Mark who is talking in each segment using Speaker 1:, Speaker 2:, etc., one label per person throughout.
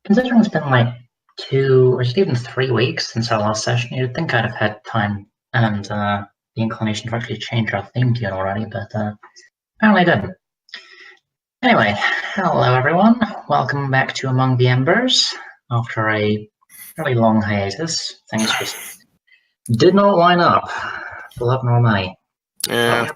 Speaker 1: Considering it's been like 2 or even 3 weeks since our last session, you'd think I'd have had time and the inclination to actually change our theme tune already, but apparently I didn't. Anyway, hello everyone. Welcome back to Among the Embers. After a fairly long hiatus, things just did not line up for love nor money.
Speaker 2: Yeah.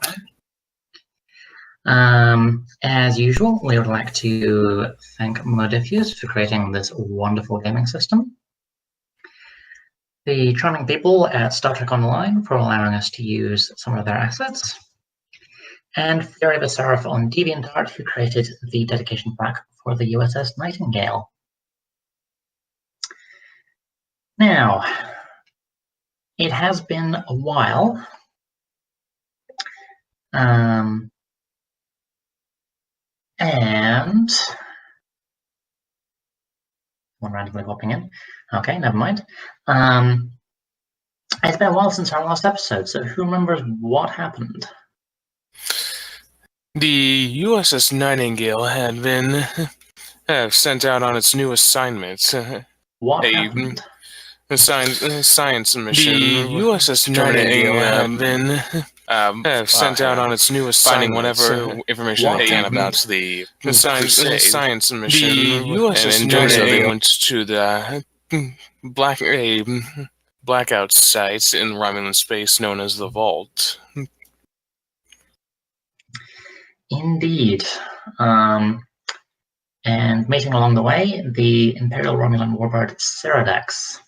Speaker 1: As usual, we would like to thank Modifius for creating this wonderful gaming system. The charming people at Star Trek Online for allowing us to use some of their assets. And Fury the Seraph on DeviantArt, who created the dedication plaque for the USS Nightingale. Now, it has been a while. And one randomly popping in. Okay, never mind. It's been a while since our last episode, so who remembers what happened?
Speaker 2: The USS Nightingale had been sent out on its new assignment.
Speaker 1: What happened?
Speaker 2: A science mission. The USS Nightingale had been sent out on its new assignment. Whatever information they can about the science mission. The USS Nightingale went to the blackout site in Romulan space known as the Vault.
Speaker 1: Indeed. And meeting along the way, the Imperial Romulan warbird Ceradex,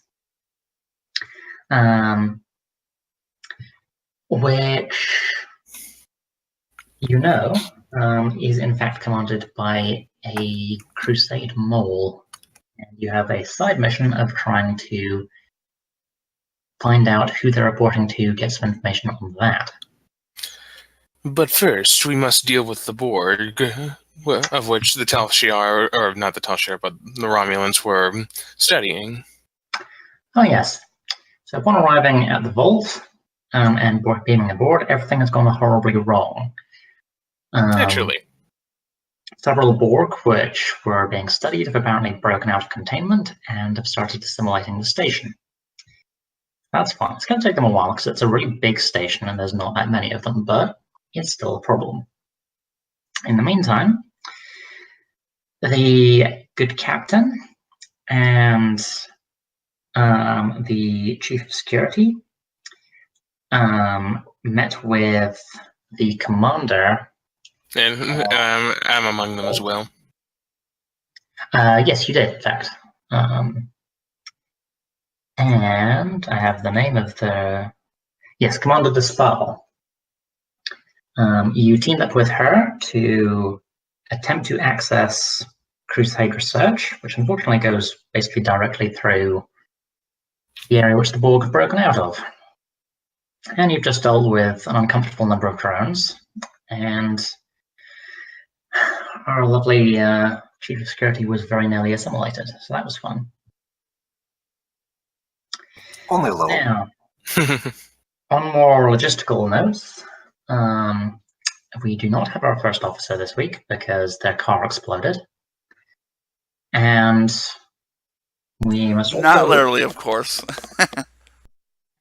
Speaker 1: which, is in fact commanded by a Crusade mole. And you have a side mission of trying to find out who they're reporting to, get some information on that.
Speaker 2: But first, we must deal with the Borg, of which the Tal Shiar, or not the Tal Shiar, but the Romulans were studying.
Speaker 1: Oh yes. So upon arriving at the Vault and beaming aboard, everything has gone horribly wrong.
Speaker 2: Naturally.
Speaker 1: Several Borg, which were being studied, have apparently broken out of containment and have started assimilating the station. That's fine. It's going to take them a while because it's a really big station and there's not that many of them, but it's still a problem. In the meantime, the good captain and the chief of security met with the commander.
Speaker 2: And I'm among them as well.
Speaker 1: Yes, you did, in fact. And I have the name of the... Yes, Commander Despal. You teamed up with her to attempt to access Crusade research, which unfortunately goes basically directly through the area which the Borg have broken out of. And you've just dealt with an uncomfortable number of drones, and our lovely chief of security was very nearly assimilated, so that was fun.
Speaker 3: Only a little.
Speaker 1: Now, on more logistical notes, we do not have our first officer this week because their car exploded. And we must also...
Speaker 4: Not literally, of course.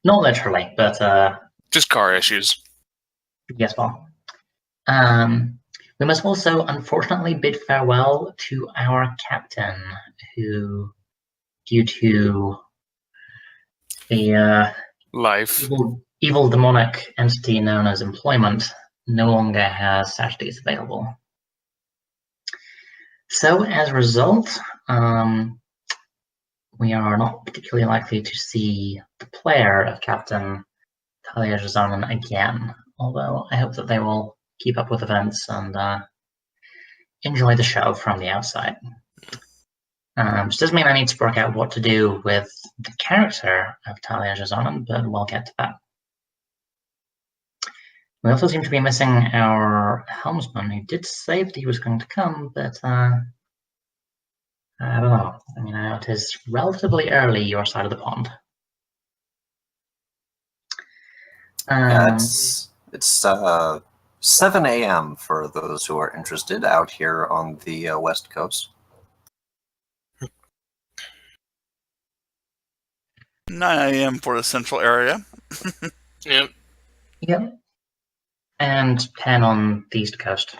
Speaker 1: Not literally, but...
Speaker 2: just car issues.
Speaker 1: Yes, well. We must also, unfortunately, bid farewell to our captain, who, due to the evil demonic entity known as employment, no longer has strategies available. So, as a result, we are not particularly likely to see the player of Captain Talia Jazanen again, although I hope that they will keep up with events and enjoy the show from the outside. Which doesn't mean I need to work out what to do with the character of Talia Jazanen, but we'll get to that. We also seem to be missing our helmsman, who did say that he was going to come, but I don't know. I mean, it is relatively early your side of the pond.
Speaker 3: It's 7 a.m. for those who are interested out here on the West Coast.
Speaker 4: 9 a.m. for the central area.
Speaker 2: Yep.
Speaker 1: Yep. And 10 on the East Coast.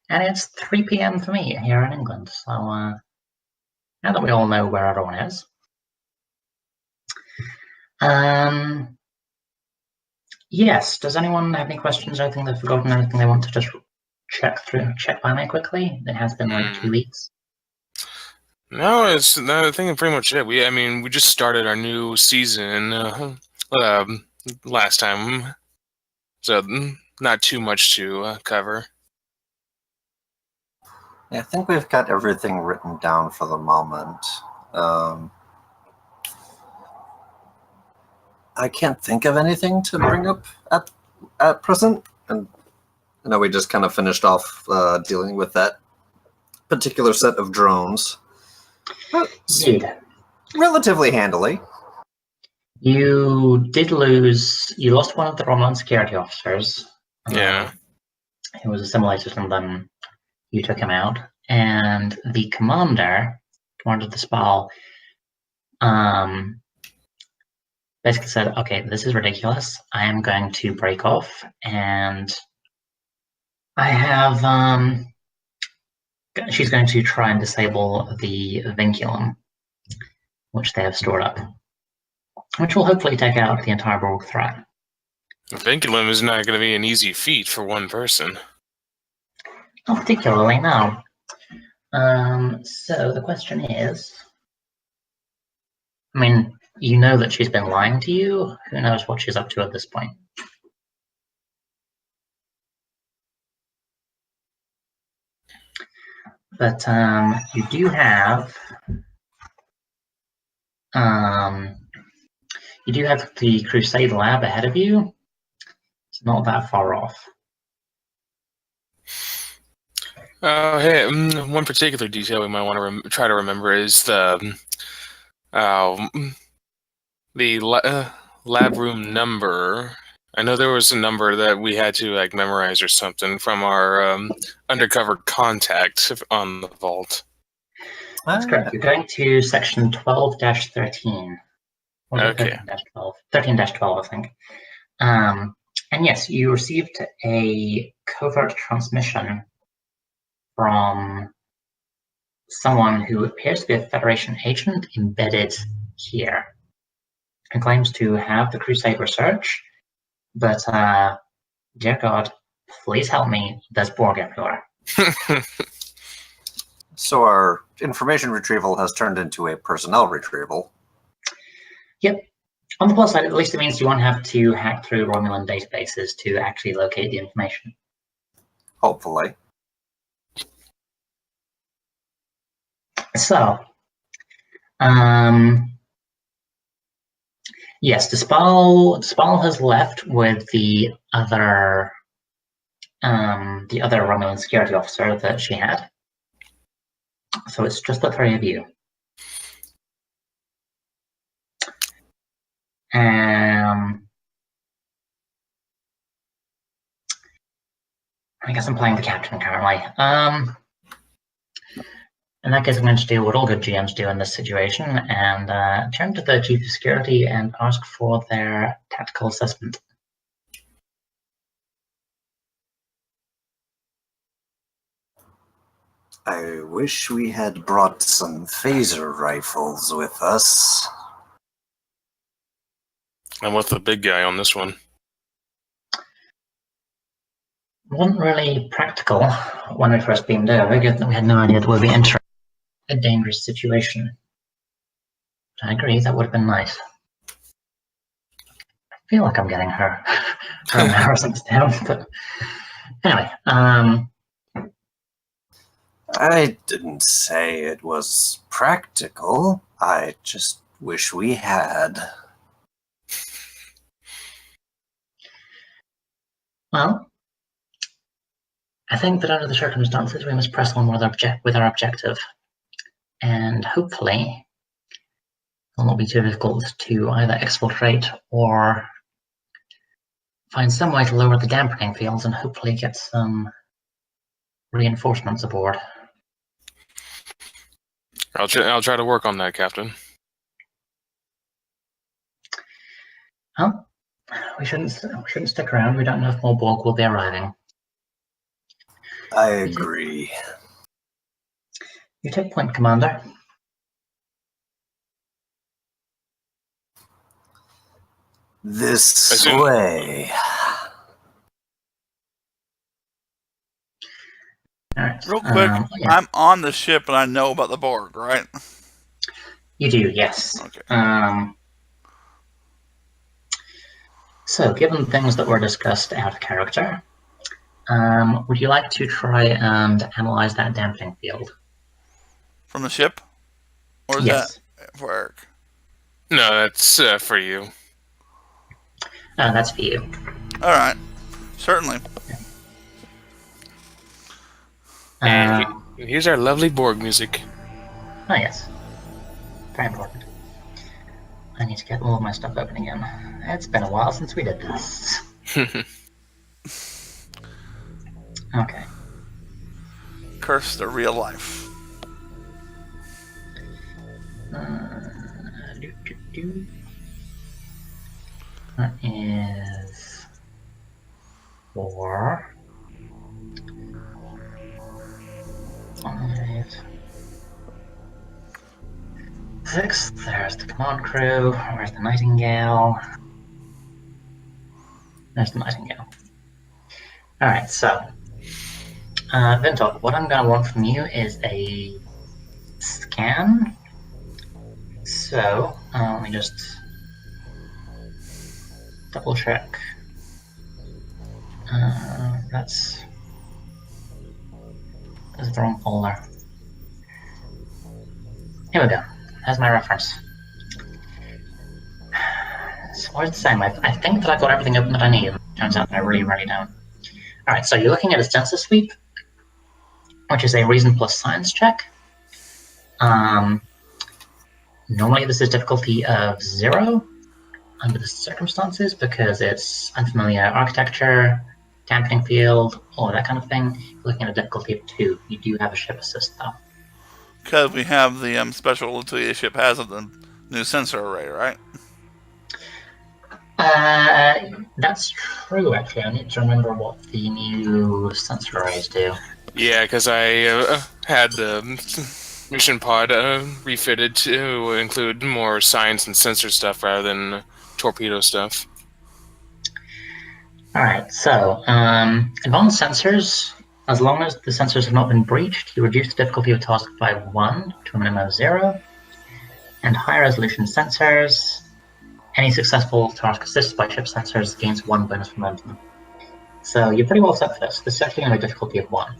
Speaker 1: And it's 3 p.m. for me here in England. So now that we all know where everyone is. Yes, does anyone have any questions or anything they've forgotten, anything they want to just check by me quickly? It has been like 2 weeks.
Speaker 2: No, I think pretty much it. We just started our new season last time, so not too much to cover.
Speaker 3: Yeah, I think we've got everything written down for the moment. I can't think of anything to bring up at present, and I know we just kind of finished off dealing with that particular set of drones.
Speaker 1: Indeed.
Speaker 3: Relatively handily.
Speaker 1: You lost one of the Romulan security officers.
Speaker 2: Yeah.
Speaker 1: He was assimilated and then you took him out. And the commander of the Spal, basically said, okay, this is ridiculous. I am going to break off, and I have, she's going to try and disable the vinculum, which they have stored up, which will hopefully take out the entire Borg threat.
Speaker 2: The vinculum is not going to be an easy feat for one person.
Speaker 1: Not particularly, no. So the question is, I mean, you know that she's been lying to you. Who knows what she's up to at this point? But you do have the Crusade lab ahead of you. It's not that far off.
Speaker 2: Hey, one particular detail we might want to try to remember is the lab room number. I know there was a number that we had to memorize or something from our undercover contact on the vault.
Speaker 1: That's correct. You're going to section 12-13.
Speaker 2: Okay.
Speaker 1: 13-12. 13-12, I think. And yes, you received a covert transmission from someone who appears to be a Federation agent embedded here, and claims to have the Crusade research, but dear God, please help me, there's Borg everywhere.
Speaker 3: So our information retrieval has turned into a personnel retrieval.
Speaker 1: Yep. On the plus side, at least it means you won't have to hack through Romulan databases to actually locate the information.
Speaker 3: Hopefully.
Speaker 1: So, yes, the Spal has left with the other Romulan security officer that she had. So it's just the three of you. I guess I'm playing the captain currently. In that case, I'm going to do what all good GMs do in this situation and turn to the chief of security and ask for their tactical assessment.
Speaker 3: I wish we had brought some phaser rifles with us.
Speaker 2: I'm with the big guy on this one.
Speaker 1: Wasn't really practical when we first beamed over, given that we had no idea that we'd be entering a dangerous situation. But I agree, that would have been nice. I feel like I'm getting her embarrassings down, but anyway.
Speaker 3: I didn't say it was practical. I just wish we had.
Speaker 1: Well, I think that under the circumstances, we must press on with our objective. And hopefully, it will not be too difficult to either exfiltrate or find some way to lower the dampening fields and hopefully get some reinforcements aboard.
Speaker 2: I'll try to work on that, Captain.
Speaker 1: Well, we shouldn't stick around. We don't know if more Borg will be arriving.
Speaker 3: I agree.
Speaker 1: You take point, Commander.
Speaker 3: This way.
Speaker 1: All right.
Speaker 4: Real quick,
Speaker 1: yeah.
Speaker 4: I'm on the ship and I know about the Borg, right?
Speaker 1: You do, yes.
Speaker 4: Okay.
Speaker 1: So, given things that were discussed out of character, would you like to try and analyze that dampening field?
Speaker 4: From the ship? Or is
Speaker 1: Yes.
Speaker 4: that for Eric?
Speaker 2: No, that's for you.
Speaker 1: That's for you.
Speaker 4: All right. Certainly.
Speaker 2: And here's our lovely Borg music.
Speaker 1: Oh, yes. Very important. I need to get all of my stuff open again. It's been a while since we did this. Okay.
Speaker 4: Curse to real life.
Speaker 1: That is 4, 5, 6. There's the command crew. Where's the Nightingale? There's the Nightingale. Alright, so Vintok, what I'm going to want from you is a scan. So, let me just double check. That's the wrong folder. Here we go. That's my reference. So what it's saying, I think that I've got everything open that I need. Turns out that I really don't. Alright, so you're looking at a sensor sweep, which is a reason plus science check. Normally this is difficulty of 0 under the circumstances because it's unfamiliar architecture, dampening field, all that kind of thing. You're looking at a difficulty of 2. You do have a ship assist though.
Speaker 4: Because we have the special utility the ship has of the new sensor array, right?
Speaker 1: That's true actually. I need to remember what the new sensor arrays do.
Speaker 2: Yeah, because I had the mission pod refitted to include more science and sensor stuff rather than torpedo stuff.
Speaker 1: Alright, so advanced sensors, as long as the sensors have not been breached, you reduce the difficulty of task by 1 to a minimum of 0. And high resolution sensors, any successful task assisted by ship sensors gains 1 bonus momentum. So you're pretty well set for this. This is actually only a difficulty of 1.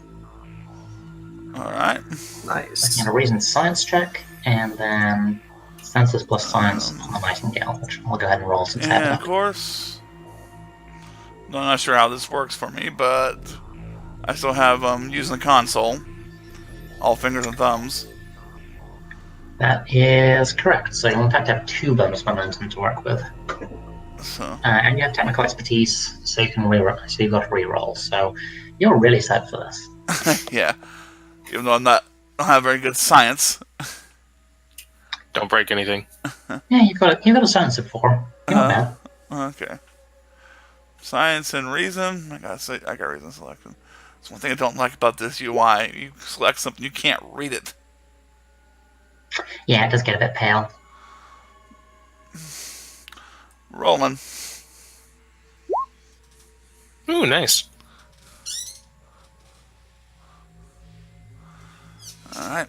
Speaker 4: Alright.
Speaker 3: Nice.
Speaker 1: And a reason science check, and then sensors plus science on the Nightingale, which I'll go ahead and roll since I have
Speaker 4: And
Speaker 1: it
Speaker 4: of
Speaker 1: up.
Speaker 4: course, I'm not sure how this works for me, but I still have using the console. All fingers and thumbs.
Speaker 1: That is correct. So you'll in fact have 2 bonus momentum to work with.
Speaker 4: So
Speaker 1: And you have technical expertise, so you can reroll. So you've got to reroll. So you're really set for this.
Speaker 4: yeah. Even though I don't have very good science.
Speaker 2: Don't break anything.
Speaker 1: Yeah, you've got a science of 4. You're not bad.
Speaker 4: Okay. Science and reason. I got reason selected. That's one thing I don't like about this UI. You select something, you can't read it.
Speaker 1: Yeah, it does get a bit pale.
Speaker 4: Rolling.
Speaker 2: Ooh, nice.
Speaker 4: Alright.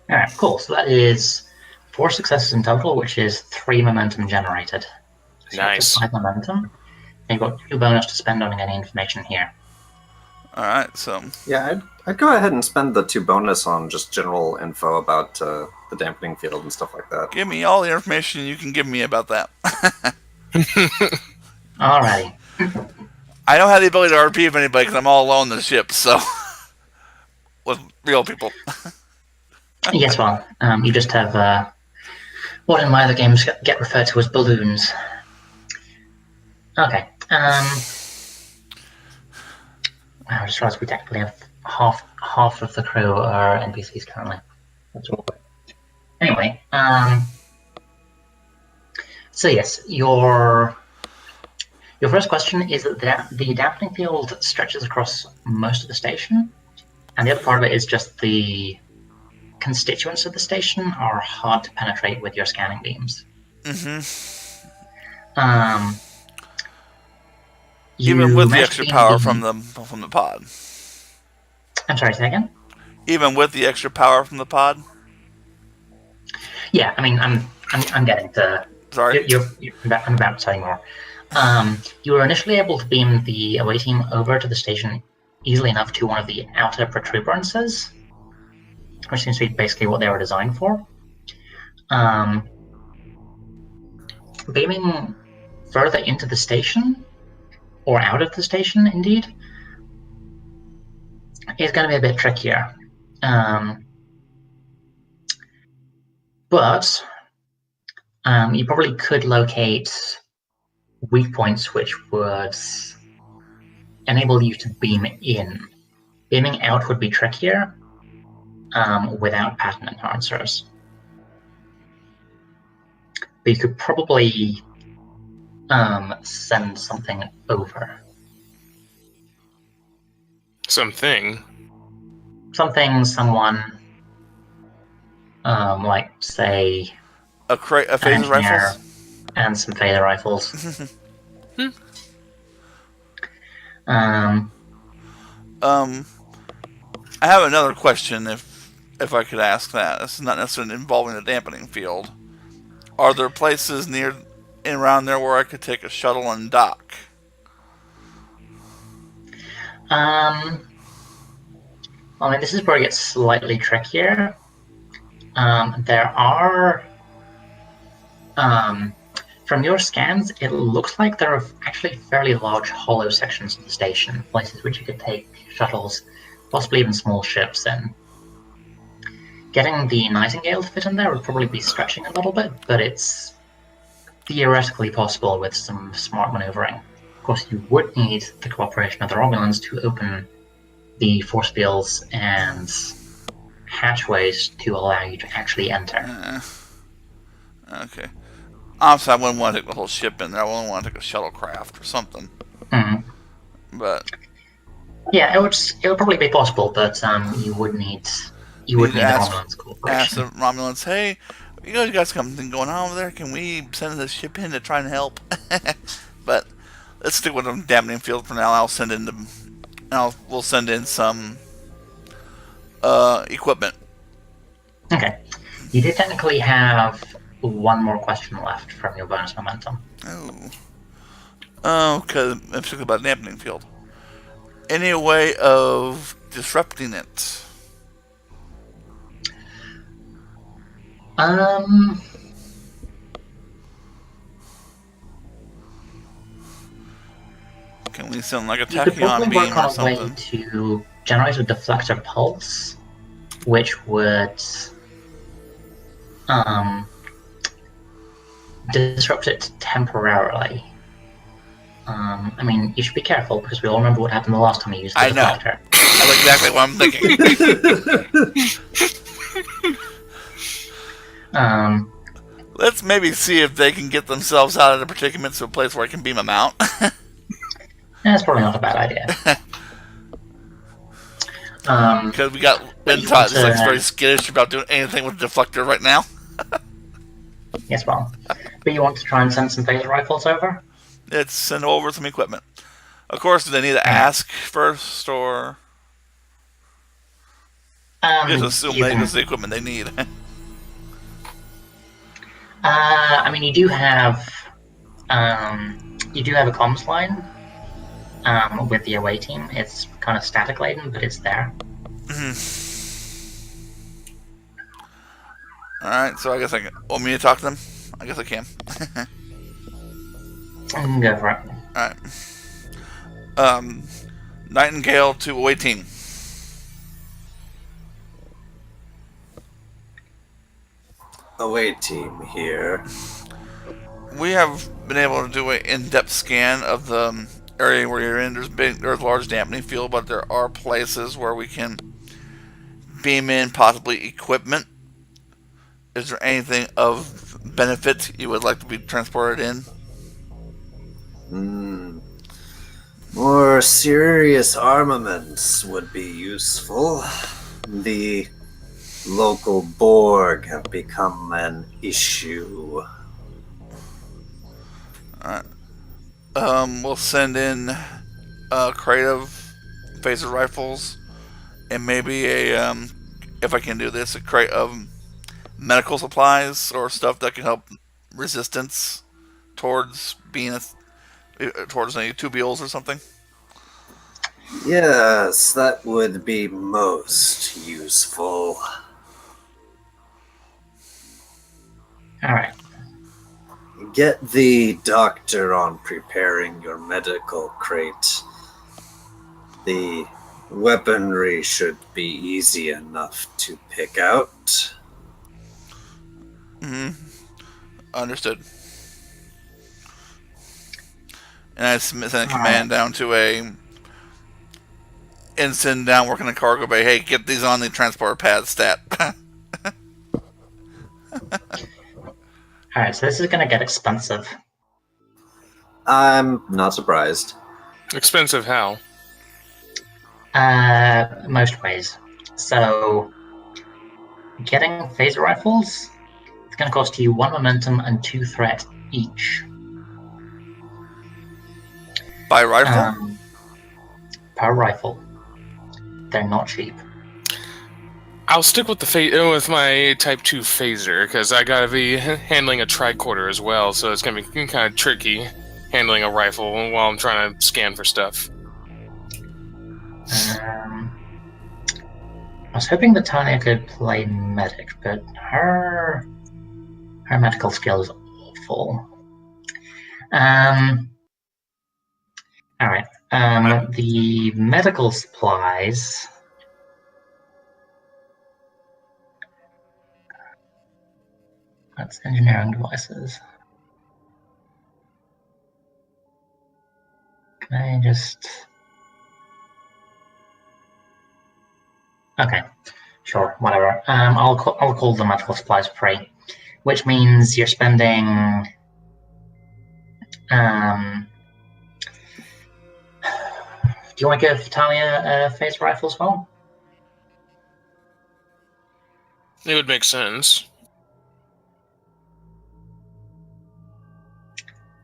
Speaker 1: Alright, cool. So that is 4 successes in total, which is 3 momentum generated. So
Speaker 2: Nice.
Speaker 1: 5 momentum. And you've got 2 bonus to spend on any information here.
Speaker 4: Alright, so
Speaker 3: Yeah, I'd go ahead and spend the 2 bonus on just general info about the dampening field and stuff like that.
Speaker 4: give me all the information you can give me about that.
Speaker 1: Alrighty.
Speaker 4: I don't have the ability to RP with anybody because I'm all alone in the ship, so with real people.
Speaker 1: Yes, well, you just have what in my other games get referred to as balloons. Okay. I just realized we technically have half of the crew are NPCs currently. That's all. Anyway, so yes, your first question is that the dampening field stretches across most of the station, and the other part of it is just the constituents of the station are hard to penetrate with your scanning beams.
Speaker 4: Even with the extra power from the pod.
Speaker 1: I'm sorry, say again?
Speaker 4: Even with the extra power from the pod?
Speaker 1: Yeah, I mean, I'm getting to...
Speaker 4: Sorry?
Speaker 1: I'm about to tell you more. You were initially able to beam the away team over to the station easily enough to one of the outer protuberances, which seems to be basically what they were designed for. Beaming further into the station, or out of the station, indeed, is going to be a bit trickier. But you probably could locate weak points which would enable you to beam in. Beaming out would be trickier without pattern enhancers. But you could probably send something over.
Speaker 2: Something?
Speaker 1: Something, someone, like, say...
Speaker 4: A phaser rifles?
Speaker 1: And some phaser rifles.
Speaker 4: I have another question, if I could ask that. This is not necessarily involving the dampening field. Are there places near and around there where I could take a shuttle and dock?
Speaker 1: I mean, this is where it gets slightly trickier. There are... from your scans, it looks like there are actually fairly large hollow sections of the station, places which you could take shuttles, possibly even small ships in. Getting the Nightingale to fit in there would probably be stretching a little bit, but it's theoretically possible with some smart maneuvering. Of course, you would need the cooperation of the Romulans to open the force fields and hatchways to allow you to actually enter.
Speaker 4: Okay. Obviously, I wouldn't want to take the whole ship in there. I wouldn't want to take a shuttlecraft or something. But
Speaker 1: yeah, it would probably be possible, but you would need the Romulans cooperation.
Speaker 4: Ask the Romulans, hey, you guys got something going on over there? Can we send the ship in to try and help? But let's stick with the dampening field for now. I'll send in we'll send in some equipment. Okay.
Speaker 1: You do technically have one more question left from your bonus momentum.
Speaker 4: Because I'm talking about dampening field. Any way of disrupting it? Can we send like a tachyon beam or something?
Speaker 1: You could probably work on a way to generate a deflector pulse, which would disrupt it temporarily. I mean, you should be careful because we all remember what happened the last time you used the deflector.
Speaker 4: That's exactly what I'm thinking. Let's maybe see if they can get themselves out of the predicament to a place where I can beam them out.
Speaker 1: That's probably not a bad idea.
Speaker 4: Because we got been taught it's like very skittish about doing anything with the deflector right now.
Speaker 1: Yes, well. But you want to try and send some phaser rifles over?
Speaker 4: Let's send over some equipment. Of course, do they need to ask first, or just assume this is the equipment they need?
Speaker 1: I mean, you do have a comms line with the away team. It's kind of static laden, but it's there.
Speaker 4: Alright, so I guess I can... Want me to talk to them? I guess I can.
Speaker 1: Go for it.
Speaker 4: Alright. Nightingale to away team.
Speaker 3: Away team here.
Speaker 4: We have been able to do an in-depth scan of the area where you're in. There's a large dampening field, but there are places where we can beam in possibly equipment is there anything of benefit you would like to be transported in?
Speaker 3: More serious armaments would be useful. The local Borg have become an issue.
Speaker 4: Alright. We'll send in a crate of phaser rifles and maybe if I can do this, a crate of medical supplies or stuff that can help resistance towards towards any tubules or something.
Speaker 3: Yes, that would be most useful.
Speaker 1: Alright.
Speaker 3: Get the doctor on preparing your medical crate. The weaponry should be easy enough to pick out.
Speaker 4: Understood. And I send a command down to a ensign down working the cargo bay. Hey, get these on the transporter pad stat.
Speaker 1: Alright, so this is gonna get expensive.
Speaker 3: I'm not surprised.
Speaker 2: Expensive how?
Speaker 1: Most ways. So, getting phaser rifles, it's gonna cost you 1 momentum and 2 threat each.
Speaker 4: By rifle?
Speaker 1: Per rifle. They're not cheap.
Speaker 2: I'll stick with with my Type 2 phaser, because I gotta be handling a tricorder as well, so it's gonna be kind of tricky handling a rifle while I'm trying to scan for stuff.
Speaker 1: I was hoping that Tanya could play medic, but her medical skill is awful. Alright. The medical supplies. That's engineering devices. Can I just... Okay, sure, whatever. I'll call the medical supplies free, which means you're spending... Do you want to give Talia a phaser rifle as well?
Speaker 2: It would make sense.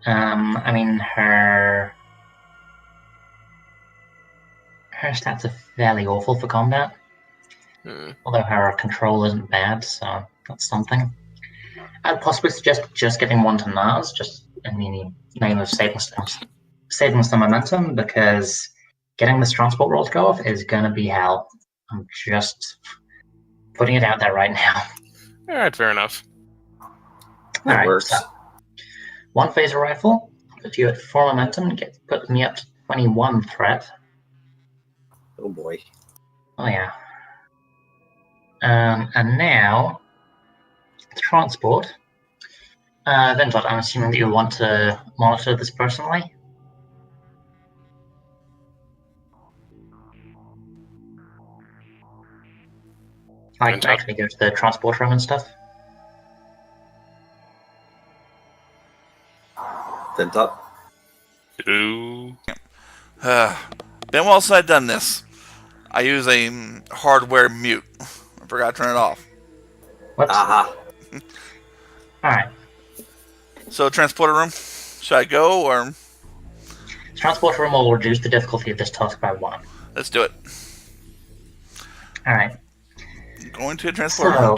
Speaker 1: I mean, her stats are fairly awful for combat. Although her control isn't bad, so that's something. I'd possibly suggest just giving one to Nars, just in the name of saving some momentum, because getting this transport roll to go off is going to be hell. I'm just putting it out there right now.
Speaker 2: Alright, fair enough.
Speaker 3: That works.
Speaker 1: So, one phaser rifle, put you at 4 momentum, put me up to 21 threat.
Speaker 3: Oh boy.
Speaker 1: Oh yeah. And now, transport. Vindot, I'm assuming that you want to monitor this personally? I can actually go to the transport room and stuff.
Speaker 3: Vindot?
Speaker 2: Hello.
Speaker 4: Then once I've done this, I use a hardware mute. I forgot to turn it off.
Speaker 1: Whoops.
Speaker 3: Aha.
Speaker 1: Alright.
Speaker 4: So transporter room, should I go or?
Speaker 1: Transport room will reduce the difficulty of this task by 1.
Speaker 4: Let's do it.
Speaker 1: Alright.
Speaker 4: Going to a transporter room.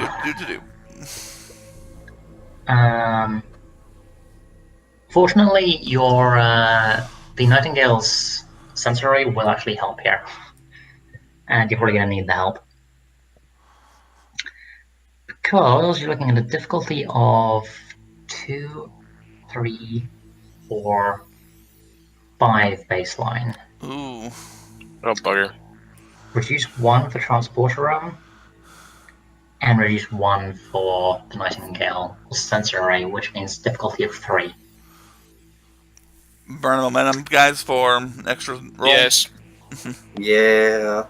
Speaker 1: Fortunately, the Nightingale's sensory will actually help here. And you're probably going to need the help. Because you're looking at a difficulty of 2, 3, 4, 5 baseline.
Speaker 4: Ooh.
Speaker 2: Oh, bugger.
Speaker 1: Reduce 1 for transporter room, and reduce 1 for the Nightingale sensor array, which means difficulty of 3.
Speaker 4: Burn momentum, guys, for extra roll.
Speaker 2: Yes.
Speaker 3: Yeah.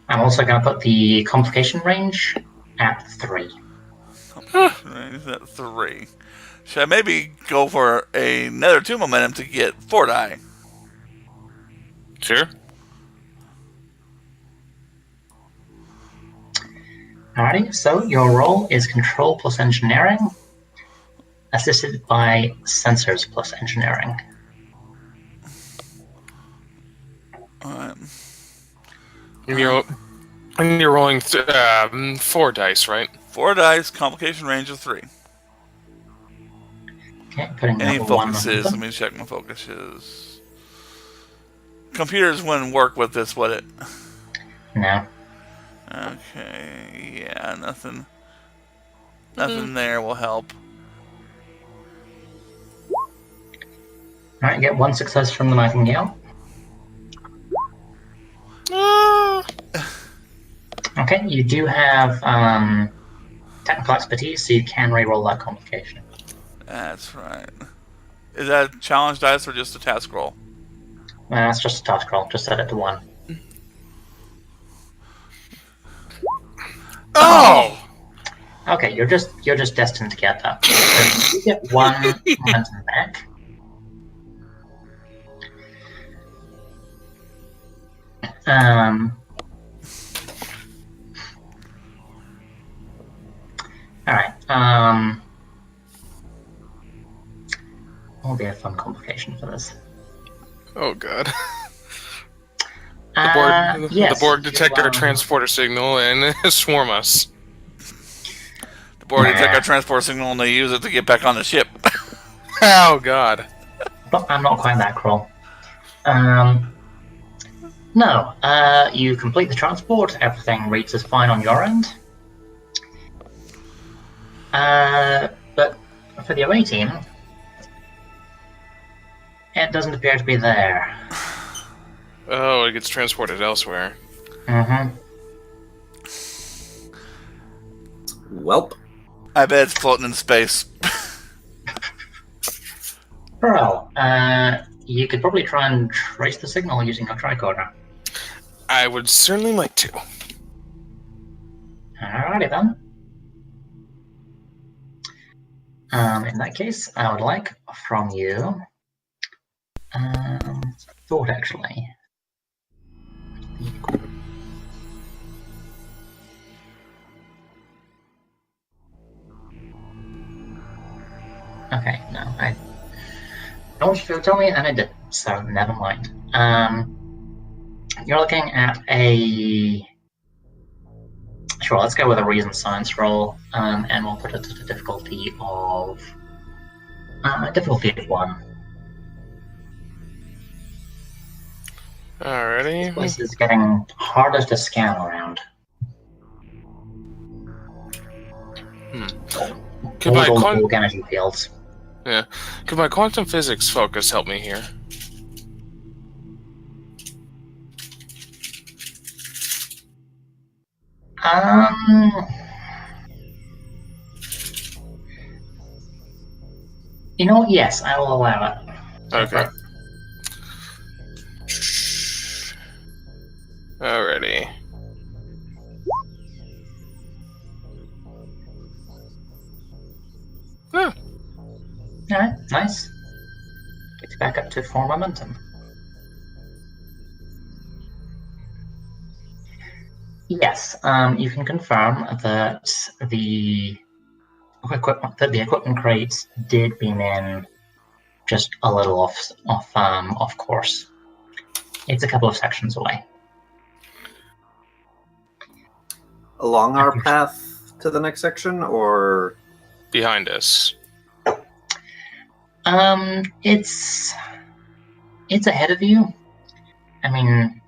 Speaker 1: I'm also going to put the complication range at 3.
Speaker 4: Range is at 3. Should I maybe go for another 2 momentum to get 4 die?
Speaker 2: Sure.
Speaker 1: Alrighty, so your roll is control plus engineering, assisted by sensors plus engineering.
Speaker 4: Alright.
Speaker 2: And you're rolling 4 dice, right?
Speaker 4: 4 dice, complication range of 3.
Speaker 1: Okay, putting
Speaker 4: Any
Speaker 1: that one
Speaker 4: focuses? Let me check my focuses. Computers wouldn't work with this, would it?
Speaker 1: No.
Speaker 4: Okay, yeah, nothing. Nothing there will help.
Speaker 1: Alright, get 1 success from the Nightingale. Okay, you do have technical expertise, so you can re-roll that complication.
Speaker 4: That's right. Is that a challenge dice or just a task roll?
Speaker 1: It's just a task roll. Just set it to 1.
Speaker 2: Oh!
Speaker 1: Okay, you're just destined to get that. So you get 1 momentum back. Alright, will be a fun complication for this.
Speaker 2: Oh god.
Speaker 1: Yes,
Speaker 2: the Borg detect our transporter signal and swarm us.
Speaker 4: The Borg detect our transport signal and they use it to get back on the ship.
Speaker 2: Oh god.
Speaker 1: But I'm not quite that cruel. No, you complete the transport, everything reads as fine on your end. But for the away team, it doesn't appear to be there.
Speaker 2: Oh, it gets transported elsewhere.
Speaker 1: Mm-hmm.
Speaker 3: Welp.
Speaker 4: I bet it's floating in space.
Speaker 1: Well, you could probably try and trace the signal using your tricorder.
Speaker 2: I would certainly like to.
Speaker 1: Alrighty then. In that case, I would like from you thought actually. Okay, no, I don't want you to tell me, and I didn't, so never mind. You're looking at a... Sure, let's go with a reason science roll, and we'll put it to the difficulty of... difficulty of 1.
Speaker 2: Alrighty.
Speaker 1: This place is getting harder to scan around.
Speaker 2: Could my
Speaker 1: All energy fields.
Speaker 2: Yeah. Could my quantum physics focus help me here?
Speaker 1: You know what? Yes, I will allow it.
Speaker 2: Okay. Alrighty. Huh.
Speaker 1: Alright, nice. Gets back up to 4 momentum. Yes, you can confirm that the equipment crates did beam in just a little off course. It's a couple of sections away.
Speaker 3: Along our path to the next section, or
Speaker 2: Behind us?
Speaker 1: It's ahead of you. I mean,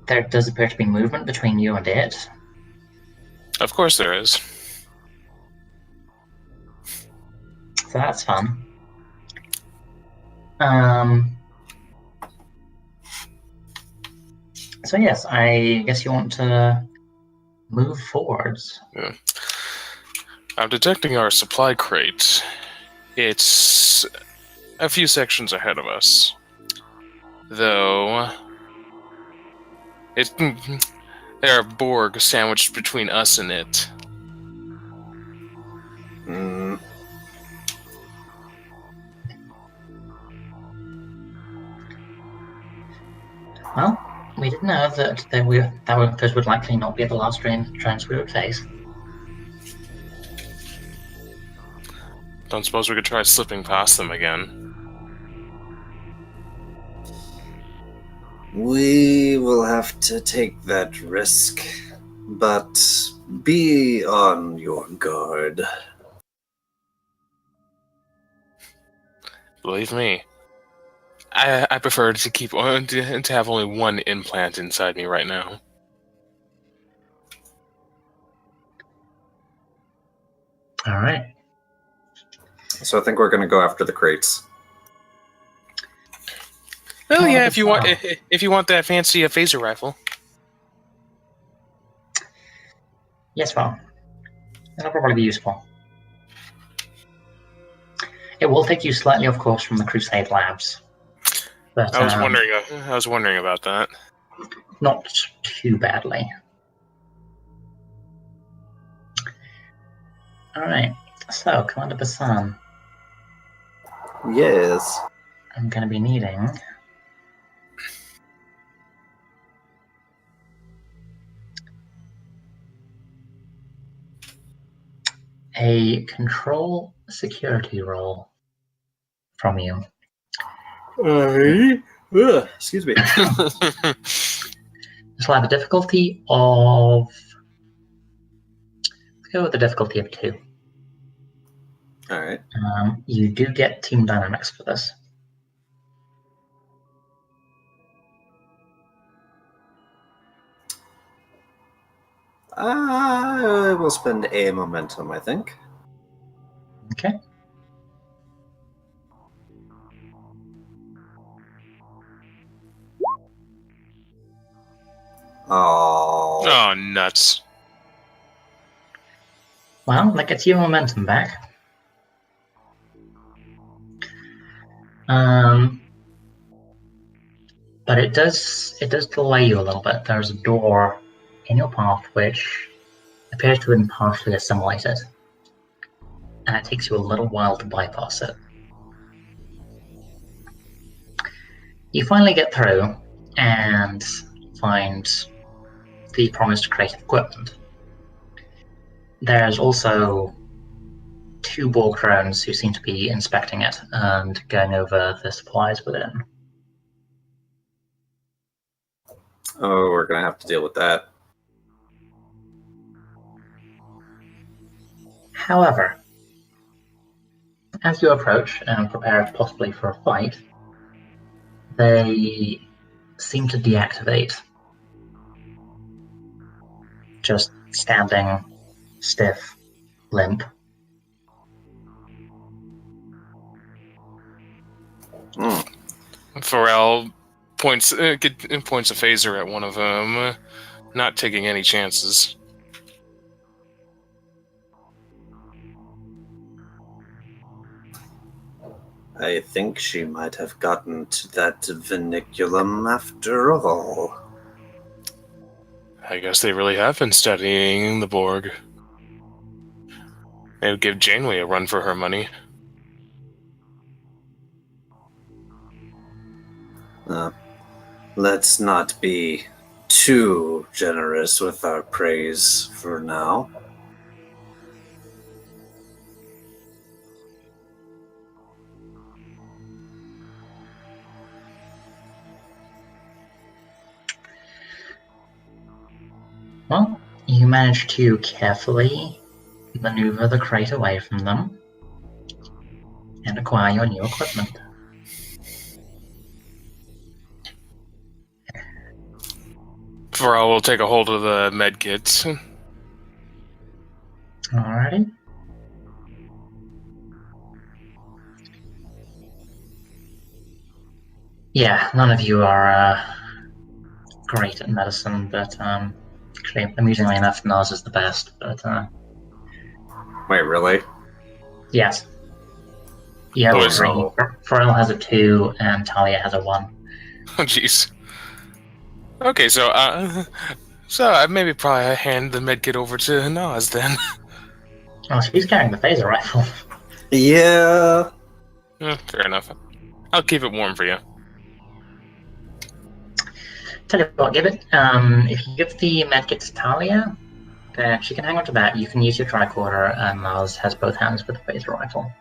Speaker 1: there does appear to be movement between you and it.
Speaker 2: Of course there is.
Speaker 1: So that's fun. So yes, I guess you want to move forwards.
Speaker 2: Yeah. I'm detecting our supply crate. It's a few sections ahead of us. Though... there are Borg sandwiched between us and it.
Speaker 1: we did know that those would likely not be the last drones we would face.
Speaker 2: Don't suppose we could try slipping past them again.
Speaker 3: We will have to take that risk, but be on your guard.
Speaker 2: Believe me, I prefer to keep to have only one implant inside me right now.
Speaker 1: All right.
Speaker 3: So I think we're going to go after the crates.
Speaker 2: Oh yeah, if you want that fancy phaser rifle.
Speaker 1: Yes, well, that'll probably be useful. It will take you slightly off course from the Crusade labs. But,
Speaker 2: I was wondering about that.
Speaker 1: Not too badly. Alright, so, Commander Bassan.
Speaker 3: Yes.
Speaker 1: I'm going to be needing a control security roll from you.
Speaker 3: Excuse me.
Speaker 1: This will have a difficulty of... Let's go with the difficulty of 2.
Speaker 3: Alright.
Speaker 1: You do get team dynamics for this.
Speaker 3: I will spend a momentum, I think.
Speaker 1: Okay.
Speaker 3: Oh,
Speaker 2: nuts.
Speaker 1: Well, that gets your momentum back. But it does delay you a little bit. There's a door in your path which appears to have been partially assimilated, and it takes you a little while to bypass it. You finally get through and find the promised crate of equipment. There's also 2 Borg drones who seem to be inspecting it and going over the supplies within.
Speaker 3: Oh, we're going to have to deal with that.
Speaker 1: However, as you approach and prepare possibly for a fight, they seem to deactivate. Just standing stiff, limp.
Speaker 2: Pharrell points a phaser at one of them, not taking any chances.
Speaker 3: I think she might have gotten to that vinculum after all.
Speaker 2: I guess they really have been studying the Borg. They would give Janeway a run for her money.
Speaker 3: Let's not be too generous with our praise for now.
Speaker 1: Well, you manage to carefully maneuver the crate away from them and acquire your new equipment.
Speaker 2: Pharrell will take a hold of the med kits.
Speaker 1: Alrighty. Yeah, none of you are great at medicine, but actually, amusingly enough, Nas is the best. But
Speaker 3: Wait, really?
Speaker 1: yes, you have
Speaker 2: Oh,
Speaker 1: a 3. Pharrell has a 2, and Talia has a 1.
Speaker 2: Oh, jeez. Okay, so I maybe probably hand the medkit over to Nas then.
Speaker 1: Oh, she's carrying the phaser rifle.
Speaker 3: Yeah.
Speaker 2: Fair enough. I'll keep it warm for you.
Speaker 1: Tell you what, give it. If you give the medkit to Talia, then she can hang on to that. You can use your tricorder, and Miles has both hands with the phaser rifle.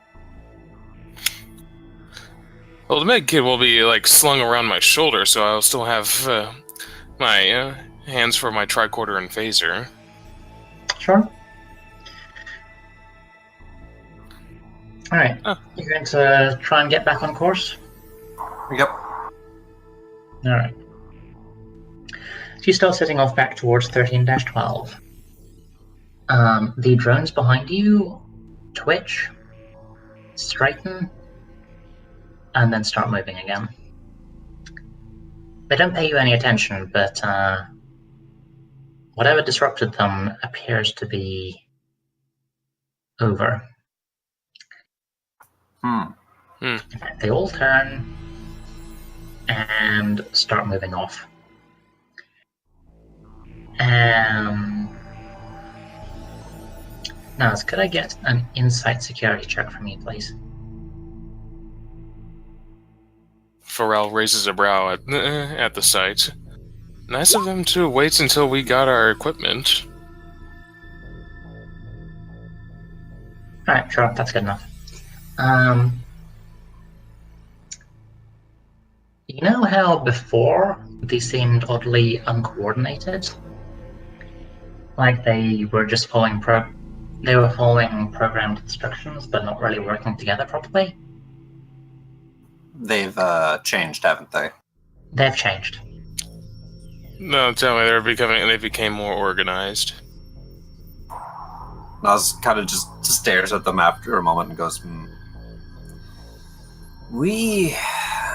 Speaker 2: Well, the med kit will be slung around my shoulder, so I'll still have my hands for my tricorder and phaser.
Speaker 1: Sure. Alright. You're going to try and get back on course?
Speaker 3: Yep.
Speaker 1: Alright. So you start setting off back towards 13-12. The drones behind you twitch, straighten, and then start moving again. They don't pay you any attention, but whatever disrupted them appears to be over. In fact, they all turn and start moving off. Now, could I get an insight security check from you, please?
Speaker 2: Pharrell raises a brow at the sight. Nice of them to wait until we got our equipment.
Speaker 1: Alright, sure, that's good enough. You know how before they seemed oddly uncoordinated? Like they were just following programmed instructions, but not really working together properly?
Speaker 3: They've changed, haven't they?
Speaker 1: They've changed.
Speaker 2: No, tell me, they became more organized.
Speaker 3: Nas kind of just stares at them after a moment and goes, We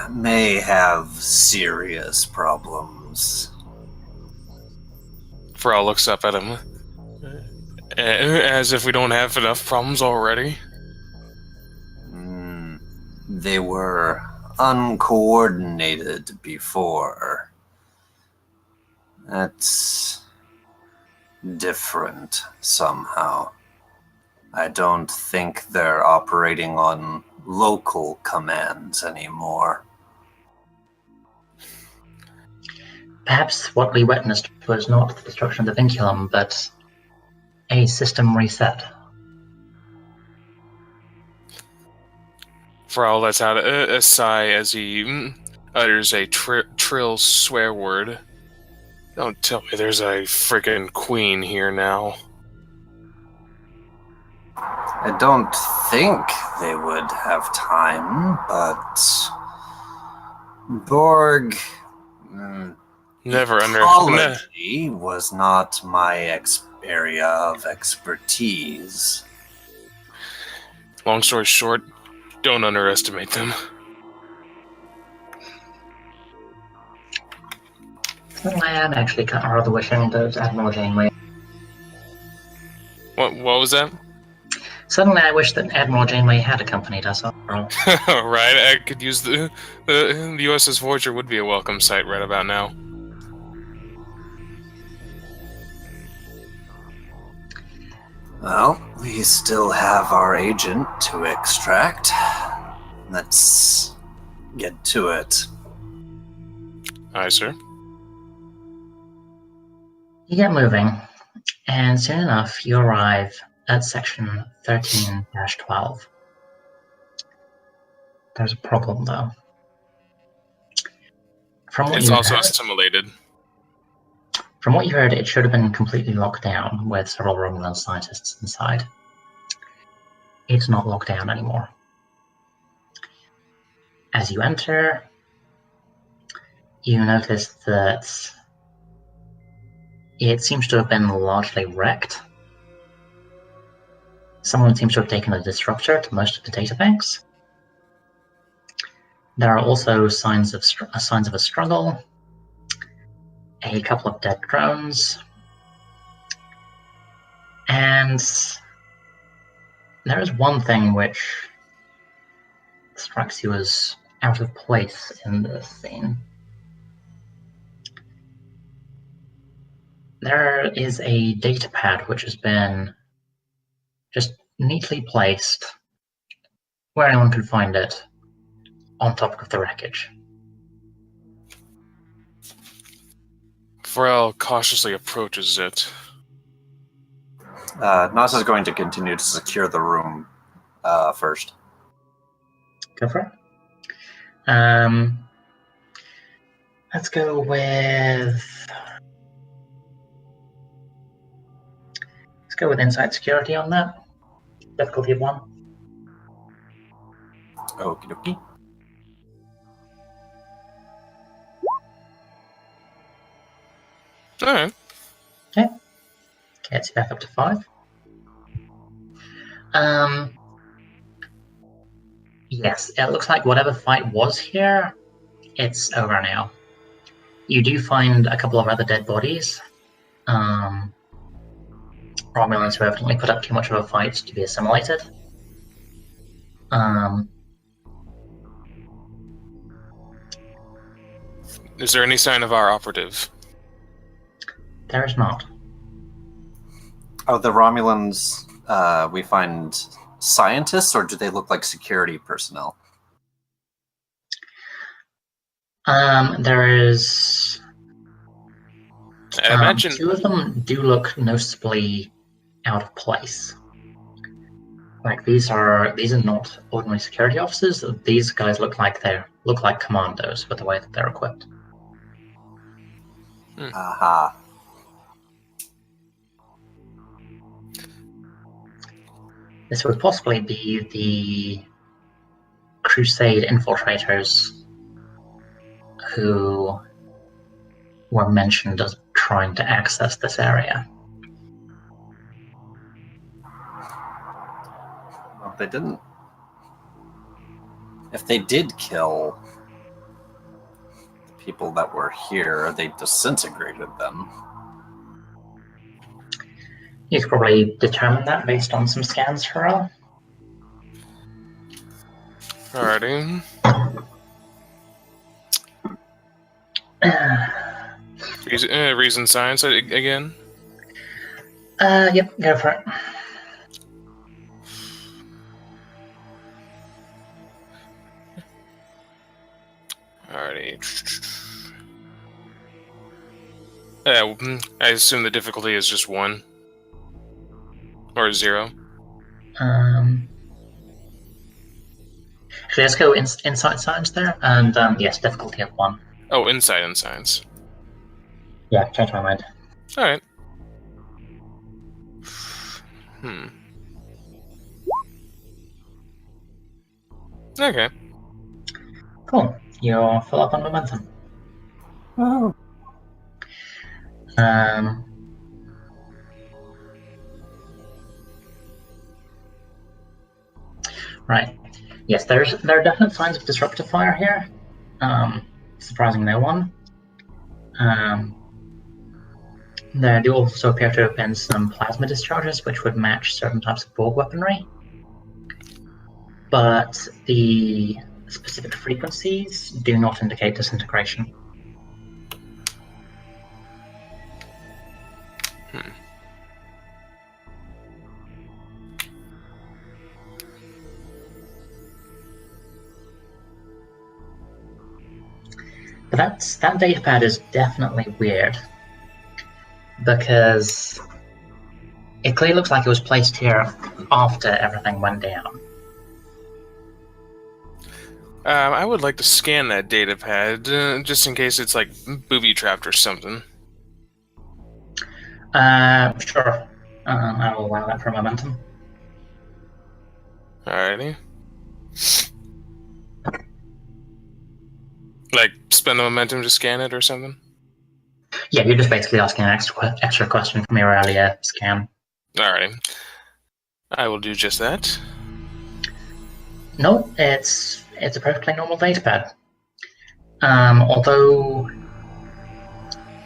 Speaker 3: may have serious problems.
Speaker 2: Pharrell looks up at him. As if we don't have enough problems already.
Speaker 3: They were uncoordinated before. That's different somehow. I don't think they're operating on local commands anymore.
Speaker 1: Perhaps what we witnessed was not the destruction of the vinculum, but a system reset.
Speaker 2: Pharrell lets out a sigh as he utters a trill swear word. Don't tell me there's a friggin' queen here now.
Speaker 3: I don't think they would have time, but Borg ecology was not my area of expertise.
Speaker 2: Long story short, don't underestimate them.
Speaker 1: Well, I am actually kind of rather wishing that Admiral Janeway...
Speaker 2: What was that?
Speaker 1: Suddenly I wish that Admiral Janeway had accompanied us after all.
Speaker 2: Right, I could use the USS Voyager would be a welcome sight right about now.
Speaker 3: Well, we still have our agent to extract. Let's get to it.
Speaker 2: Aye, sir.
Speaker 1: You get moving, and soon enough you arrive at section 13-12. There's a problem, though.
Speaker 2: It's also assimilated.
Speaker 1: From what you heard, it should have been completely locked down with several Romulan scientists inside. It's not locked down anymore. As you enter, you notice that it seems to have been largely wrecked. Someone seems to have taken a disruptor to most of the databanks. There are also signs of a struggle, a couple of dead drones, and there is one thing which strikes you as out of place in this scene. There is a datapad which has been just neatly placed where anyone could find it on top of the wreckage.
Speaker 2: Pharrell cautiously approaches it.
Speaker 3: Nos is going to continue to secure the room first.
Speaker 1: Go for it. Let's go with... Let's go with inside security on that. Difficulty of 1.
Speaker 3: Okie dokie.
Speaker 2: Alright.
Speaker 1: Okay. Gets you back up to 5. Yes, it looks like whatever fight was here, it's over now. You do find a couple of other dead bodies. Romulans who evidently put up too much of a fight to be assimilated.
Speaker 2: Is there any sign of our operative?
Speaker 1: There is not.
Speaker 3: Oh, the Romulans, we find scientists, or do they look like security personnel?
Speaker 1: There is...
Speaker 2: I imagine
Speaker 1: 2 of them do look noticeably out of place. Like these are not ordinary security officers. These guys look like commandos with the way that they're equipped.
Speaker 3: Aha.
Speaker 1: This would possibly be the Crusade infiltrators who were mentioned as trying to access this area.
Speaker 3: Well, they didn't. If they did kill the people that were here, they disintegrated them.
Speaker 1: You could probably determine that based on some scans, Pharrell.
Speaker 2: Alrighty. Reason science again?
Speaker 1: Yep, go for it.
Speaker 2: Alrighty. I assume the difficulty is just 1. Or 0.
Speaker 1: Actually, let's go inside science there, and yes, difficulty of 1.
Speaker 2: Oh, insight in science.
Speaker 1: Yeah, changed my mind.
Speaker 2: Alright. Okay.
Speaker 1: Cool. You're full up on momentum.
Speaker 3: Oh.
Speaker 1: Right. Yes, there are definite signs of disruptive fire here. Surprising no one. There do also appear to have been some plasma discharges, which would match certain types of Borg weaponry. But the specific frequencies do not indicate disintegration. But that datapad is definitely weird, because it clearly looks like it was placed here after everything went down.
Speaker 2: I would like to scan that datapad, just in case it's like booby-trapped or something.
Speaker 1: Sure. I will allow that for momentum.
Speaker 2: Alrighty. Like, spend the momentum to scan it or something?
Speaker 1: Yeah, you're just basically asking an extra question from your earlier scan.
Speaker 2: Alrighty. I will do just that.
Speaker 1: No, it's a perfectly normal datapad. Although,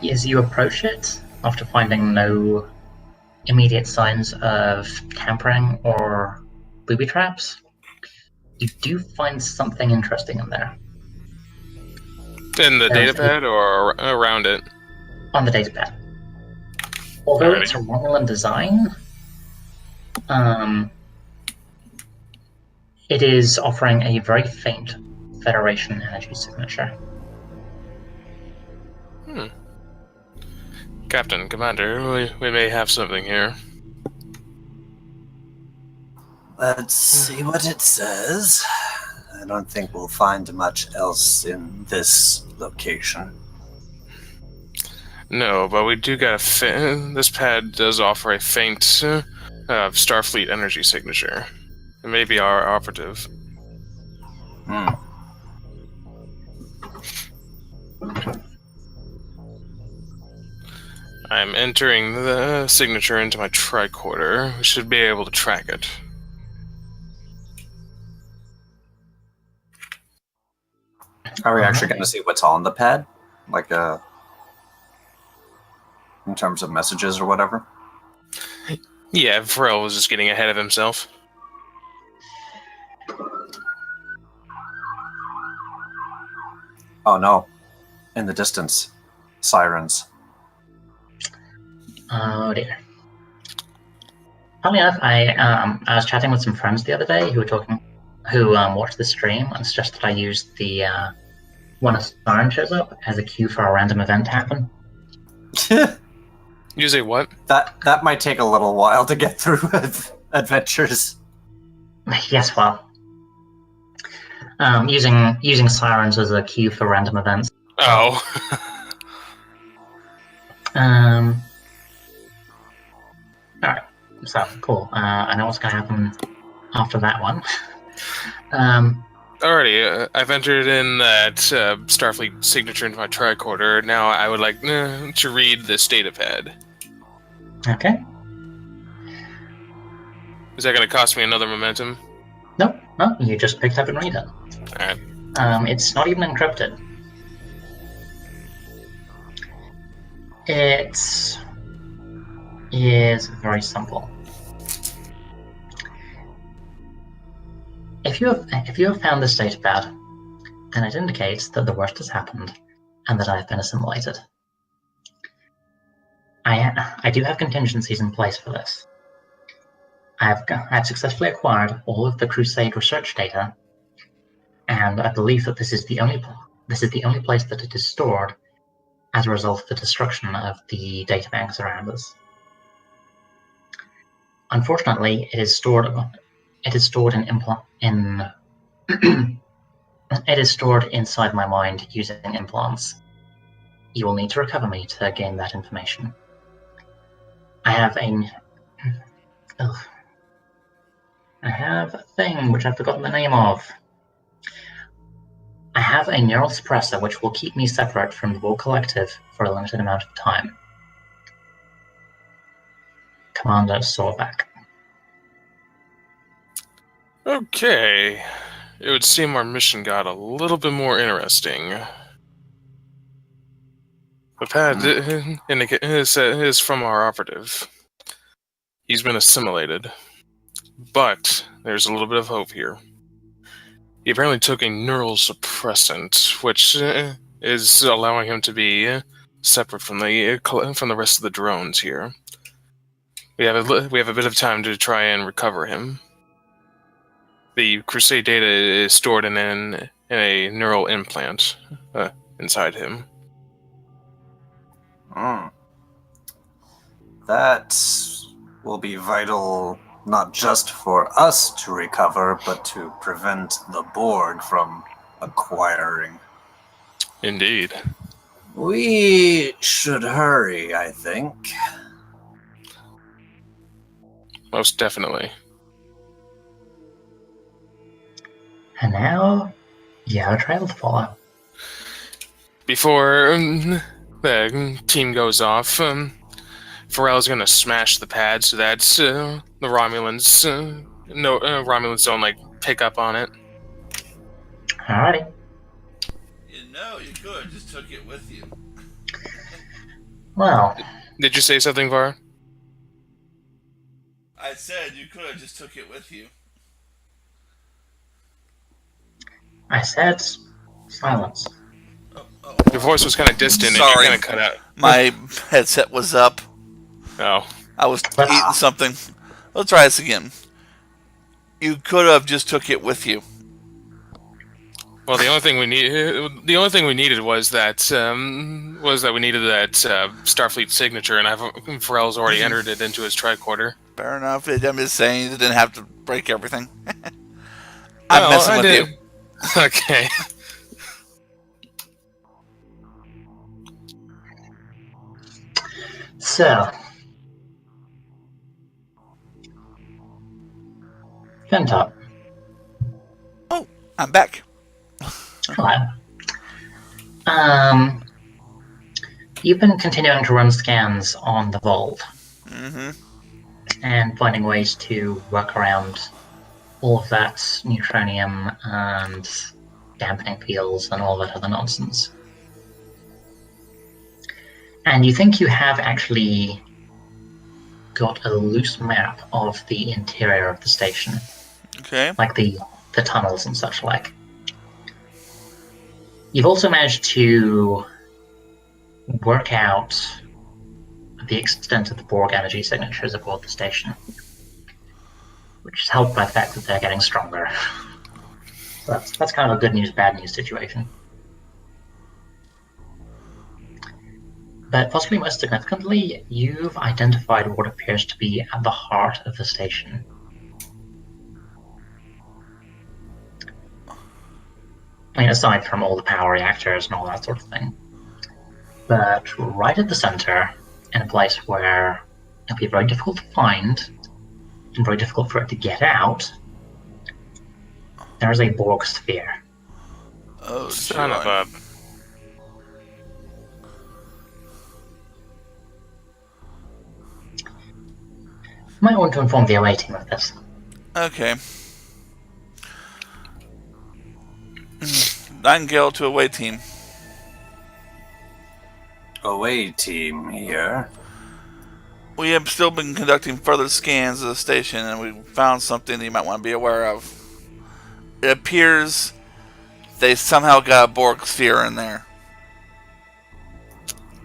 Speaker 1: as you approach it, after finding no immediate signs of tampering or booby traps, you do find something interesting in there.
Speaker 2: In the datapad or around it?
Speaker 1: On the datapad. Although it's a Romulan design, it is offering a very faint Federation energy signature.
Speaker 2: Captain, Commander, we may have something here.
Speaker 3: Let's see what it says. I don't think we'll find much else in this location.
Speaker 2: No, but we do got this pad does offer a faint Starfleet energy signature. It may be our operative. I'm entering the signature into my tricorder. We should be able to track it.
Speaker 3: Are we actually going to see what's on the pad? Like, in terms of messages or whatever?
Speaker 2: Yeah, Pharrell was just getting ahead of himself.
Speaker 3: Oh no. In the distance. Sirens.
Speaker 1: Oh dear. Funny enough, I was chatting with some friends the other day who watched the stream and suggested I use the when a siren shows up as a cue for a random event to happen.
Speaker 2: Use a what?
Speaker 3: That might take a little while to get through adventures.
Speaker 1: Yes, well, using sirens as a cue for random events.
Speaker 2: Oh.
Speaker 1: All right. So cool. I know what's going to happen after that one.
Speaker 2: Alrighty, I've entered in that Starfleet signature into my tricorder. Now I would like to read this data pad.
Speaker 1: Okay.
Speaker 2: Is that going to cost me another momentum?
Speaker 1: Nope. No, you just picked up and read it.
Speaker 2: Alright.
Speaker 1: It's not even encrypted. It is very simple. If you have found this data pad, then it indicates that the worst has happened and that I have been assimilated. I do have contingencies in place for this. I've successfully acquired all of the Crusade research data, and I believe that this is the only place that it is stored as a result of the destruction of the databanks around us. Unfortunately, it is stored it is stored inside my mind using implants. You will need to recover me to gain that information. I have a thing which I've forgotten the name of. I have a neural suppressor which will keep me separate from the War Collective for a limited amount of time. Commander Sorback.
Speaker 2: Okay. It would seem our mission got a little bit more interesting. The pad is from our operative. He's been assimilated. But there's a little bit of hope here. He apparently took a neural suppressant, which is allowing him to be separate from the rest of the drones here. We have a bit of time to try and recover him. The Crusade data is stored in a neural implant inside him.
Speaker 3: That will be vital not just for us to recover, but to prevent the Borg from acquiring.
Speaker 2: Indeed.
Speaker 3: We should hurry, I think.
Speaker 2: Most definitely.
Speaker 1: And now, you have a trail to follow.
Speaker 2: Before the team goes off, Pharrell's gonna smash the pad so that the Romulans, Romulans don't pick up on it.
Speaker 1: Alrighty.
Speaker 4: You could just took it with you.
Speaker 1: Well.
Speaker 2: Did you say something, Var?
Speaker 4: I said you could have just took it with you.
Speaker 1: I said silence.
Speaker 2: Your voice was kind of distant.
Speaker 4: Sorry.
Speaker 2: And you kind of cut out.
Speaker 4: My headset was up.
Speaker 2: Oh.
Speaker 4: I was eating something. Let's try this again. You could have just took it with you.
Speaker 2: Well, the only thing we needed was that we needed that Starfleet signature, and Pharrell's already entered it into his tricorder.
Speaker 4: Fair enough. I'm just saying you didn't have to break everything. I'm messing with you.
Speaker 2: Okay.
Speaker 1: So, Fentop.
Speaker 4: Oh, I'm back.
Speaker 1: Hello. You've been continuing to run scans on the vault.
Speaker 4: Mm-hmm.
Speaker 1: And finding ways to work around all of that neutronium and dampening fields and all that other nonsense. And you think you have actually got a loose map of the interior of the station.
Speaker 4: Okay.
Speaker 1: Like the tunnels and such like. You've also managed to work out the extent of the Borg energy signatures aboard the station, which is helped by the fact that they're getting stronger. So that's kind of a good news, bad news situation. But possibly most significantly, you've identified what appears to be at the heart of the station. I mean, aside from all the power reactors and all that sort of thing. But right at the center, in a place where it'll be very difficult to find, and very difficult for it to get out, there is a Borg sphere.
Speaker 4: Oh,
Speaker 2: son of a...
Speaker 1: Might want to inform the OA team of this.
Speaker 4: Okay. Nightingale to away team.
Speaker 3: Away team here.
Speaker 4: We have still been conducting further scans of the station, and we found something that you might want to be aware of. It appears they somehow got a Borg sphere in there.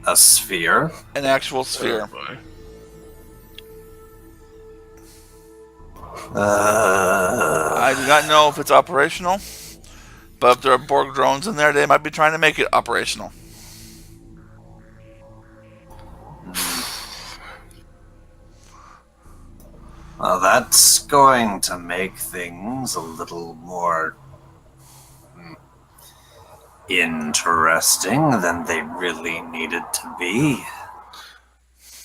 Speaker 3: A sphere?
Speaker 4: An actual sphere. I do not know if it's operational, but if there are Borg drones in there, they might be trying to make it operational.
Speaker 3: Well, that's going to make things a little more interesting than they really needed to be.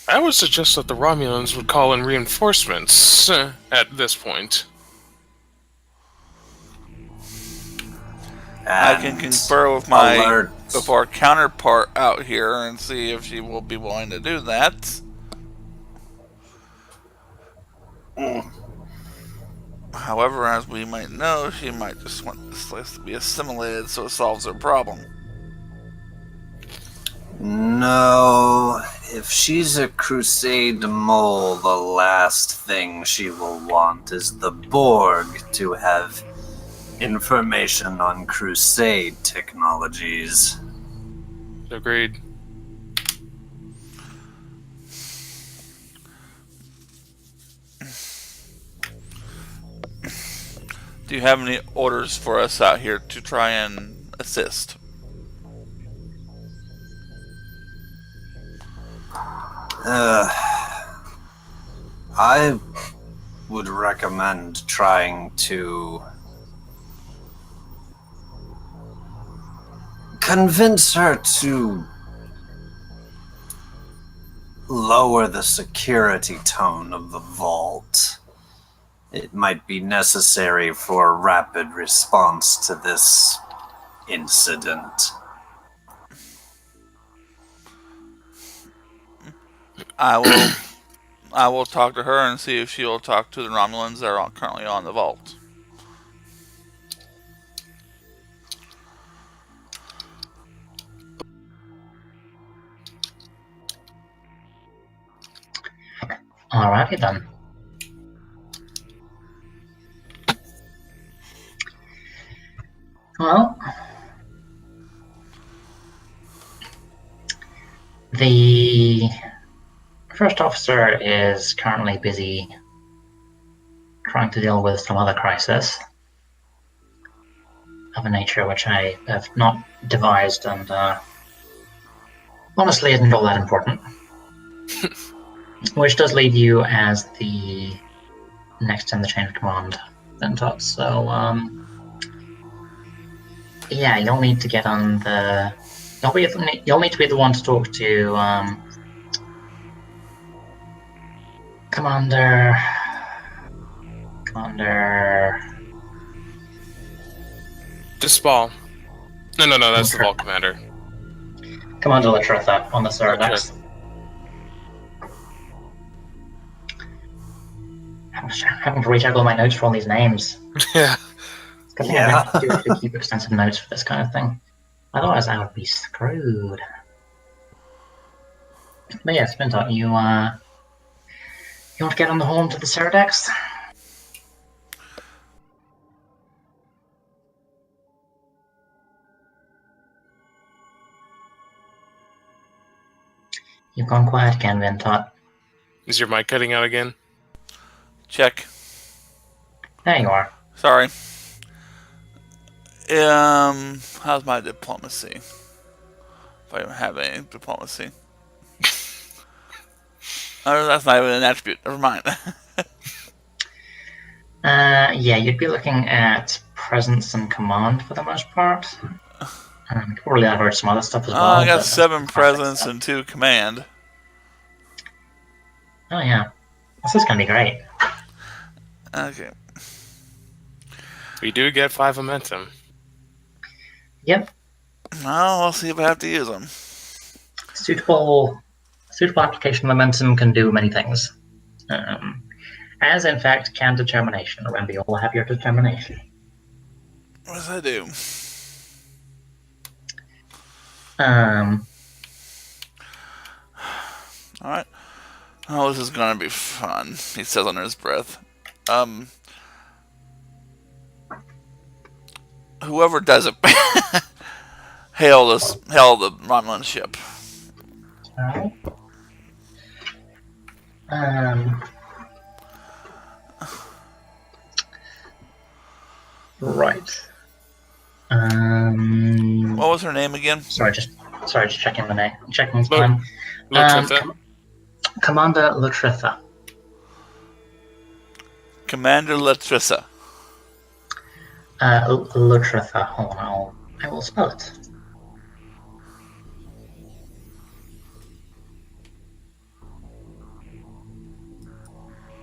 Speaker 2: I would suggest that the Romulans would call in reinforcements at this point.
Speaker 4: I can confer with our counterpart out here and see if she will be willing to do that. However, as we might know, she might just want this place to be assimilated so it solves her problem.
Speaker 3: No, if she's a Crusade mole, the last thing she will want is the Borg to have information on Crusade technologies.
Speaker 2: Agreed.
Speaker 4: Do you have any orders for us out here to try and assist?
Speaker 3: I would recommend trying to convince her to lower the security tone of the vault. It might be necessary for a rapid response to this incident.
Speaker 4: I will talk to her and see if she will talk to the Romulans that are currently on the vault.
Speaker 1: Alrighty then. Well, the first officer is currently busy trying to deal with some other crisis. of a nature which I have not devised, and honestly isn't all that important. Which does leave you as the next in the chain of command, Ventot. So, yeah, you'll need to get on the. You'll need to be the one to talk to Commander.
Speaker 2: Dispal. No, that's the Vault Commander.
Speaker 1: Commander Latritha on the Ceradax. Having to recheck all my notes for all these names.
Speaker 2: Yeah.
Speaker 1: It's good thing I don't have to keep extensive notes for this kind of thing. Otherwise, I would be screwed. But yeah, Spintot, you want to get on the horn to the Ceradax? You've gone quiet again, Ventot.
Speaker 2: Is your mic cutting out again?
Speaker 4: Check.
Speaker 1: There you are.
Speaker 4: Sorry. How's my diplomacy? If I don't have any diplomacy. Oh, that's not even an attribute. Never mind.
Speaker 1: Yeah, you'd be looking at presence and command for the most part. You probably have heard some other stuff as well.
Speaker 4: I got 7 presence and 2 command.
Speaker 1: Oh yeah, this is gonna be great.
Speaker 4: Okay.
Speaker 2: We do get 5 momentum.
Speaker 1: Yep.
Speaker 4: Well, we'll see if I have to use them.
Speaker 1: Suitable application of momentum can do many things. As in fact can determination. Remember, you all have your determination.
Speaker 4: What does that do? Alright. Oh, this is gonna be fun, he says under his breath. Whoever does it, hail the Romulan ship.
Speaker 1: Alright. Right.
Speaker 4: What was her name again?
Speaker 1: Sorry, just checking the name. Checking his name. Commander Latritha.
Speaker 4: Commander Latritha.
Speaker 1: Latritha. Hold on, I will spell it.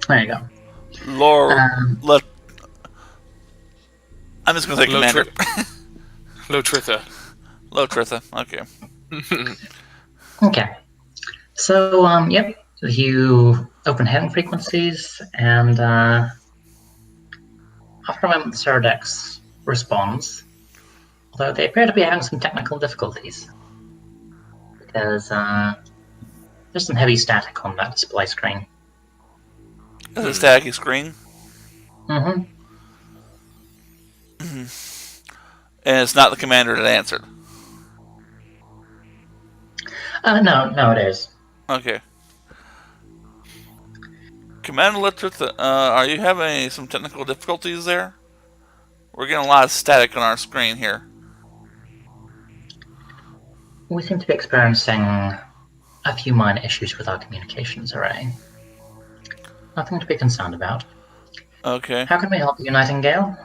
Speaker 1: There you go.
Speaker 4: I'm just gonna say Commander.
Speaker 2: Latritha.
Speaker 4: Latritha. Okay.
Speaker 1: Okay. So, yep. You open heading frequencies, and after a moment, the Ceradax responds, although they appear to be having some technical difficulties because there's some heavy static on that display screen.
Speaker 4: Is it a staticky screen?
Speaker 1: Mm-hmm.
Speaker 4: And it's not the commander that answered.
Speaker 1: No, it is.
Speaker 4: Okay. Commander Latritha, are you having some technical difficulties there? We're getting a lot of static on our screen here.
Speaker 1: We seem to be experiencing a few minor issues with our communications array. Nothing to be concerned about.
Speaker 4: Okay.
Speaker 1: How can we help you, Nightingale?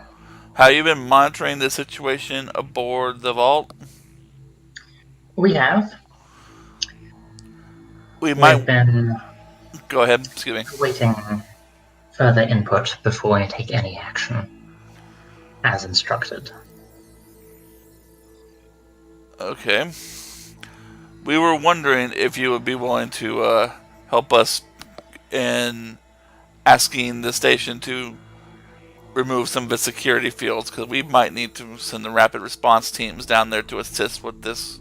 Speaker 4: Have you been monitoring the situation aboard the vault?
Speaker 1: We have.
Speaker 4: We've
Speaker 1: been...
Speaker 4: Go ahead, excuse me.
Speaker 1: Waiting further input before you take any action, as instructed.
Speaker 4: Okay. We were wondering if you would be willing to help us in asking the station to remove some of its security fields, because we might need to send the rapid response teams down there to assist with this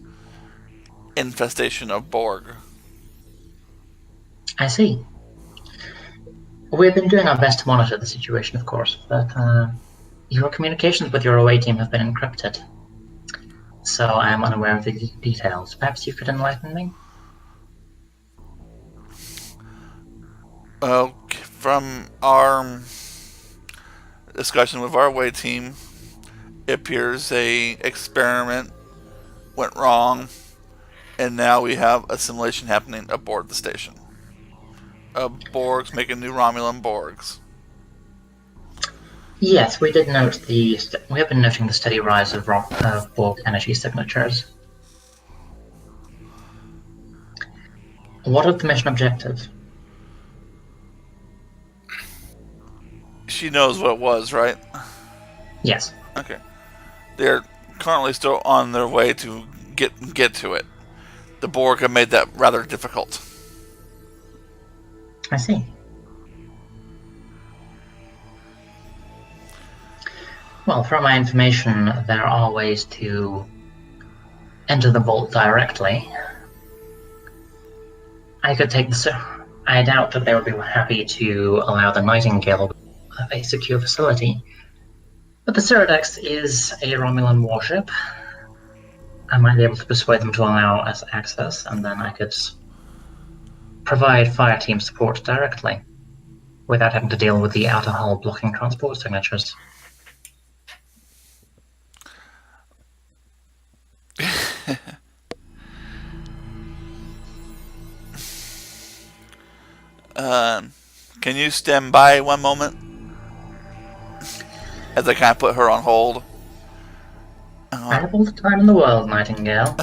Speaker 4: infestation of Borg.
Speaker 1: I see. We've been doing our best to monitor the situation, of course, but your communications with your away team have been encrypted. So I am unaware of the details. Perhaps you could enlighten me?
Speaker 4: From our discussion with our away team, It appears a experiment went wrong, and now we have a simulation happening aboard the station. Borgs making new Romulan Borgs.
Speaker 1: Yes, we did note we have been noting the steady rise of Borg energy signatures. What are the mission objectives?
Speaker 4: She knows what it was, right?
Speaker 1: Yes.
Speaker 4: Okay. They're currently still on their way to get to it. The Borg have made that rather difficult.
Speaker 1: I see. Well, from my information, there are ways to enter the vault directly. I could take the... I doubt that they would be happy to allow the Nightingale of a secure facility. But the Ceradex is a Romulan warship. I might be able to persuade them to allow us access, and then I could provide fire team support directly, without having to deal with the outer hull blocking transport signatures.
Speaker 4: Can you stand by one moment? As I kind of put her on hold.
Speaker 1: I have all the time in the world, Nightingale.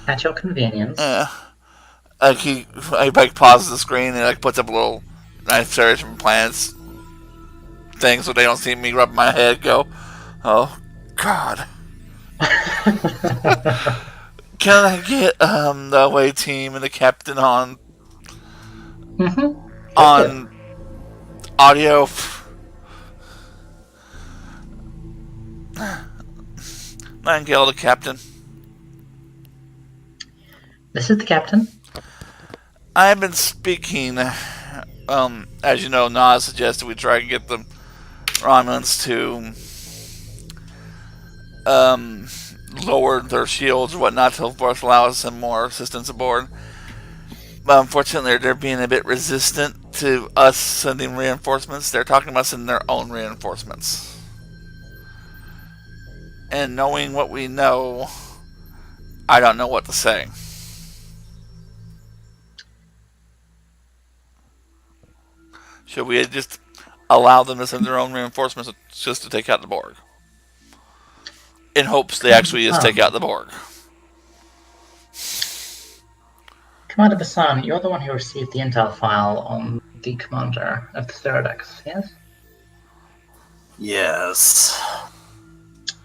Speaker 1: At your convenience.
Speaker 4: He pauses the screen and puts up a little nice search from planets thing so they don't see me rub my head. Go, oh God. Can I get the away team and the captain on on audio? Nightingale, the captain.
Speaker 1: This is the captain.
Speaker 4: I've been speaking. As you know, Nas suggested we try and get the Romulans to lower their shields or whatnot to allow us some more assistance aboard. But unfortunately, they're being a bit resistant to us sending reinforcements. They're talking about sending their own reinforcements. And knowing what we know, I don't know what to say. Should we just allow them to send their own reinforcements just to take out the Borg? In hopes they actually just take out the Borg.
Speaker 1: Commander Basan, you're the one who received the intel file on the commander of the Ceradex, yes?
Speaker 3: Yes.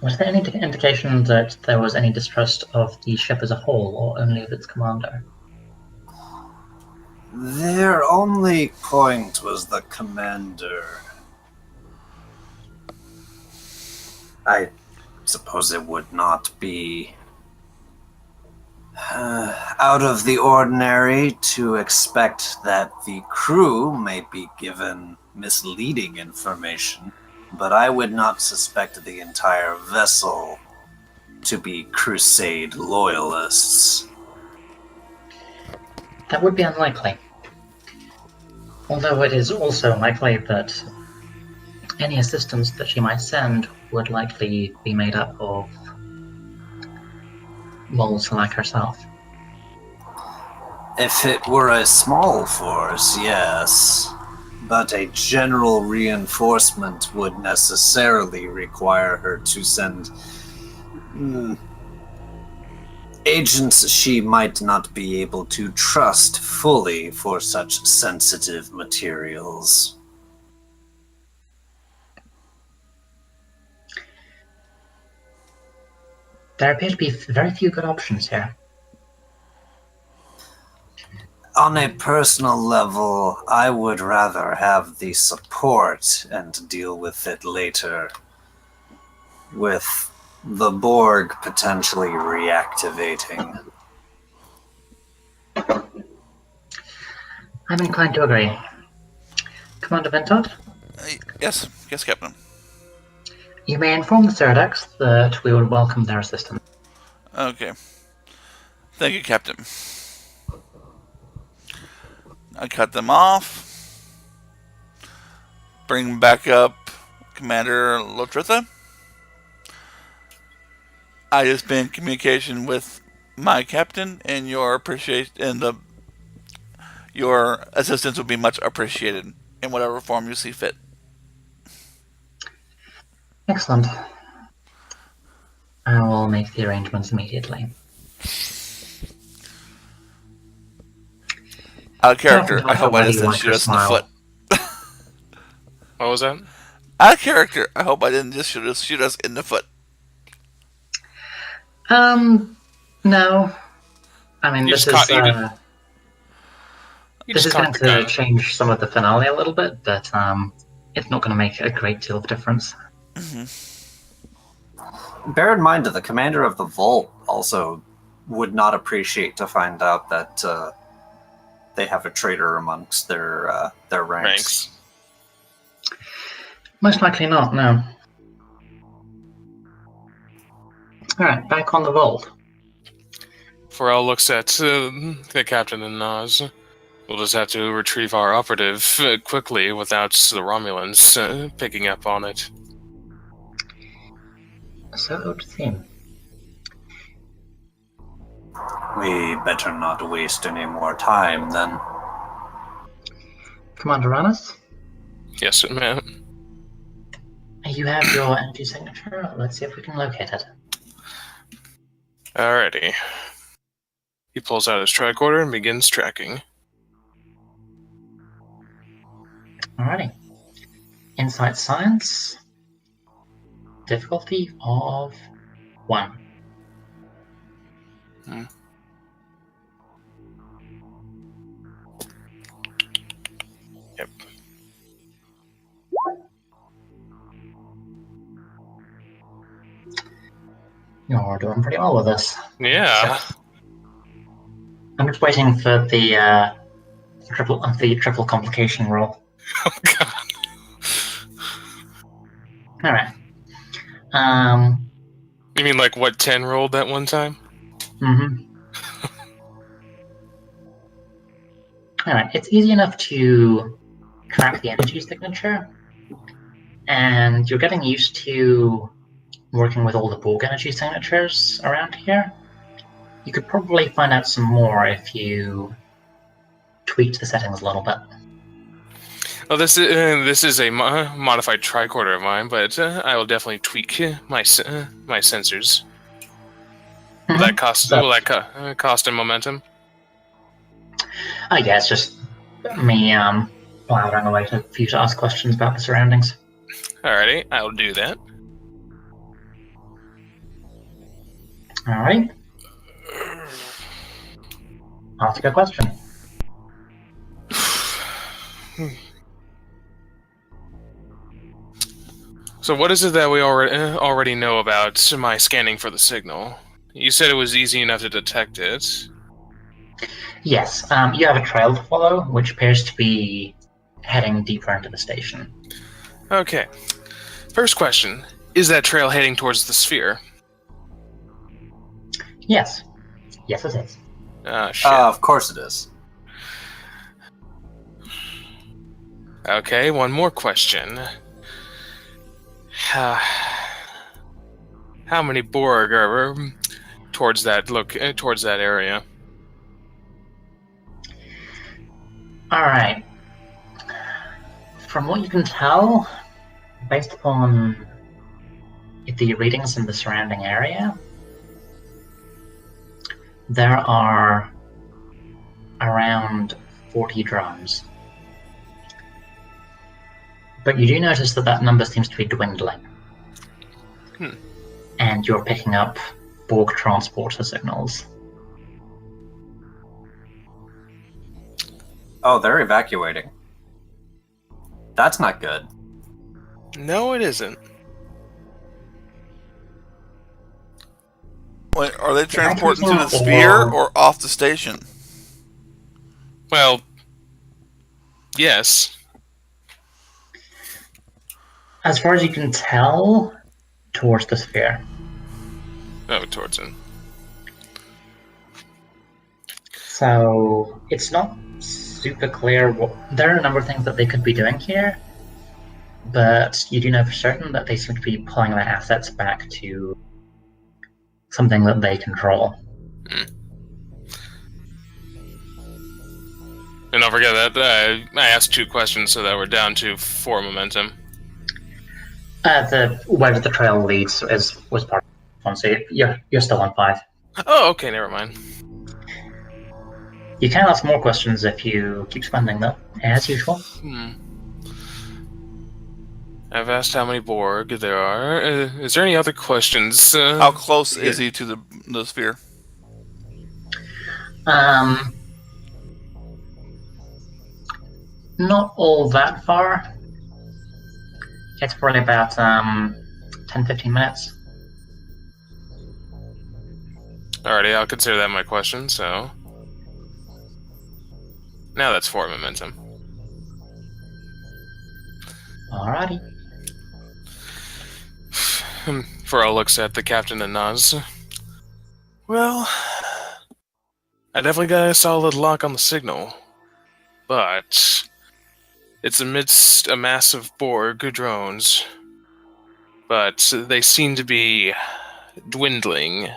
Speaker 1: Was there any indication that there was any distrust of the ship as a whole, or only of its commander?
Speaker 3: Their only point was the commander. I suppose it would not be out of the ordinary to expect that the crew may be given misleading information, but I would not suspect the entire vessel to be Crusade loyalists.
Speaker 1: That would be unlikely. Although it is also likely that any assistance that she might send would likely be made up of moles like herself.
Speaker 3: If it were a small force, yes. But a general reinforcement would necessarily require her to send agents she might not be able to trust fully for such sensitive materials.
Speaker 1: There appear to be very few good options here.
Speaker 3: On a personal level, I would rather have the support and deal with it later, with the Borg potentially reactivating.
Speaker 1: I'm inclined to agree. Commander Ventot?
Speaker 4: Yes, Captain.
Speaker 1: You may inform the Ceradex that we would welcome their assistance.
Speaker 4: Okay. Thank you, Captain. I cut them off. Bring back up Commander Lotritha. I just been in communication with my captain, and your assistance would be much appreciated in whatever form you see fit.
Speaker 1: Excellent. I will make the arrangements immediately.
Speaker 4: Out of character, I hope I just didn't shoot us in the foot.
Speaker 2: What was that?
Speaker 4: Out of character, I hope I didn't just shoot us in the foot.
Speaker 1: No. I mean, this is going to change some of the finale a little bit, but it's not going to make a great deal of difference.
Speaker 3: Mm-hmm. Bear in mind that the commander of the Vault also would not appreciate to find out that they have a traitor amongst their ranks.
Speaker 1: Most likely not, no. Alright, back on the Vault.
Speaker 2: Pharrell looks at the captain and nods. We'll just have to retrieve our operative quickly without the Romulans picking up on it.
Speaker 1: So it would seem.
Speaker 3: We better not waste any more time, then.
Speaker 1: Commander Ranus?
Speaker 2: Yes, sir, ma'am.
Speaker 1: You have your energy signature. Let's see if we can locate it.
Speaker 2: Alrighty. He pulls out his tricorder and begins tracking.
Speaker 1: Alrighty. Insight Science. Difficulty of 1.
Speaker 2: Yep.
Speaker 1: You're doing pretty well with this.
Speaker 2: Yeah.
Speaker 1: I'm just waiting for the triple complication roll.
Speaker 2: Oh god.
Speaker 1: Alright.
Speaker 2: You mean like what 10 rolled that one time?
Speaker 1: Mm-hmm. Alright, it's easy enough to track the energy signature, and you're getting used to working with all the Borg energy signatures around here. You could probably find out some more if you tweaked the settings a little bit.
Speaker 2: Well, this is a modified tricorder of mine, but I will definitely tweak my sensors. Will that cost in momentum?
Speaker 1: Yeah, it's just me blathering away for you to ask questions about the surroundings.
Speaker 2: Alrighty, I'll do that.
Speaker 1: Alright. Ask a question.
Speaker 2: So what is it that we already know about my scanning for the signal? You said it was easy enough to detect it.
Speaker 1: Yes, you have a trail to follow, which appears to be heading deeper into the station.
Speaker 2: Okay. First question, is that trail heading towards the sphere?
Speaker 1: Yes. Yes, it is.
Speaker 2: Ah, shit.
Speaker 3: Of course it is.
Speaker 2: Okay, one more question. How many Borg are towards that area?
Speaker 1: Alright. From what you can tell, based upon the readings in the surrounding area, there are around 40 drones. But you do notice that number seems to be dwindling. And you're picking up Borg transporter signals.
Speaker 3: Oh, they're evacuating. That's not good.
Speaker 2: No, it isn't.
Speaker 4: Wait, are they transporting to the sphere or off the station?
Speaker 2: Well, yes.
Speaker 1: As far as you can tell, towards the sphere.
Speaker 2: Oh, towards it.
Speaker 1: So, it's not super clear there are a number of things that they could be doing here, but you do know for certain that they seem to be pulling their assets back to something that they control.
Speaker 2: And don't forget that I asked 2 questions, so that we're down to 4 momentum.
Speaker 1: Where the trail leads was part of one, so you're still on 5.
Speaker 2: Oh, okay, never mind.
Speaker 1: You can ask more questions if you keep spending them, as usual.
Speaker 2: I've asked how many Borg there are. Is there any other questions?
Speaker 4: How close is he to the sphere?
Speaker 1: Not all that far. It's probably about 10-15 minutes.
Speaker 2: Alrighty, I'll consider that my question, so... Now that's 4 momentum.
Speaker 1: Alrighty.
Speaker 2: Pharrell looks at the captain and nods. Well, I definitely got a solid lock on the signal. But it's amidst a mass of Borg drones. But they seem to be dwindling.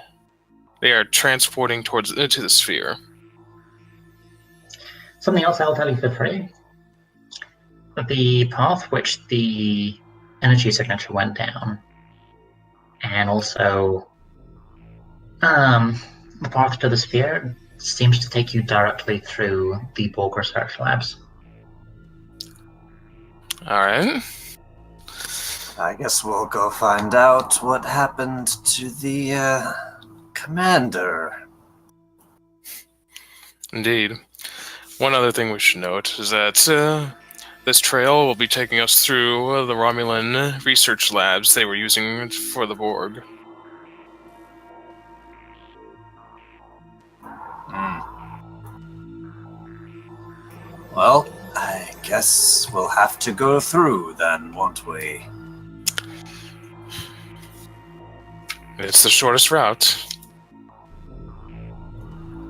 Speaker 2: They are transporting to the sphere.
Speaker 1: Something else I'll tell you for free. The path which the energy signature went down, and also the path to the sphere seems to take you directly through the Borg research labs.
Speaker 2: Alright.
Speaker 3: I guess we'll go find out what happened to the commander.
Speaker 2: Indeed. One other thing we should note is that this trail will be taking us through the Romulan research labs they were using for the Borg.
Speaker 3: Well, I guess we'll have to go through then, won't we?
Speaker 2: It's the shortest route.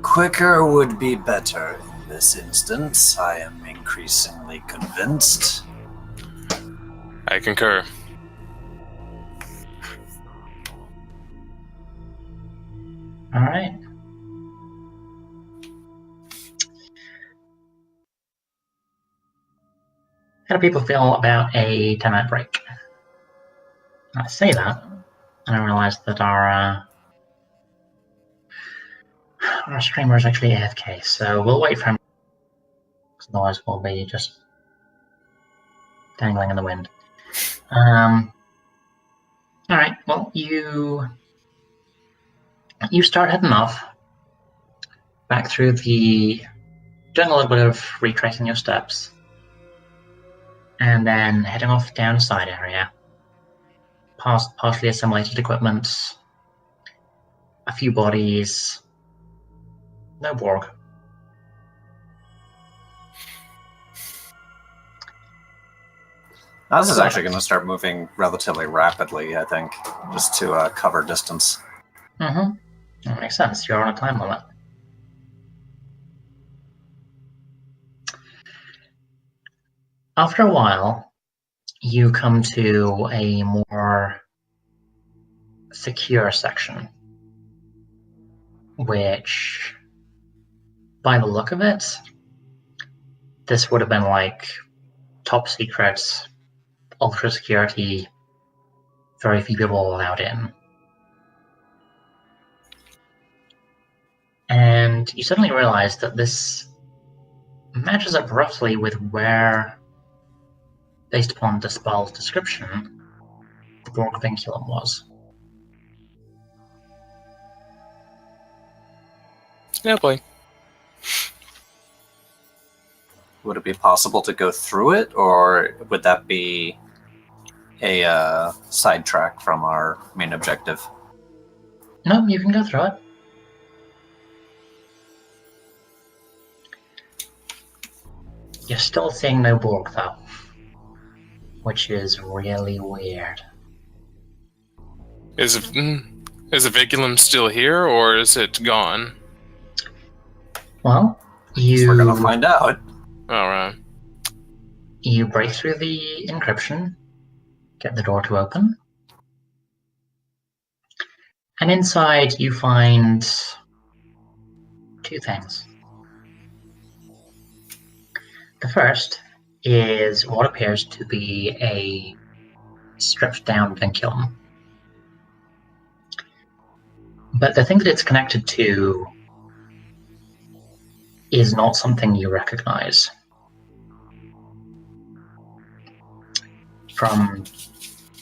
Speaker 3: Quicker would be better in this instance, I am increasingly convinced.
Speaker 2: I concur.
Speaker 1: Alright. How do people feel about a 10-minute break? I say that, and I realize that our streamer is actually AFK, so we'll wait for him, because otherwise we'll be just dangling in the wind. Alright, well, you start heading off, back through doing a little bit of retracing your steps, and then heading off down a side area, past partially assimilated equipment, a few bodies, no Borg.
Speaker 3: Now, this is actually going to start moving relatively rapidly, I think, just to cover distance.
Speaker 1: Mm-hmm. That makes sense. You're on a time limit. After a while, you come to a more secure section, which, by the look of it, this would have been like top secret, ultra security, very few people allowed in. And you suddenly realize that this matches up roughly with where, based upon Dispel's description, the Borg vinculum was.
Speaker 2: Yeah, boy.
Speaker 3: Would it be possible to go through it, or would that be a sidetrack from our main objective?
Speaker 1: No, you can go through it. You're still seeing no Borg, though, which is really weird.
Speaker 2: Is the vinculum still here, or is it gone?
Speaker 1: Well,
Speaker 3: We're gonna find out.
Speaker 2: Alright.
Speaker 1: You break through the encryption, get the door to open, And inside you find two things. The first is what appears to be a stripped down vinculum. But the thing that it's connected to is not something you recognize from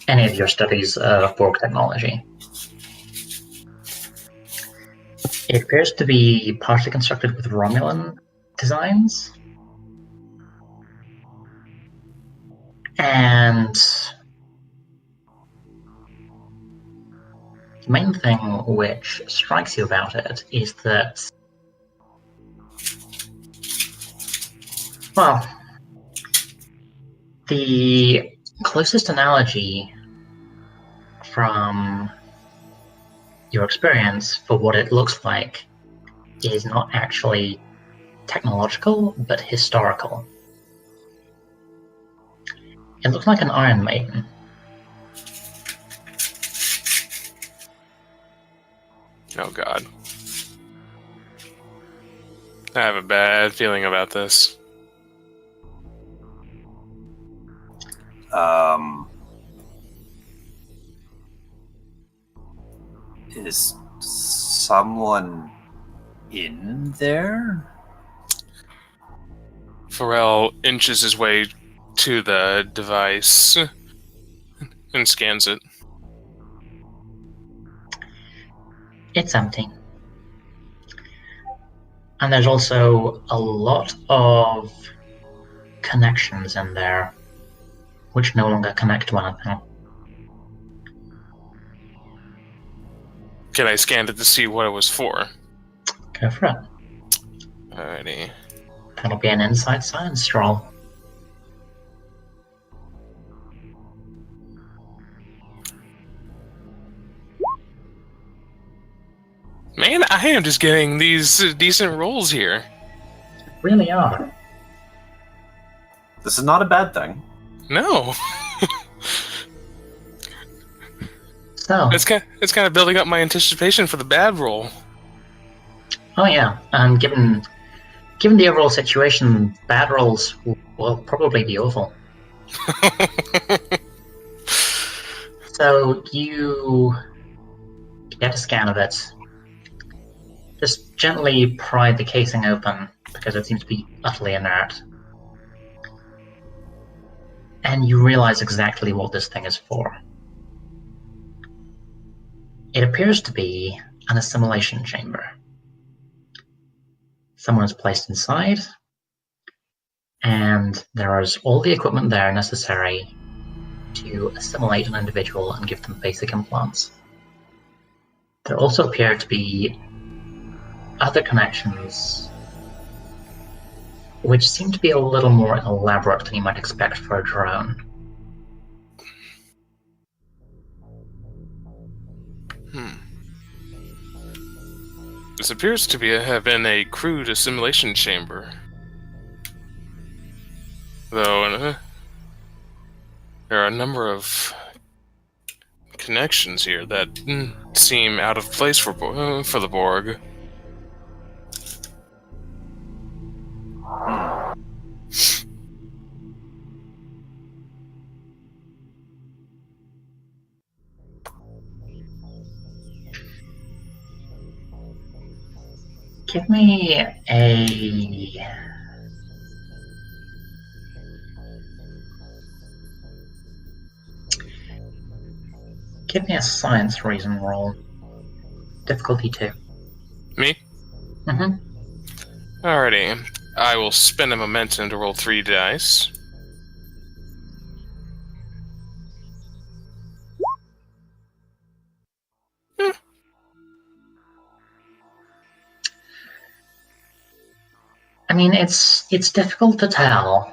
Speaker 1: any of your studies of Borg technology. It appears to be partially constructed with Romulan designs, and the main thing which strikes you about it is that, well, the closest analogy from your experience for what it looks like is not actually technological, but historical. It looks like an Iron Maiden.
Speaker 2: Oh god. I have a bad feeling about this.
Speaker 3: Is someone in there?
Speaker 2: Pharrell inches his way to the device and scans it.
Speaker 1: It's empty. And there's also a lot of connections in there which no longer connect to anything.
Speaker 2: Can I scan it to see what it was for?
Speaker 1: Go for it.
Speaker 2: Alrighty.
Speaker 1: That'll be an inside science roll.
Speaker 2: Man, I am just getting these decent rolls here.
Speaker 1: Really are.
Speaker 3: This is not a bad thing.
Speaker 2: No.
Speaker 1: So,
Speaker 2: It's kind of building up my anticipation for the bad roll.
Speaker 1: oh yeah, given the overall situation, bad rolls will probably be awful. So you get a scan of it. Just gently pry the casing open, because it seems to be utterly inert. And you realize exactly what this thing is for. It appears to be an assimilation chamber. Someone is placed inside, and there is all the equipment there necessary to assimilate an individual and give them basic implants. There also appear to be other connections which seem to be a little more elaborate than you might expect for a drone.
Speaker 2: This appears to have been a crude assimilation chamber. Though, there are a number of connections here that seem out of place for the Borg.
Speaker 1: Give me a science reason roll. Difficulty 2.
Speaker 2: Me?
Speaker 1: Mm-hmm.
Speaker 2: Alrighty. I will spend a momentum to roll 3 dice.
Speaker 1: I mean, it's difficult to tell,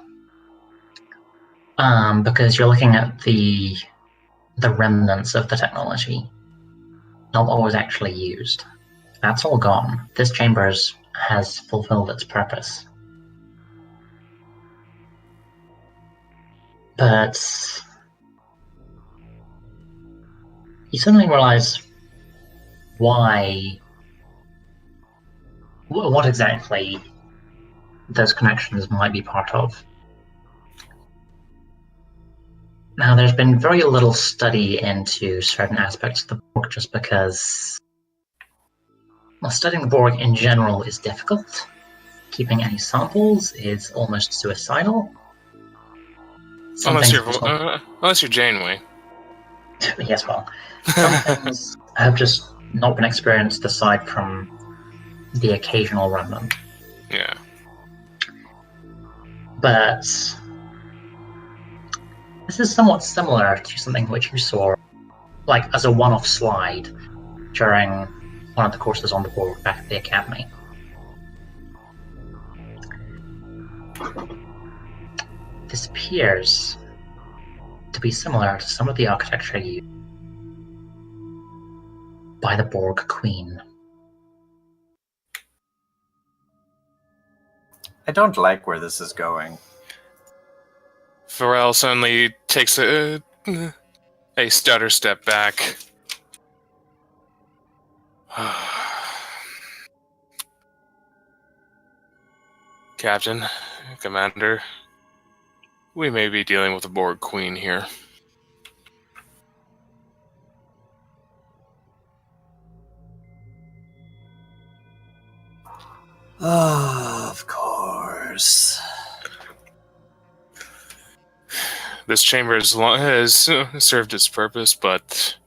Speaker 1: because you're looking at the remnants of the technology, not what was actually used. That's all gone. This chamber has fulfilled its purpose. But you suddenly realize why, what exactly those connections might be part of. Now, there's been very little study into certain aspects of the Borg just because, well, studying the Borg in general is difficult. Keeping any samples is almost suicidal.
Speaker 2: Unless you're Janeway.
Speaker 1: Yes, well, some things have just not been experienced aside from the occasional remnant.
Speaker 2: Yeah.
Speaker 1: But this is somewhat similar to something which you saw, like, as a one-off slide during one of the courses on the board back at the Academy. This appears to be similar to some of the architecture used by the Borg Queen.
Speaker 3: I don't like where this is going.
Speaker 2: Pharrell suddenly takes a stutter step back. Captain, Commander, we may be dealing with a Borg Queen here.
Speaker 3: Of course.
Speaker 2: This chamber has served its purpose, but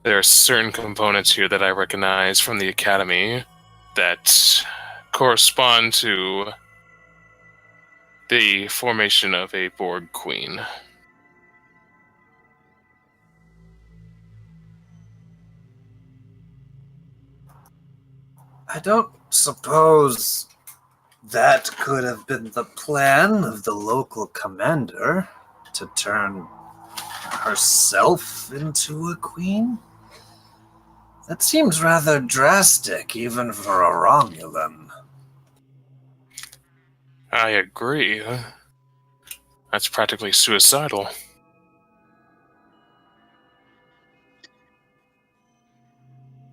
Speaker 2: there are certain components here that I recognize from the Academy that correspond to the formation of a Borg Queen.
Speaker 3: I don't suppose that could have been the plan of the local commander, to turn herself into a queen? That seems rather drastic, even for a Romulan.
Speaker 2: I agree. That's practically suicidal.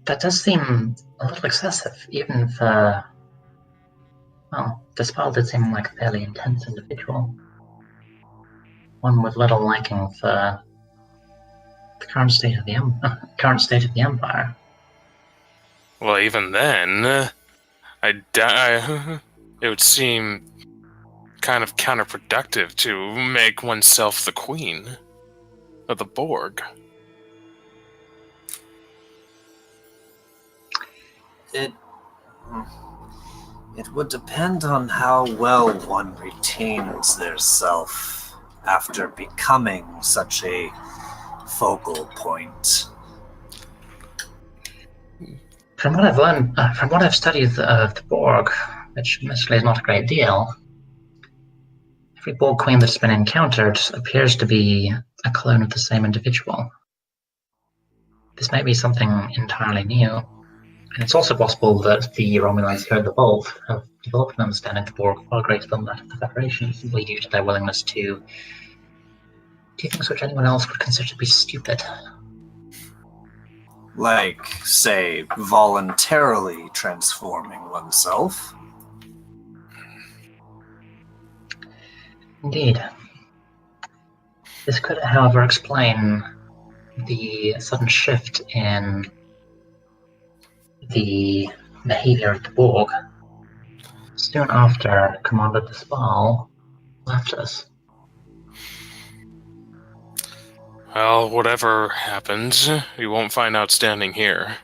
Speaker 1: That does seem a little excessive, even for, well, Despal did seem like a fairly intense individual. One with little liking for the current state of the Empire.
Speaker 2: Well, even then, it would seem kind of counterproductive to make oneself the queen of the Borg.
Speaker 3: It would depend on how well one retains their self after becoming such a focal point.
Speaker 1: From what I've learned, from what I've studied of the Borg, which admittedly is not a great deal, every Borg queen that's been encountered appears to be a clone of the same individual. This may be something entirely new, and it's also possible that the Romulans here at the Vault have developed an understanding of the Borg far greater than that of the Federation, simply due to their willingness to do things which anyone else would consider to be stupid.
Speaker 3: Like, say, voluntarily transforming oneself.
Speaker 1: Indeed. This could, however, explain the sudden shift in the behavior of the Borg soon after Commander Despal left us.
Speaker 2: Well, whatever happens, we won't find out standing here.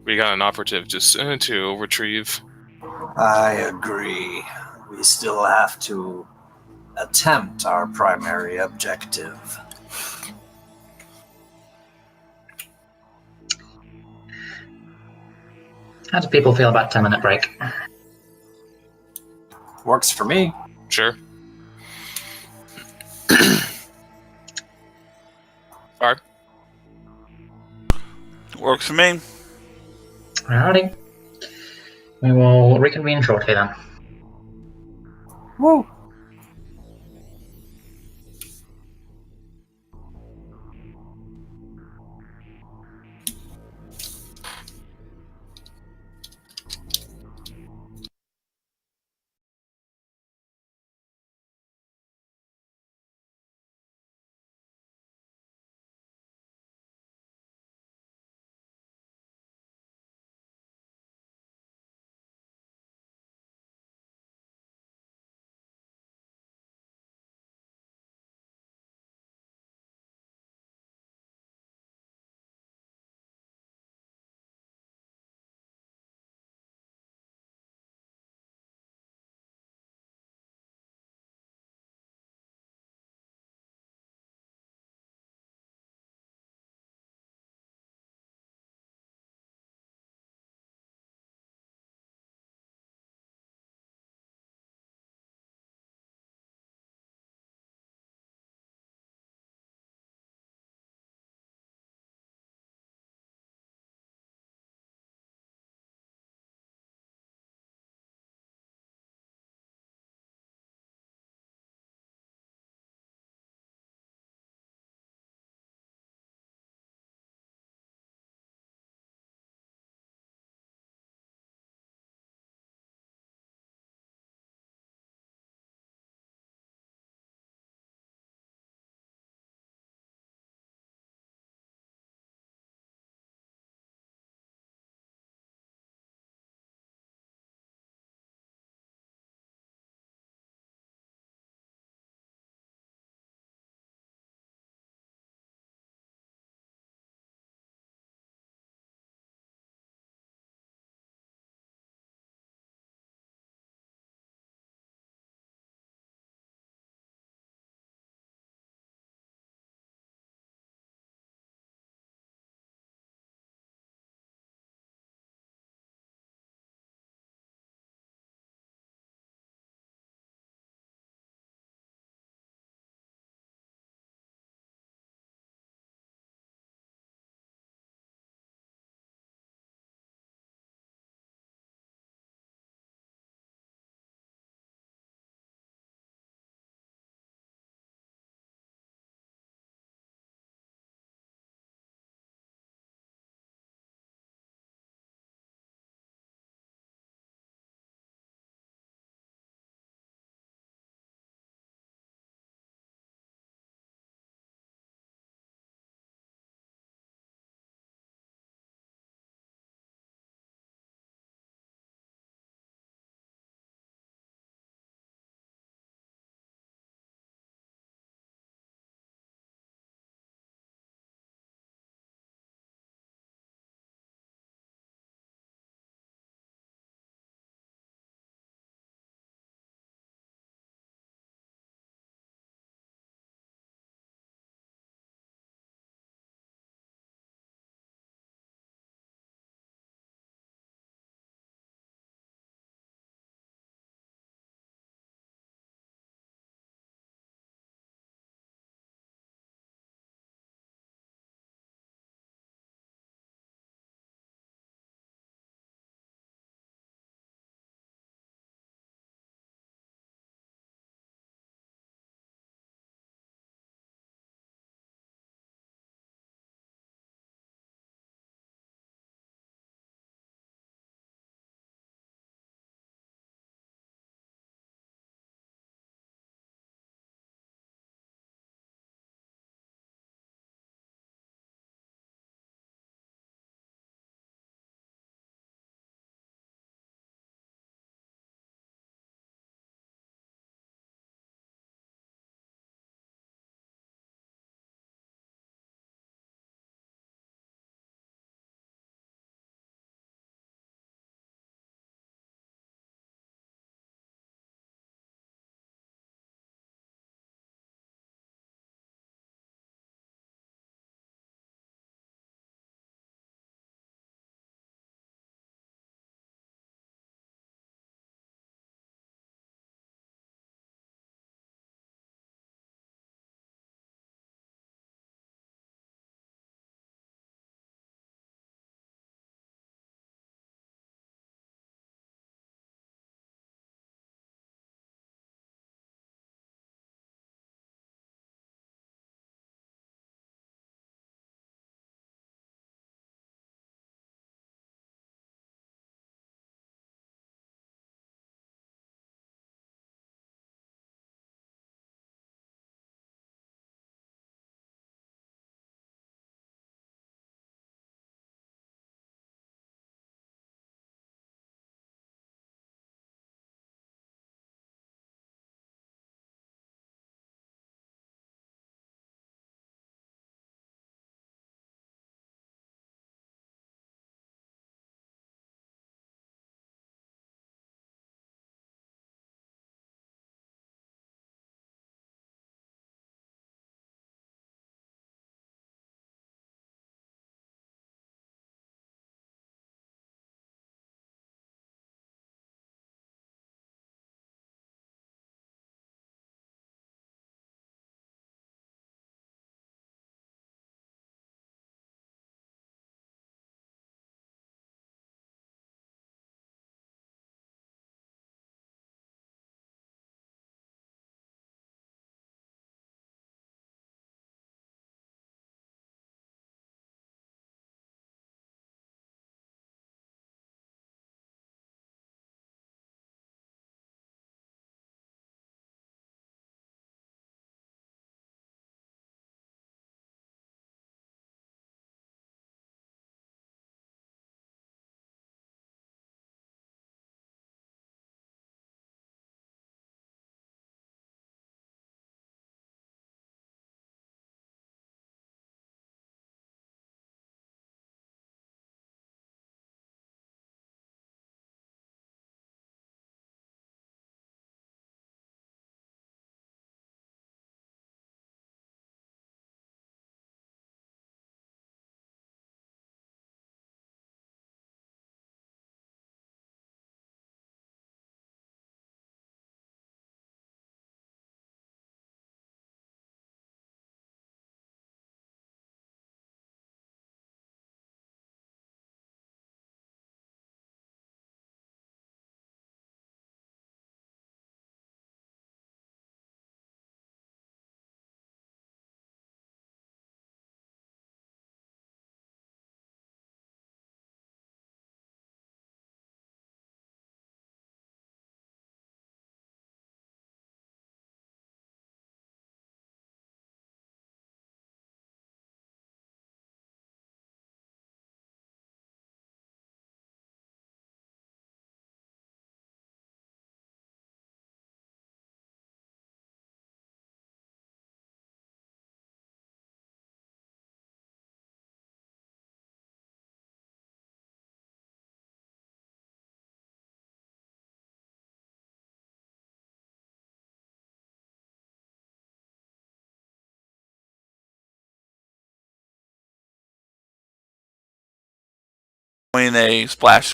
Speaker 2: We got an operative to retrieve.
Speaker 3: I agree. We still have to attempt our primary objective.
Speaker 1: How do people feel about 10-minute break?
Speaker 3: Works for me.
Speaker 2: Sure. Barb?
Speaker 4: Works for me.
Speaker 1: Alrighty. We will reconvene shortly then.
Speaker 3: Woo!
Speaker 4: doing a splash.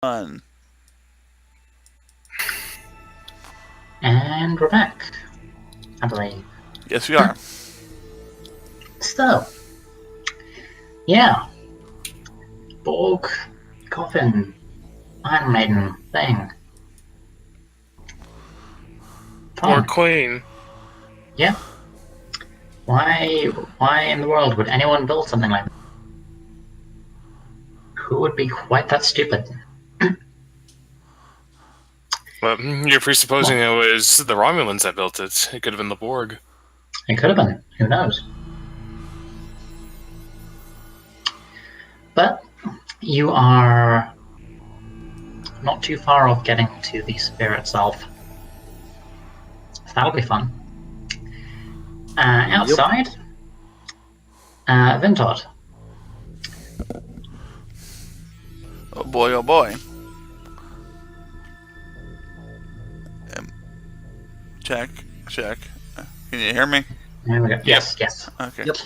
Speaker 4: Fun.
Speaker 1: And we're back, I believe.
Speaker 4: Yes, we are.
Speaker 1: So, yeah. Borg, coffin, Iron Maiden thing.
Speaker 2: Or
Speaker 1: Fun.
Speaker 2: Queen.
Speaker 1: Yeah. Why in the world would anyone build something like that? Who would be quite that stupid?
Speaker 2: Well, you're presupposing it was the Romulans that built it. It could have been the Borg.
Speaker 1: It could have been. Who knows? But you are not too far off getting to the sphere itself. So that'll be fun. Outside, Vintod.
Speaker 4: Oh boy, oh boy. Check. Can you hear me?
Speaker 1: There we go. Yes.
Speaker 4: Okay.
Speaker 3: Yep.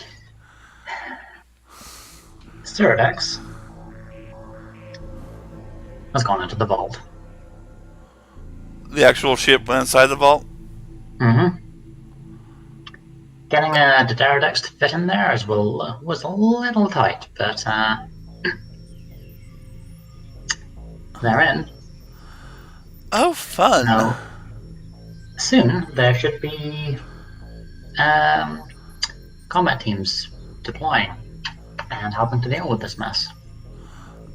Speaker 1: Ceradex has gone into the vault.
Speaker 4: The actual ship went inside the vault?
Speaker 1: Mm-hmm. Getting the Ceradex to fit in there as well was a little tight, but they're in.
Speaker 4: Oh, fun.
Speaker 1: Now, soon there should be combat teams deploying and helping to deal with this mess.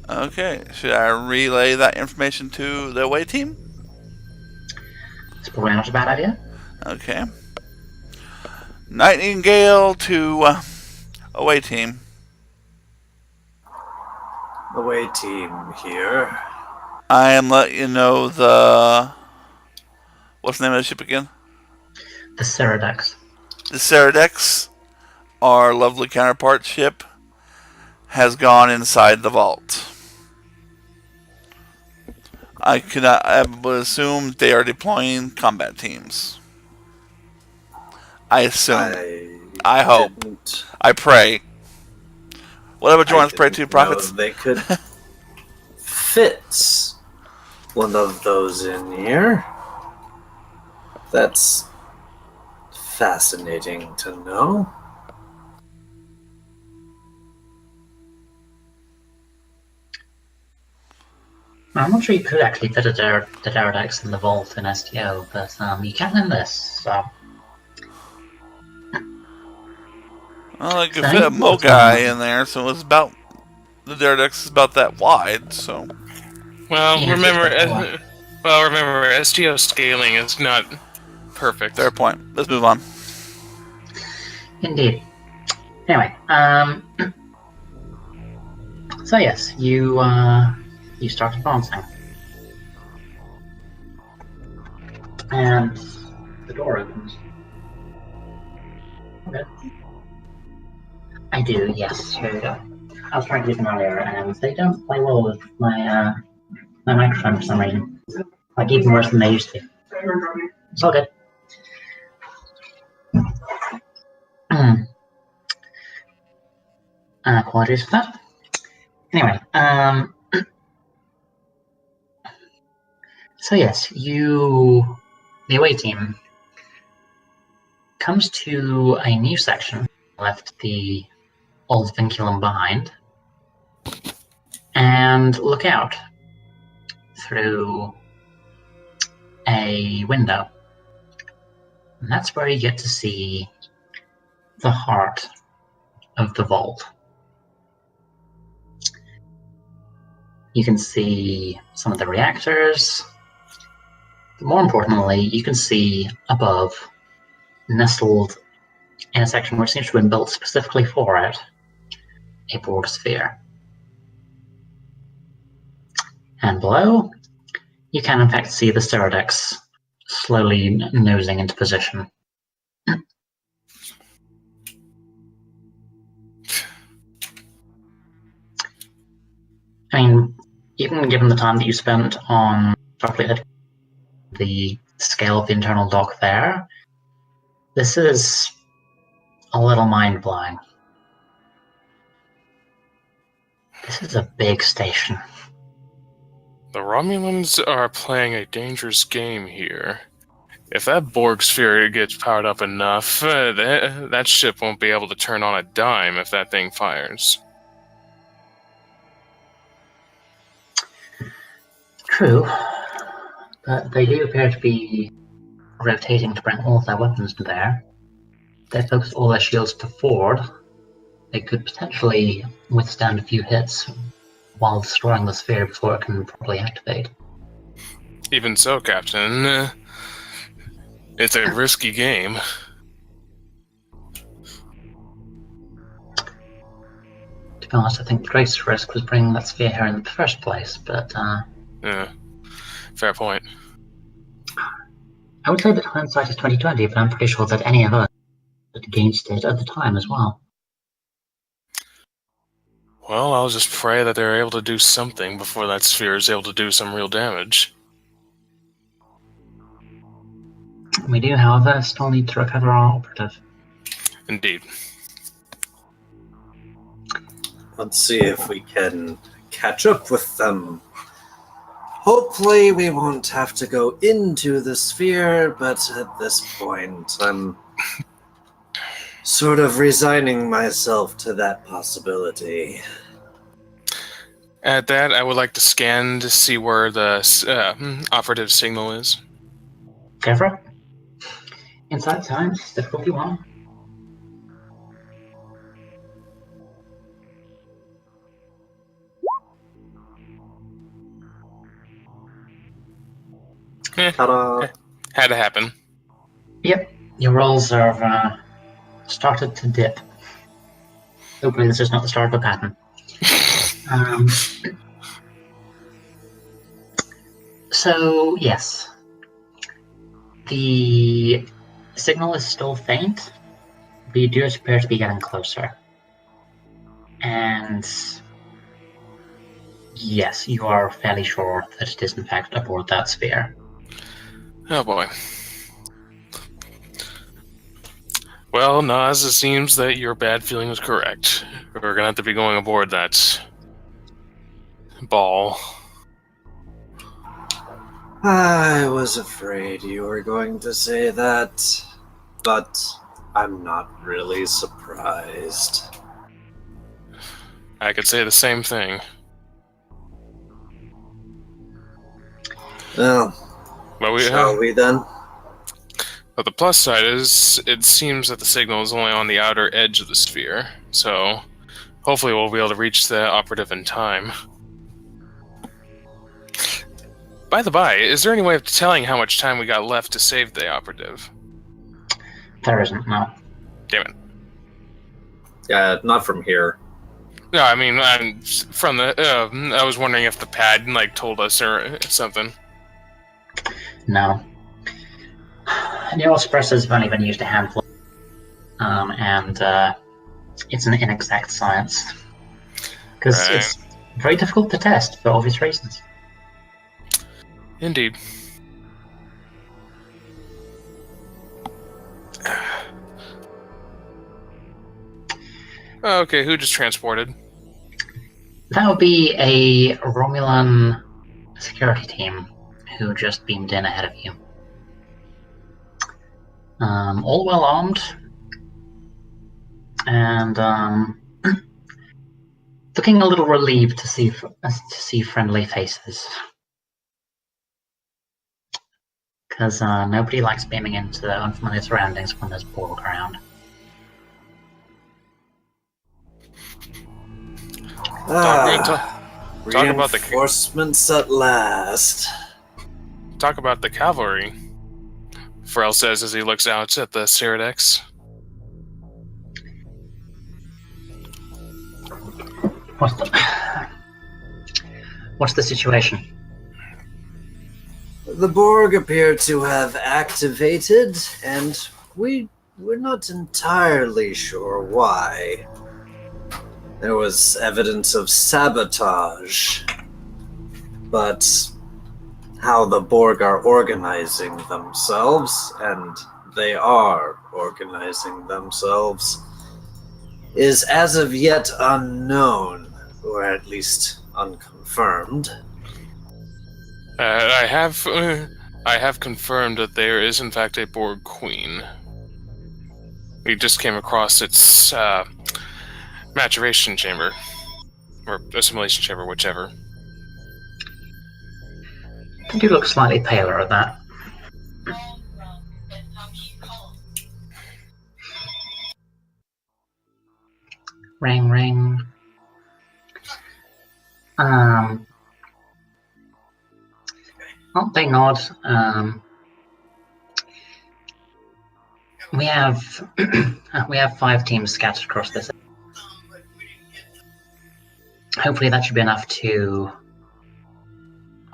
Speaker 4: Okay. Should I relay that information to the away team?
Speaker 1: It's probably not a bad idea.
Speaker 4: Okay. Nightingale to away team.
Speaker 3: Away team here.
Speaker 4: I am letting you know the... What's the name of the ship again?
Speaker 1: The Ceradex.
Speaker 4: The Ceradex, our lovely counterpart ship, has gone inside the vault. I would assume they are deploying combat teams. I assume. I hope. I pray. Whatever joins pray to, prophets.
Speaker 3: They could fit one of those in here. That's fascinating to know.
Speaker 1: I'm not sure you could actually fit the Ceradex in the vault in STO, but you can in this, so...
Speaker 4: Well, I could fit a Mogai in there, so it's about... The Ceradex is about that wide, so...
Speaker 2: Well,
Speaker 1: Yeah,
Speaker 2: remember, STO scaling is not perfect.
Speaker 4: Fair point. Let's move on.
Speaker 1: Indeed. Anyway, so yes, you start advancing. And the door opens. Okay. I do, yes, here we go. I was trying to use them earlier, and they don't play well with my my microphone for some reason. Like, even worse than they used to. It's all good. Apologies for that. Anyway, so yes, the away team comes to a new section, left the old vinculum behind, and look out through a window. And that's where you get to see the heart of the vault. You can see some of the reactors. But more importantly, you can see above, nestled in a section which seems to have been built specifically for it, a Borg sphere. And below, you can in fact see the Ceradex slowly nosing into position. I mean, even given the time that you spent on Starfleet, the scale of the internal dock there, this is a little mind-blowing. This is a big station.
Speaker 2: The Romulans are playing a dangerous game here. If that Borg sphere gets powered up enough, that ship won't be able to turn on a dime if that thing fires.
Speaker 1: True, but they do appear to be rotating to bring all of their weapons to bear. If they focus all their shields to forward, they could potentially withstand a few hits while destroying the sphere before it can properly activate.
Speaker 2: Even so, Captain, it's a risky game.
Speaker 1: To be honest, I think the greatest risk was bringing that sphere here in the first place, but
Speaker 2: Yeah, fair point.
Speaker 1: I would say that hindsight is 20/20, but I'm pretty sure that any of us had against it at the time as well.
Speaker 2: Well, I'll just pray that they're able to do something before that sphere is able to do some real damage.
Speaker 1: We do, however, still need to recover our operative.
Speaker 2: Indeed.
Speaker 3: Let's see if we can catch up with them. Hopefully we won't have to go into the sphere, but at this point I'm sort of resigning myself to that possibility.
Speaker 2: At that, I would like to scan to see where the operative signal is.
Speaker 1: Go for it. Inside science, difficulty 1.
Speaker 3: Ta-da!
Speaker 2: Had to happen.
Speaker 1: Yep, your rolls are started to dip. Hopefully this is not the start of a pattern. So, yes. The signal is still faint, but you do appear to be getting closer. And yes, you are fairly sure that it is in fact aboard that sphere.
Speaker 2: Oh boy. Well, Nas, it seems that your bad feeling was correct. We're gonna have to be going aboard that ball.
Speaker 3: I was afraid you were going to say that, but I'm not really surprised.
Speaker 2: I could say the same thing.
Speaker 3: Well,
Speaker 2: But
Speaker 3: shall we then?
Speaker 2: But the plus side is, it seems that the signal is only on the outer edge of the sphere, so hopefully we'll be able to reach the operative in time. By the by, is there any way of telling how much time we got left to save the operative?
Speaker 1: There isn't, no.
Speaker 2: Damn it.
Speaker 3: Yeah, not from here.
Speaker 2: No, I mean, from the. I was wondering if the pad told us or something.
Speaker 1: No. Neural suppressors have only been used a handful, and it's an inexact science. Because it's very difficult to test for obvious reasons.
Speaker 2: Indeed. Okay, who just transported?
Speaker 1: That would be a Romulan security team who just beamed in ahead of you. all well armed, and looking a little relieved to see friendly faces. Because nobody likes beaming into unfamiliar surroundings when there's Borg around.
Speaker 2: Talk about the
Speaker 3: reinforcements at last.
Speaker 2: Talk about the cavalry. Pharrell says as he looks out at the Ceridex.
Speaker 1: What's the situation?
Speaker 3: The Borg appear to have activated, and we're not entirely sure why. There was evidence of sabotage, but how the Borg are organizing themselves, and they are organizing themselves, is as of yet unknown, or at least unconfirmed.
Speaker 2: I have confirmed that there is in fact a Borg Queen. We just came across its maturation chamber, or assimilation chamber, whichever.
Speaker 1: They do look slightly paler at that. Ring, ring. They nod. We have 5 teams scattered across this. Hopefully that should be enough to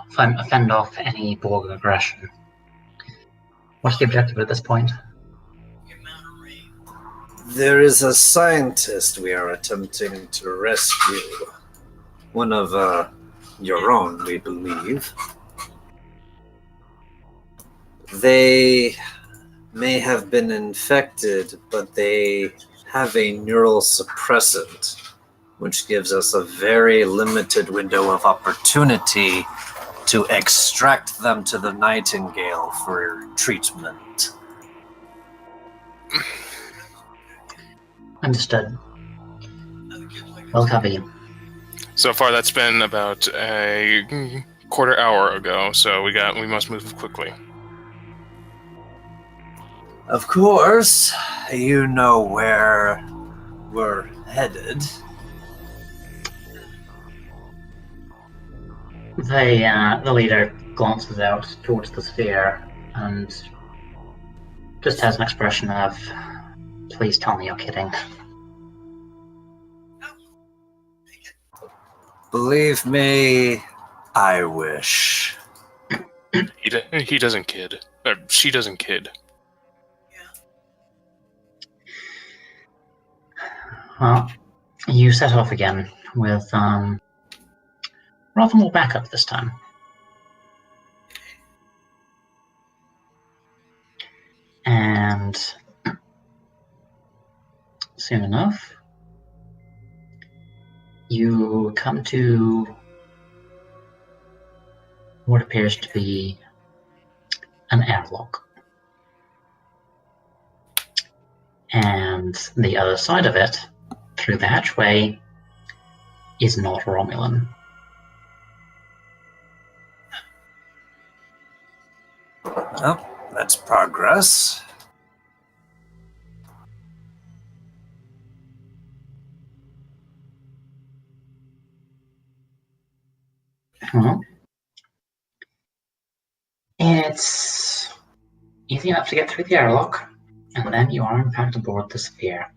Speaker 1: fend off any Borg aggression. What's the objective at this point?
Speaker 3: There is a scientist we are attempting to rescue. One of your own, we believe. They may have been infected, but they have a neural suppressant, which gives us a very limited window of opportunity to extract them to the Nightingale for treatment.
Speaker 1: Understood. Well, copy.
Speaker 2: So far, that's been about a quarter hour ago, so we must move quickly.
Speaker 3: Of course, you know where we're headed.
Speaker 1: The leader glances out towards the sphere and just has an expression of, "Please tell me you're kidding."
Speaker 3: Believe me, I wish.
Speaker 2: He doesn't kid. Or she doesn't kid.
Speaker 1: Well, you set off again with rather more backup this time. And soon enough, you come to what appears to be an airlock. And the other side of it, through the hatchway, is not Romulan.
Speaker 3: Well, that's progress.
Speaker 1: It's easy enough to get through the airlock, and then you are in fact aboard the sphere.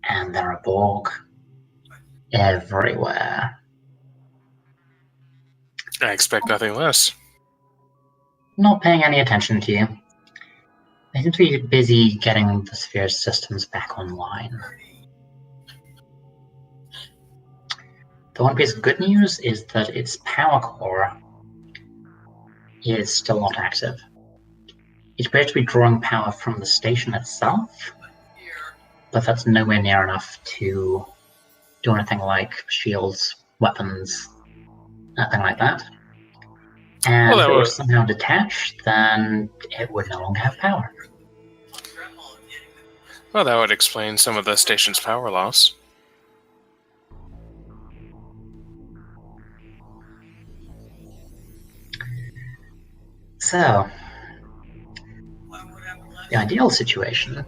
Speaker 1: And there are Borg everywhere.
Speaker 2: I expect nothing less.
Speaker 1: Not paying any attention to you. They seem to be busy getting the sphere's systems back online. The one piece of good news is that its power core is still not active. It appears to be drawing power from the station itself, but that's nowhere near enough to do anything like shields, weapons, nothing like that. And if it were somehow detached, then it would no longer have power.
Speaker 2: Well, that would explain some of the station's power loss.
Speaker 1: So, the ideal situation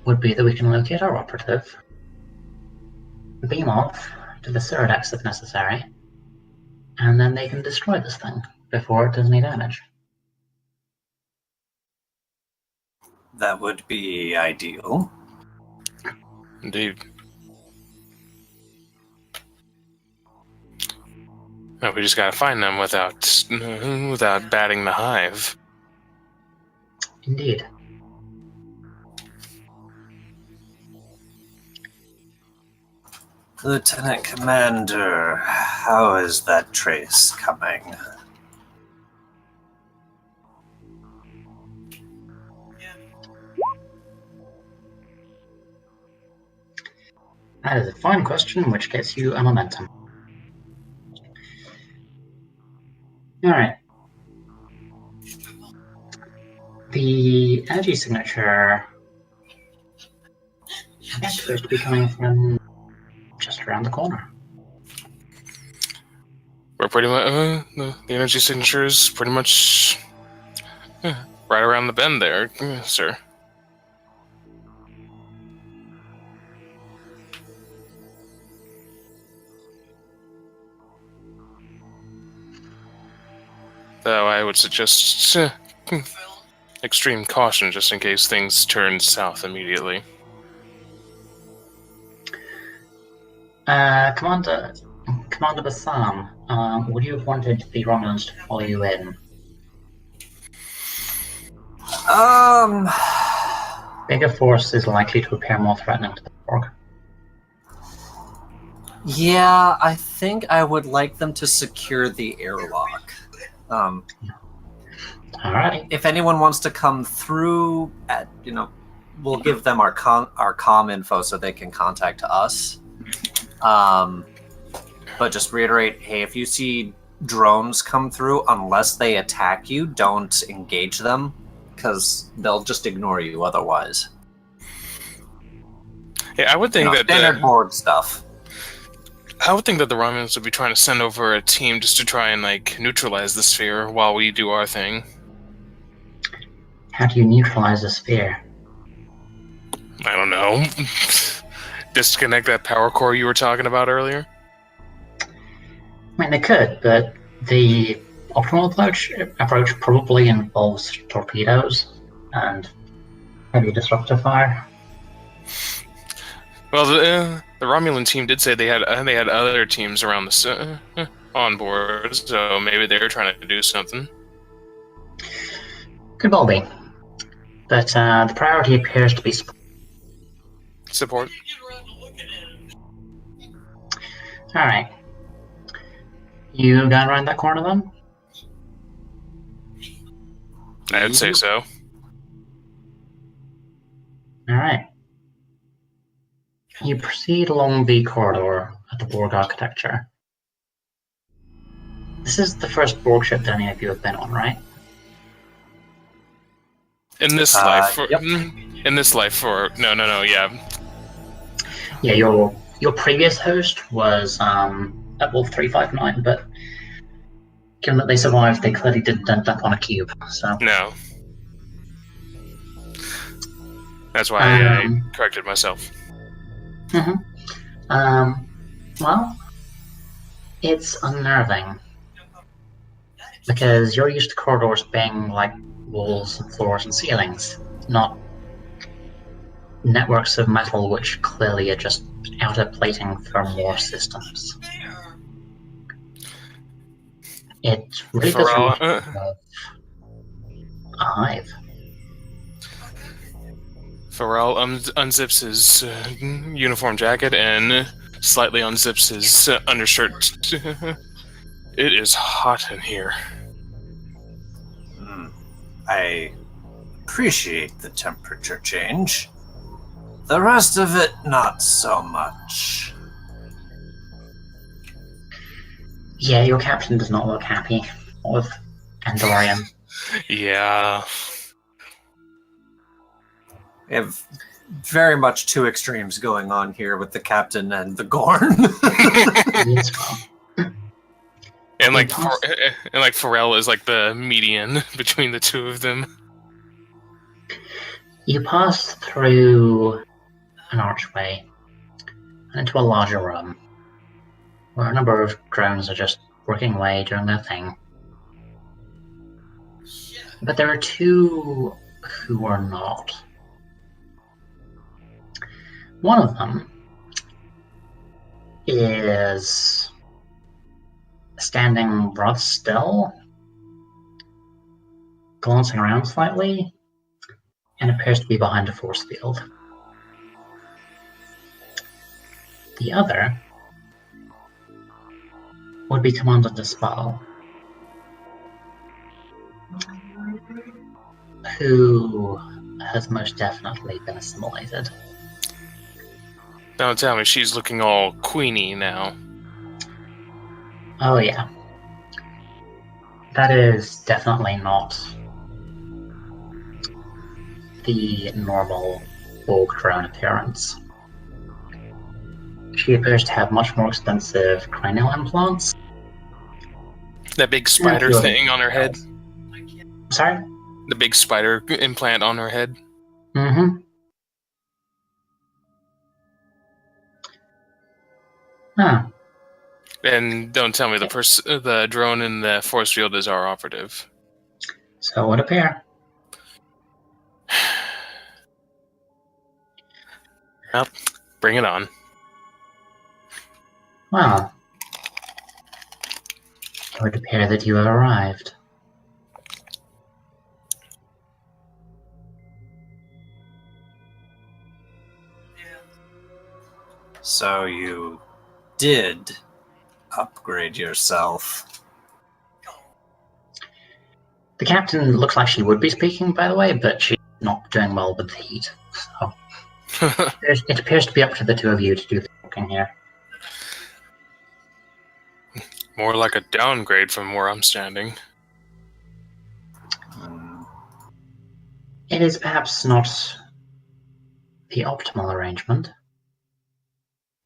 Speaker 1: would be that we can locate our operative, beam off to the Ceradex if necessary, and then they can destroy this thing before it does any damage.
Speaker 3: That would be ideal.
Speaker 2: Indeed. No, we just gotta find them without batting the hive.
Speaker 1: Indeed.
Speaker 3: Lieutenant Commander, how is that trace coming?
Speaker 1: That is a fine question, which gets you a momentum. Alright. The energy signature appears to be coming from just around the corner.
Speaker 2: We're pretty much the energy signature is pretty much right around the bend there, sir. Though I would suggest extreme caution just in case things turn south immediately.
Speaker 1: Commander Bassam, would you have wanted the Romulans to follow you in? Bigger force is likely to appear more threatening to the Borg.
Speaker 3: Yeah, I think I would like them to secure the airlock.
Speaker 1: Alright.
Speaker 3: If anyone wants to come through, we'll give them our comm info so they can contact us. But just reiterate, hey, if you see drones come through, unless they attack you, don't engage them, because they'll just ignore you otherwise.
Speaker 2: Yeah, I would think that
Speaker 3: standard board stuff.
Speaker 2: I would think that the Romulans would be trying to send over a team just to try and neutralize the sphere while we do our thing.
Speaker 1: How do you neutralize the sphere?
Speaker 2: I don't know. Disconnect that power core you were talking about earlier?
Speaker 1: I mean, they could, but the optimal approach probably involves torpedoes and heavy disruptor fire.
Speaker 2: Well, the Romulan team did say they had other teams around the on board, so maybe they're trying to do something.
Speaker 1: Could well be, but the priority appears to be
Speaker 2: support.
Speaker 1: All right, you going around that corner then?
Speaker 2: I'd say so.
Speaker 1: All right. You proceed along the corridor of the Borg architecture. This is the first Borg ship that any of you have been on, right?
Speaker 2: In this life,
Speaker 3: yep.
Speaker 2: In this life, yeah.
Speaker 1: Yeah, your previous host was Ep1 359, but given that they survived, they clearly didn't end up on a cube. So
Speaker 2: no, that's why I corrected myself.
Speaker 1: Well, it's unnerving because you're used to corridors being like walls and floors and ceilings, not networks of metal which clearly are just outer plating for more systems. It really does remind me of a hive.
Speaker 2: Pharrell unzips his uniform jacket and slightly unzips his undershirt. It is hot in here.
Speaker 3: I appreciate the temperature change. The rest of it, not so much.
Speaker 1: Yeah, your captain does not look happy. with Andorian.
Speaker 2: Yeah.
Speaker 3: We have very much two extremes going on here with the captain and the Gorn.
Speaker 1: Yes, well.
Speaker 2: And like Pharrell is like the median between the two of them.
Speaker 1: You pass through an archway and into a larger room where a number of drones are just working away, doing their thing. But there are two who are not. One of them is standing rather still, glancing around slightly, and appears to be behind a force field. The other would be Commander Dispel, who has most definitely been assimilated.
Speaker 2: Don't tell me she's looking all queenie now.
Speaker 1: Oh yeah. That is definitely not the normal Borg drone appearance. She appears to have much more extensive cranial implants.
Speaker 2: That big spider thing on her head.
Speaker 1: Sorry?
Speaker 2: The big spider implant on her head.
Speaker 1: Mm-hmm. Huh.
Speaker 2: And don't tell me the drone in the force field is our operative.
Speaker 1: So it would appear.
Speaker 2: Well, bring it on.
Speaker 1: Well, it would appear that you have arrived.
Speaker 3: So you did upgrade yourself.
Speaker 1: The captain looks like she would be speaking, by the way, but she's not doing well with the heat. So it appears to be up to the two of you to do the talking here.
Speaker 2: More like a downgrade from where I'm standing.
Speaker 1: It is perhaps not the optimal arrangement.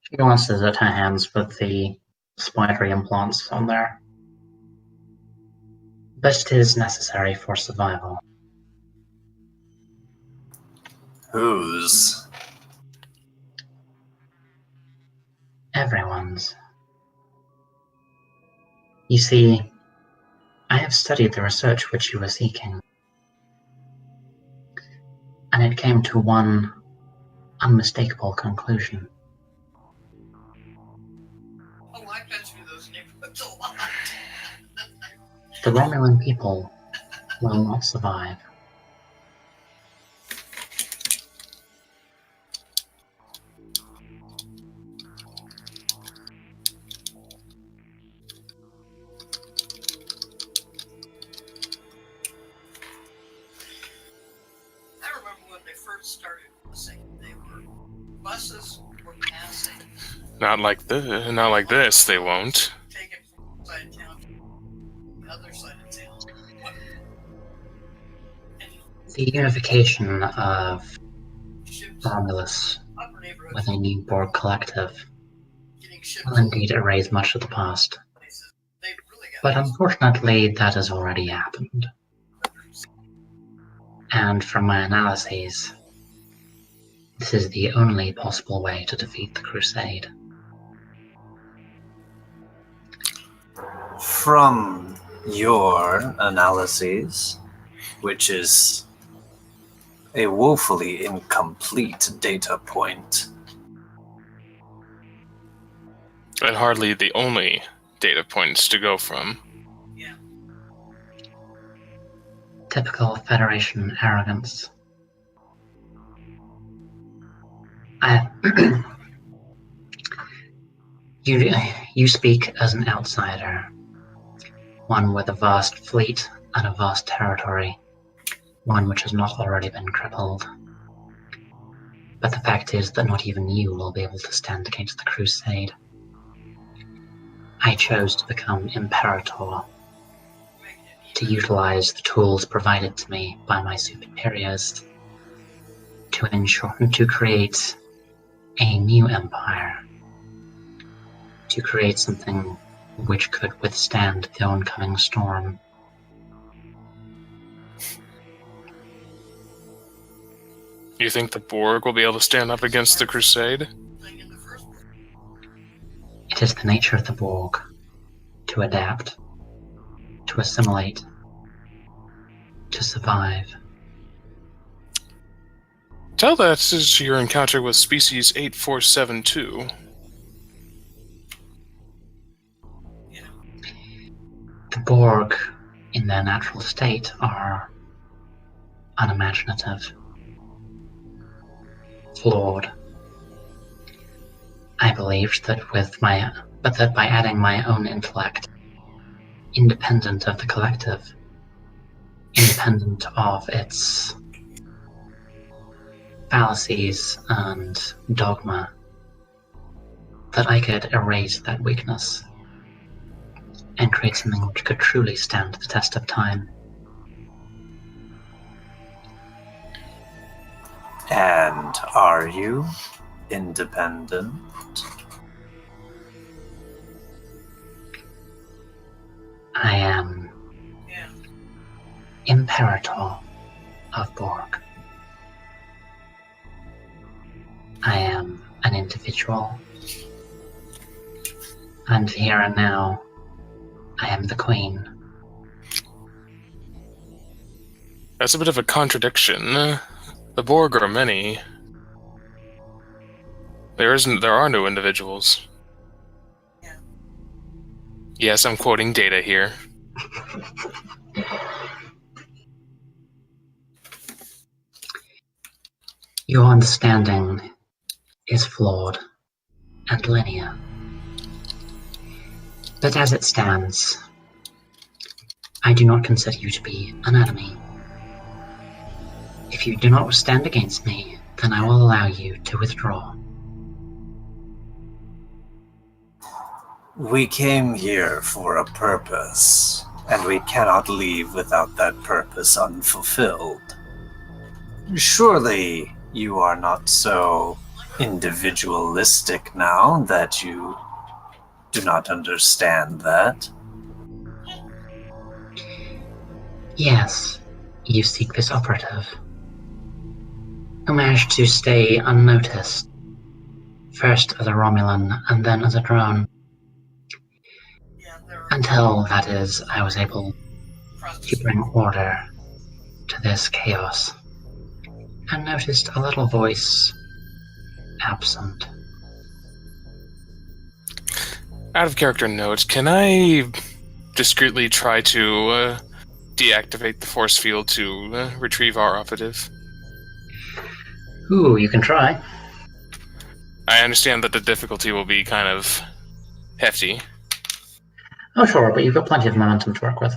Speaker 1: She glances at her hands with the spidery implants on there. But it is necessary for survival.
Speaker 3: Whose?
Speaker 1: Everyone's. You see, I have studied the research which you were seeking, and it came to one unmistakable conclusion.
Speaker 5: Oh, I've been through those neighborhoods a lot.
Speaker 1: The Romulan people will not survive.
Speaker 5: I remember when they first started saying buses were passing.
Speaker 2: Not like this, they won't.
Speaker 5: Taken from one side of town to the other side of town.
Speaker 1: The unification of
Speaker 5: Ships,
Speaker 1: Romulus
Speaker 5: upper neighborhoods,
Speaker 1: with a new Borg collective
Speaker 5: getting ships
Speaker 1: will indeed erase much of the past.
Speaker 5: places. They really got
Speaker 1: But unfortunately, that has already happened. And from my analyses, this is the only possible way to defeat the Crusade.
Speaker 3: From your analyses, which is a woefully incomplete data point.
Speaker 2: And hardly the only data points to go from.
Speaker 5: Yeah.
Speaker 1: Typical Federation arrogance. You speak as an outsider, one with a vast fleet and a vast territory, one which has not already been crippled. But the fact is that not even you will be able to stand against the Crusade. I chose to become Imperator to utilize the tools provided to me by my superiors to create a new empire, to create something which could withstand the oncoming storm.
Speaker 2: You think the Borg will be able to stand up against the Crusade?
Speaker 1: It is the nature of the Borg to adapt, to assimilate, to survive.
Speaker 2: Tell that to your encounter with species 8472.
Speaker 1: The Borg, in their natural state, are unimaginative, flawed. I believed that that by adding my own intellect, independent of the collective, independent of its fallacies and dogma, that I could erase that weakness and create something which could truly stand the test of time.
Speaker 3: And are you independent?
Speaker 1: I am Imperator of Borg. I am an individual. And here and now, I am the Queen.
Speaker 2: That's a bit of a contradiction. The Borg are many. There are no individuals. Yes, I'm quoting data here.
Speaker 1: Your understanding is flawed and linear. But as it stands, I do not consider you to be an enemy. If you do not stand against me, then I will allow you to withdraw.
Speaker 3: We came here for a purpose, and we cannot leave without that purpose unfulfilled. Surely you are not so individualistic now that you do not understand that.
Speaker 1: Yes, you seek this operative, who managed to stay unnoticed, first as a Romulan and then as a drone, until, that is, I was able to bring order to this chaos, and noticed a little voice absent.
Speaker 2: Out of character note, can I discreetly try to deactivate the force field to retrieve our operative?
Speaker 1: Ooh, you can try.
Speaker 2: I understand that the difficulty will be kind of hefty.
Speaker 1: Oh, sure, but you've got plenty of momentum to work with.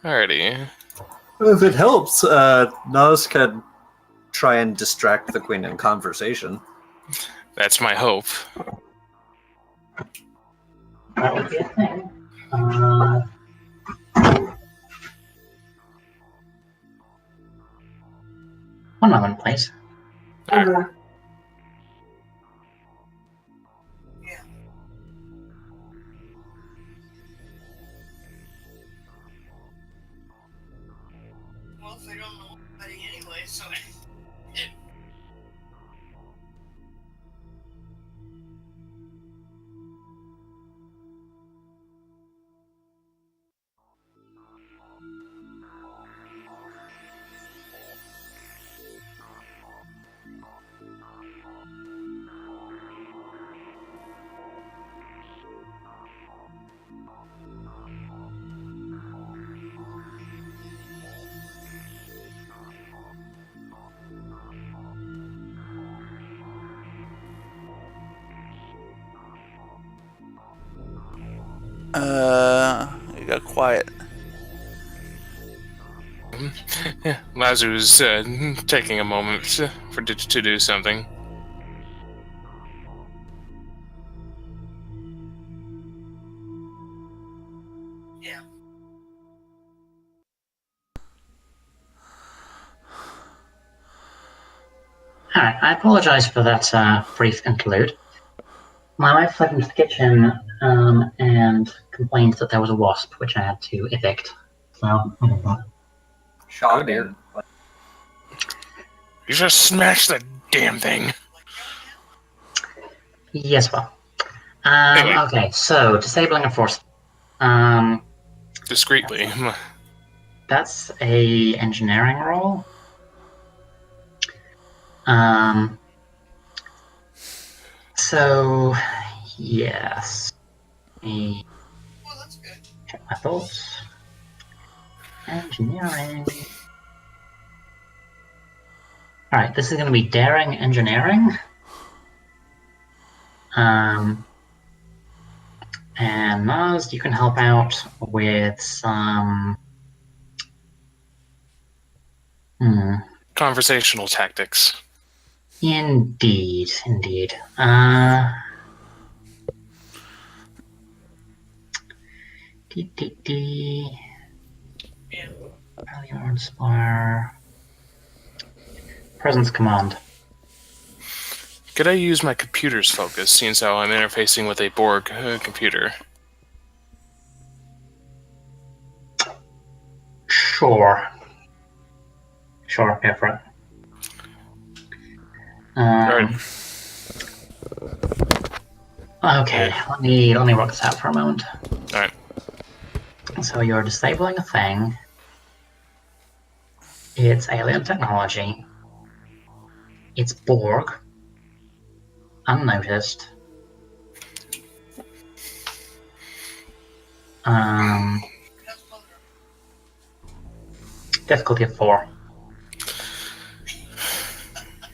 Speaker 2: Alrighty.
Speaker 3: If it helps, Nas could try and distract the Queen in conversation.
Speaker 2: That's my hope.
Speaker 1: That would be a thing. One moment, please.
Speaker 2: Alright.
Speaker 5: Well, if they don't know anybody anyway, so
Speaker 4: It got quiet.
Speaker 2: Yeah, Lazu's taking a moment to do something.
Speaker 5: yeah.
Speaker 1: Alright, I apologize for that brief interlude. My wife fled into the kitchen and complained that there was a wasp, which I had to evict. So,
Speaker 3: Shocking.
Speaker 2: You just smashed that damn thing.
Speaker 1: yes, well.
Speaker 2: Anyway.
Speaker 1: Okay, so disabling a force.
Speaker 2: Discreetly.
Speaker 1: That's a engineering roll. So, yes.
Speaker 5: Well, that's good.
Speaker 1: Check my thoughts. Engineering. Alright, this is going to be daring engineering. And Mars, you can help out with some...
Speaker 2: Conversational tactics.
Speaker 1: Indeed. Value or inspire. Presence command.
Speaker 2: Could I use my computer's focus, seeing as how I'm interfacing with a Borg computer?
Speaker 1: Sure, go for it.
Speaker 2: Alright.
Speaker 1: Okay, let me work this out for a moment.
Speaker 2: Alright.
Speaker 1: So you're disabling a thing. It's alien technology. It's Borg. Unnoticed. Difficulty of 4.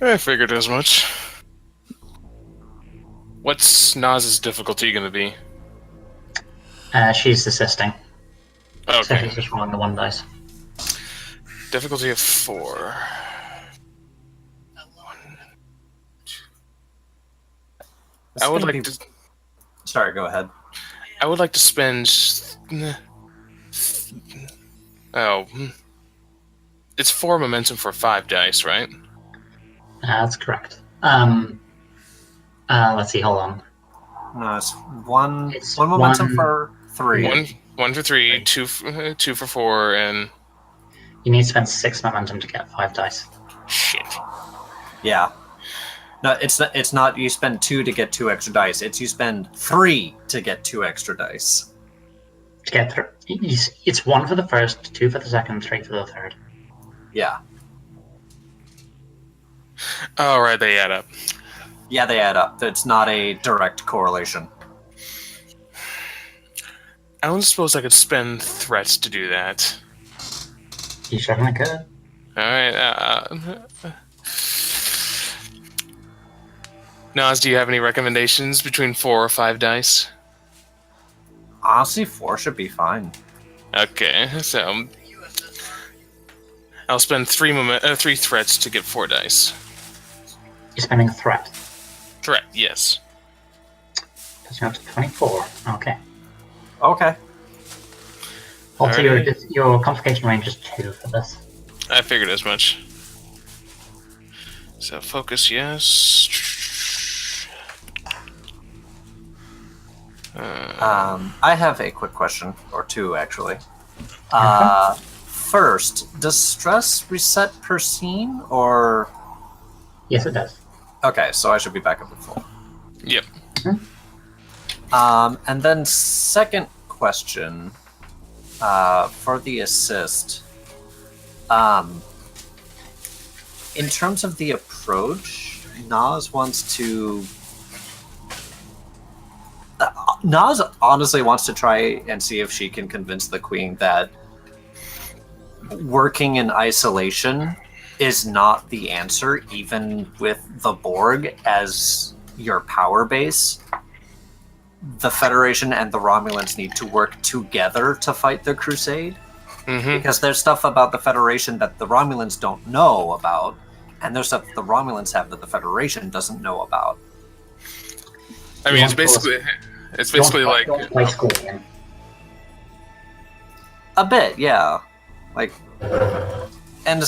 Speaker 2: I figured as much. What's Naz's difficulty going to be?
Speaker 1: She's assisting. So
Speaker 2: Okay.
Speaker 1: she's just rolling the 1 dice.
Speaker 2: Difficulty of 4. I would like to...
Speaker 3: Sorry, go ahead.
Speaker 2: I would like to spend... Oh. It's 4 momentum for 5 dice, right?
Speaker 1: That's correct. Let's see, hold on.
Speaker 3: No, it's one
Speaker 1: It's
Speaker 3: momentum
Speaker 1: one-
Speaker 3: for 3.
Speaker 2: One for 3, two for 4, and...
Speaker 1: You need to spend 6 momentum to get 5 dice.
Speaker 2: Shit.
Speaker 3: Yeah. No, it's not you spend 2 to get 2 extra dice. It's you spend 3 to get 2 extra dice.
Speaker 1: To get through. It's 1 for the first, 2 for the second, 3 for the third.
Speaker 3: Yeah.
Speaker 2: Oh, right, they add up.
Speaker 3: Yeah, they add up. It's not a direct correlation.
Speaker 2: I don't suppose I could spend threats to do that.
Speaker 1: You certainly could.
Speaker 2: Alright, Nas, do you have any recommendations between 4 or 5 dice?
Speaker 3: Honestly, 4 should be fine.
Speaker 2: Okay, so
Speaker 5: The USS.
Speaker 2: I'll spend 3 threats to get 4 dice.
Speaker 1: You're spending a threat.
Speaker 2: Threat, yes.
Speaker 1: Puts you up to 24. Okay.
Speaker 3: Okay.
Speaker 1: Also,
Speaker 2: Alright.
Speaker 1: your complication range is 2 for this.
Speaker 2: I figured as much. So focus, yes.
Speaker 3: I have a quick question, or 2 actually. First, does stress reset per scene, or...
Speaker 1: Yes, it does.
Speaker 3: Okay, so I should be back up at full.
Speaker 2: Yep.
Speaker 3: And then second question, for the assist. In terms of the approach, Nas wants to... Nas honestly wants to try and see if she can convince the Queen that working in isolation is not the answer, even with the Borg as your power base. The Federation and the Romulans need to work together to fight the Crusade.
Speaker 2: Mm-hmm.
Speaker 3: Because there's stuff about the Federation that the Romulans don't know about, and there's stuff that the Romulans have that the Federation doesn't know about.
Speaker 2: I mean, it's basically like...
Speaker 1: Don't play school again.
Speaker 3: A bit, yeah. Like, and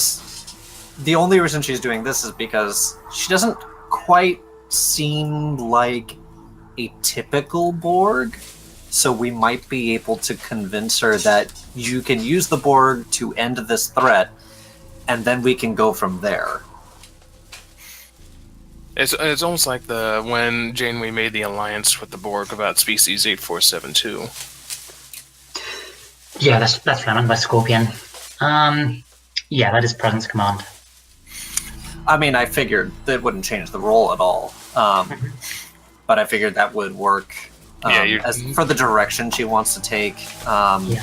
Speaker 3: the only reason she's doing this is because she doesn't quite seem like a typical Borg, so we might be able to convince her that you can use the Borg to end this threat, and then we can go from there.
Speaker 2: It's almost like when Janeway made the alliance with the Borg about species 8472.
Speaker 1: Yeah, that's Flamen by Scorpion. Yeah, that is Presence Command.
Speaker 3: I mean, I figured that wouldn't change the role at all, but I figured that would work as for the direction she wants to take.
Speaker 1: Yeah.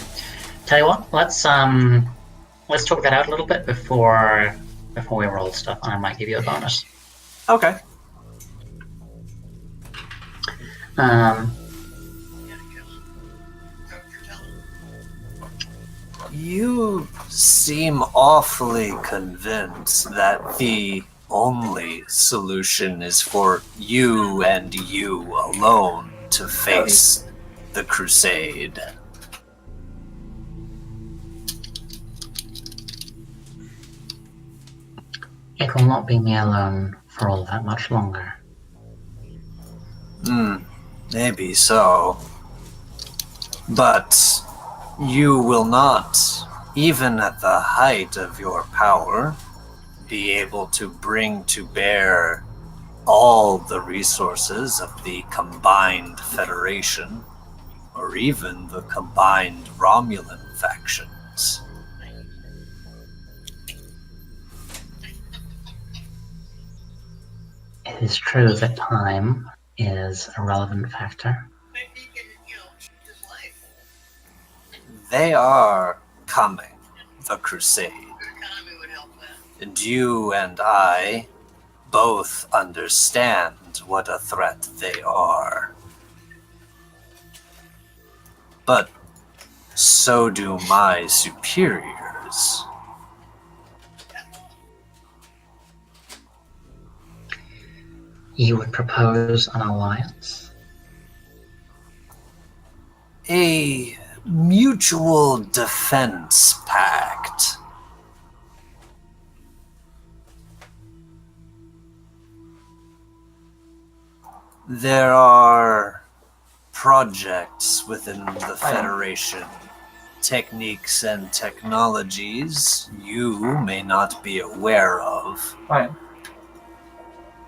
Speaker 1: Tell you what, let's talk that out a little bit before we roll stuff, and I might give you a bonus.
Speaker 3: Okay. You seem awfully convinced that the only solution is for you and you alone to face the Crusade.
Speaker 1: It will not be me alone for all that much longer.
Speaker 3: Maybe so. But you will not, even at the height of your power, be able to bring to bear all the resources of the combined Federation, or even the combined Romulan factions.
Speaker 1: It is true that time is a relevant factor.
Speaker 5: Maybe he can, change his life.
Speaker 3: They are coming, the Crusade.
Speaker 5: The economy would help that.
Speaker 3: And you and I both understand what a threat they are. But so do my superiors.
Speaker 1: You would propose an alliance?
Speaker 3: A mutual defense pact. There are projects within the Federation, techniques and technologies you may not be aware of.
Speaker 1: Right.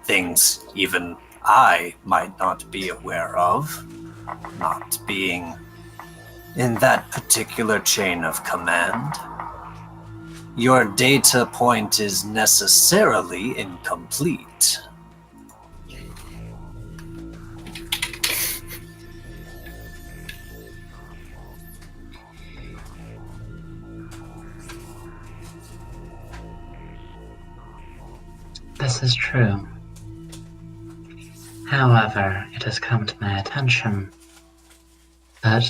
Speaker 3: Things even I might not be aware of, not being in that particular chain of command. Your data point is necessarily incomplete.
Speaker 1: This is true. However, it has come to my attention that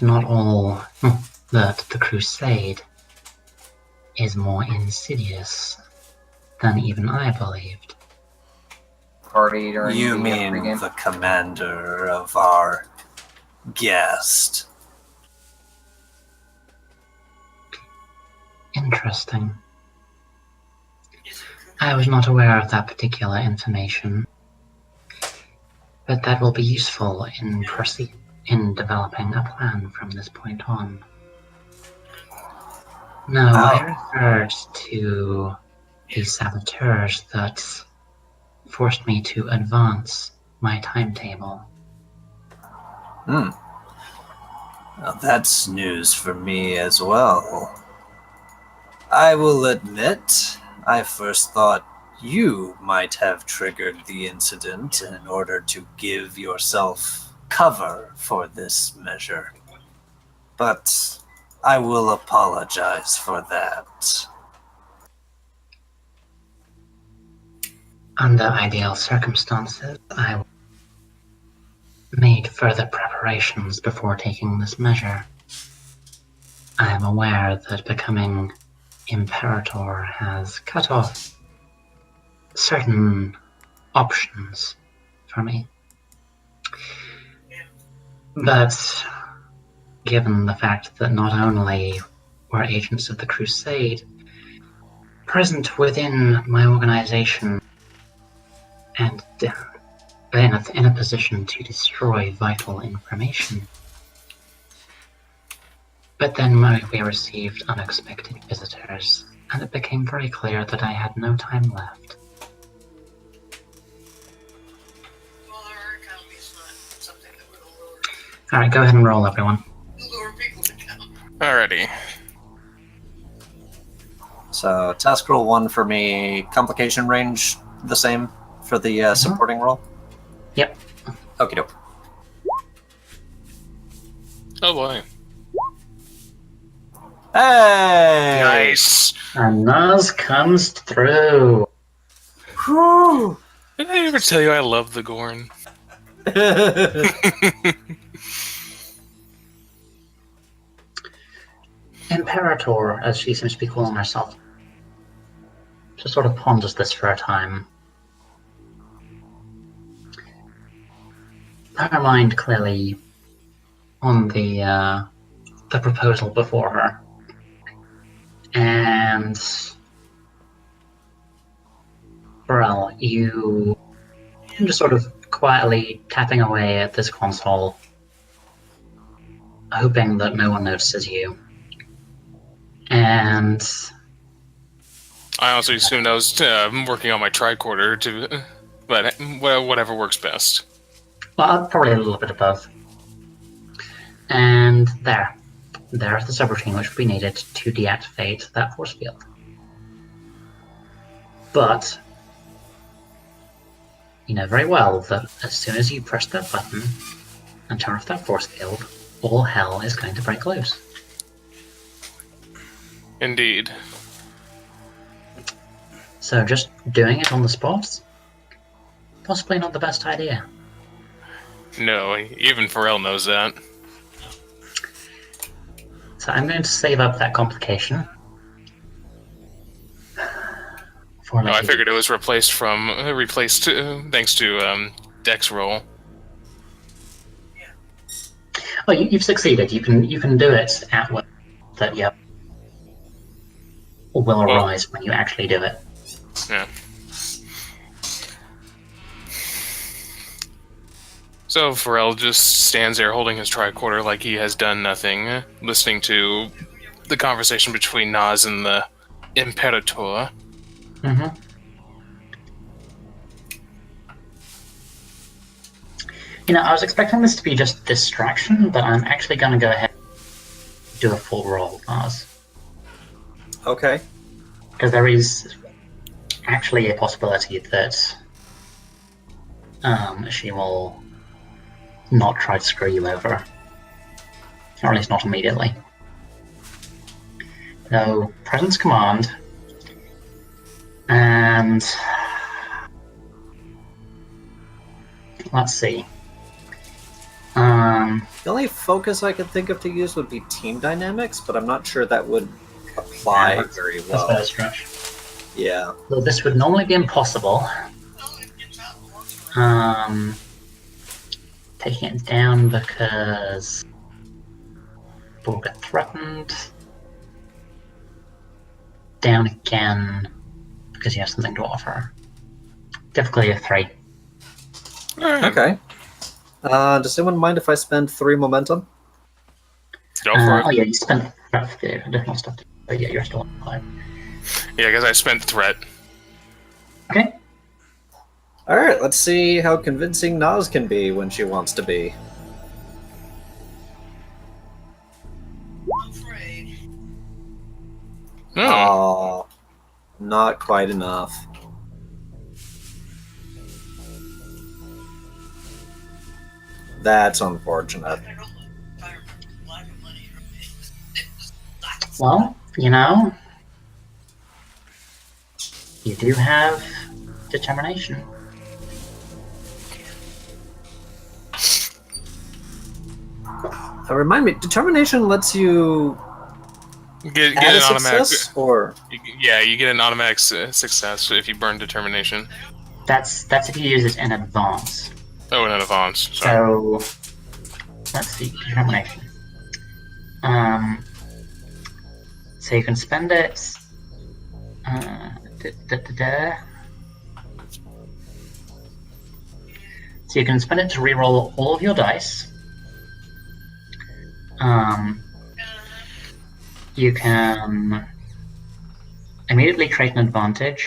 Speaker 1: that the Crusade is more insidious than even I believed.
Speaker 6: Party during
Speaker 3: You
Speaker 6: the
Speaker 3: mean
Speaker 6: pregame?
Speaker 3: the commander of our guest?
Speaker 1: Interesting. I was not aware of that particular information, but that will be useful in developing a plan from this point on. No, I referred to the saboteurs that forced me to advance my timetable.
Speaker 3: Well, that's news for me as well. I will admit, I first thought you might have triggered the incident in order to give yourself cover for this measure. But I will apologize for that.
Speaker 1: Under ideal circumstances, I made further preparations before taking this measure. I am aware that becoming Imperator has cut off certain options for me. But given the fact that not only were agents of the Crusade, present within my organization and in a position to destroy vital information. But then we received unexpected visitors, and it became very clear that I had no time left.
Speaker 5: Well, our economy is not something that we're going to lower.
Speaker 1: Alright, go ahead and roll, everyone.
Speaker 5: Lower people's account.
Speaker 2: Alrighty.
Speaker 3: So, task roll 1 for me, complication range the same for the supporting roll?
Speaker 1: Yep.
Speaker 3: Okie doke.
Speaker 2: Oh boy.
Speaker 3: Hey!
Speaker 2: Nice.
Speaker 1: And Nas comes through.
Speaker 3: Whew.
Speaker 2: Did I ever tell you I love the Gorn?
Speaker 1: Imperator, as she seems to be calling herself, just sort of ponders this for a time. Her mind clearly on the proposal before her, and Burrell, you just sort of quietly tapping away at this console, hoping that no one notices you. And
Speaker 2: I also assumed I was working on my tricorder too, but whatever works best.
Speaker 1: well, probably a little bit of both. And there's the subroutine which we needed to deactivate that force field. But you know very well that as soon as you press that button and turn off that force field, all hell is going to break loose.
Speaker 2: Indeed.
Speaker 1: So just doing it on the spot, possibly not the best idea.
Speaker 2: No, even Pharrell knows that.
Speaker 1: So I'm going to save up that complication. For
Speaker 2: No, I
Speaker 1: later.
Speaker 2: figured it was replaced thanks to Dex roll.
Speaker 1: Oh, you've succeeded. You can do it at will. That will arise when you actually do it.
Speaker 2: Yeah. So Pharrell just stands there holding his tricorder like he has done nothing, listening to the conversation between Nas and the Imperator.
Speaker 1: Mm-hmm. You know, I was expecting this to be just distraction, but I'm actually going to go ahead and do a full roll, Mars.
Speaker 3: Okay.
Speaker 1: Because there is actually a possibility that she will not try to screw you over. Or at least not immediately. So, presence command. And let's see.
Speaker 3: The only focus I could think of to use would be team dynamics, but I'm not sure that would apply very
Speaker 1: That's
Speaker 3: well.
Speaker 1: better stretch.
Speaker 3: Yeah.
Speaker 1: So this would normally be impossible. Taking it down because we'll get threatened. Down again because you have something to offer. Difficulty of 3.
Speaker 3: Okay. Does anyone mind if I spend 3 momentum?
Speaker 2: Go for it.
Speaker 1: Oh yeah, you spent additional stuff. But yeah, you're still on 5.
Speaker 2: Yeah, because I spent threat.
Speaker 1: Okay.
Speaker 3: Alright, let's see how convincing Nas can be when she wants to be.
Speaker 5: I'm afraid.
Speaker 3: Oh, not quite enough. That's unfortunate.
Speaker 5: I don't like fire black and money.
Speaker 1: Well, you know, you do have determination.
Speaker 3: Remind me, determination lets you
Speaker 2: Get
Speaker 3: add
Speaker 2: an
Speaker 3: a
Speaker 2: automatic.
Speaker 3: success, or
Speaker 2: Yeah, you get an automatic success if you burn determination.
Speaker 1: That's if you use it in advance.
Speaker 2: Oh, in advance. Sorry.
Speaker 1: So let's see, determination. So you can spend it So you can spend it to reroll all of your dice. You can immediately create an advantage.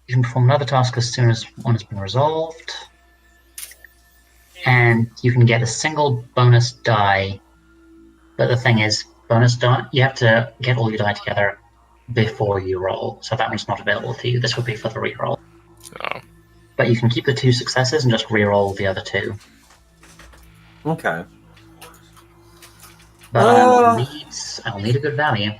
Speaker 1: You can perform another task as soon as one has been resolved. And you can get a single bonus die. But the thing is, bonus die, you have to get all your die together before you roll. So that one's not available to you. This would be for the reroll.
Speaker 2: Oh.
Speaker 1: But you can keep the 2 successes and just reroll the other 2.
Speaker 7: Okay.
Speaker 1: But I'll need a good value.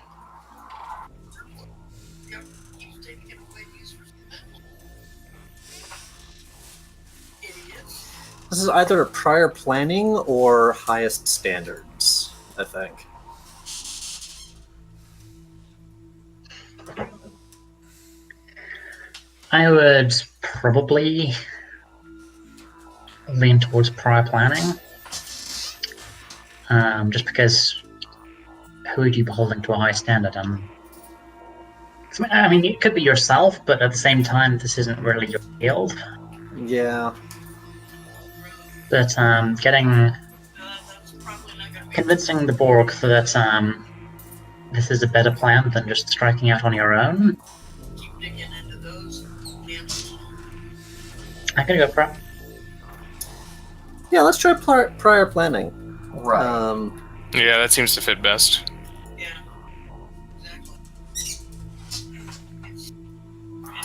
Speaker 7: This is either prior planning or highest standards, I think.
Speaker 1: I would probably lean towards prior planning. Just because who would you be holding to a high standard? I mean, it could be yourself, but at the same time, this isn't really your field.
Speaker 7: Yeah.
Speaker 1: But convincing the Borg that this is a better plan than just striking out on your own. I could go for it.
Speaker 7: Yeah, let's try prior planning.
Speaker 6: Right.
Speaker 2: Yeah, that seems to fit best.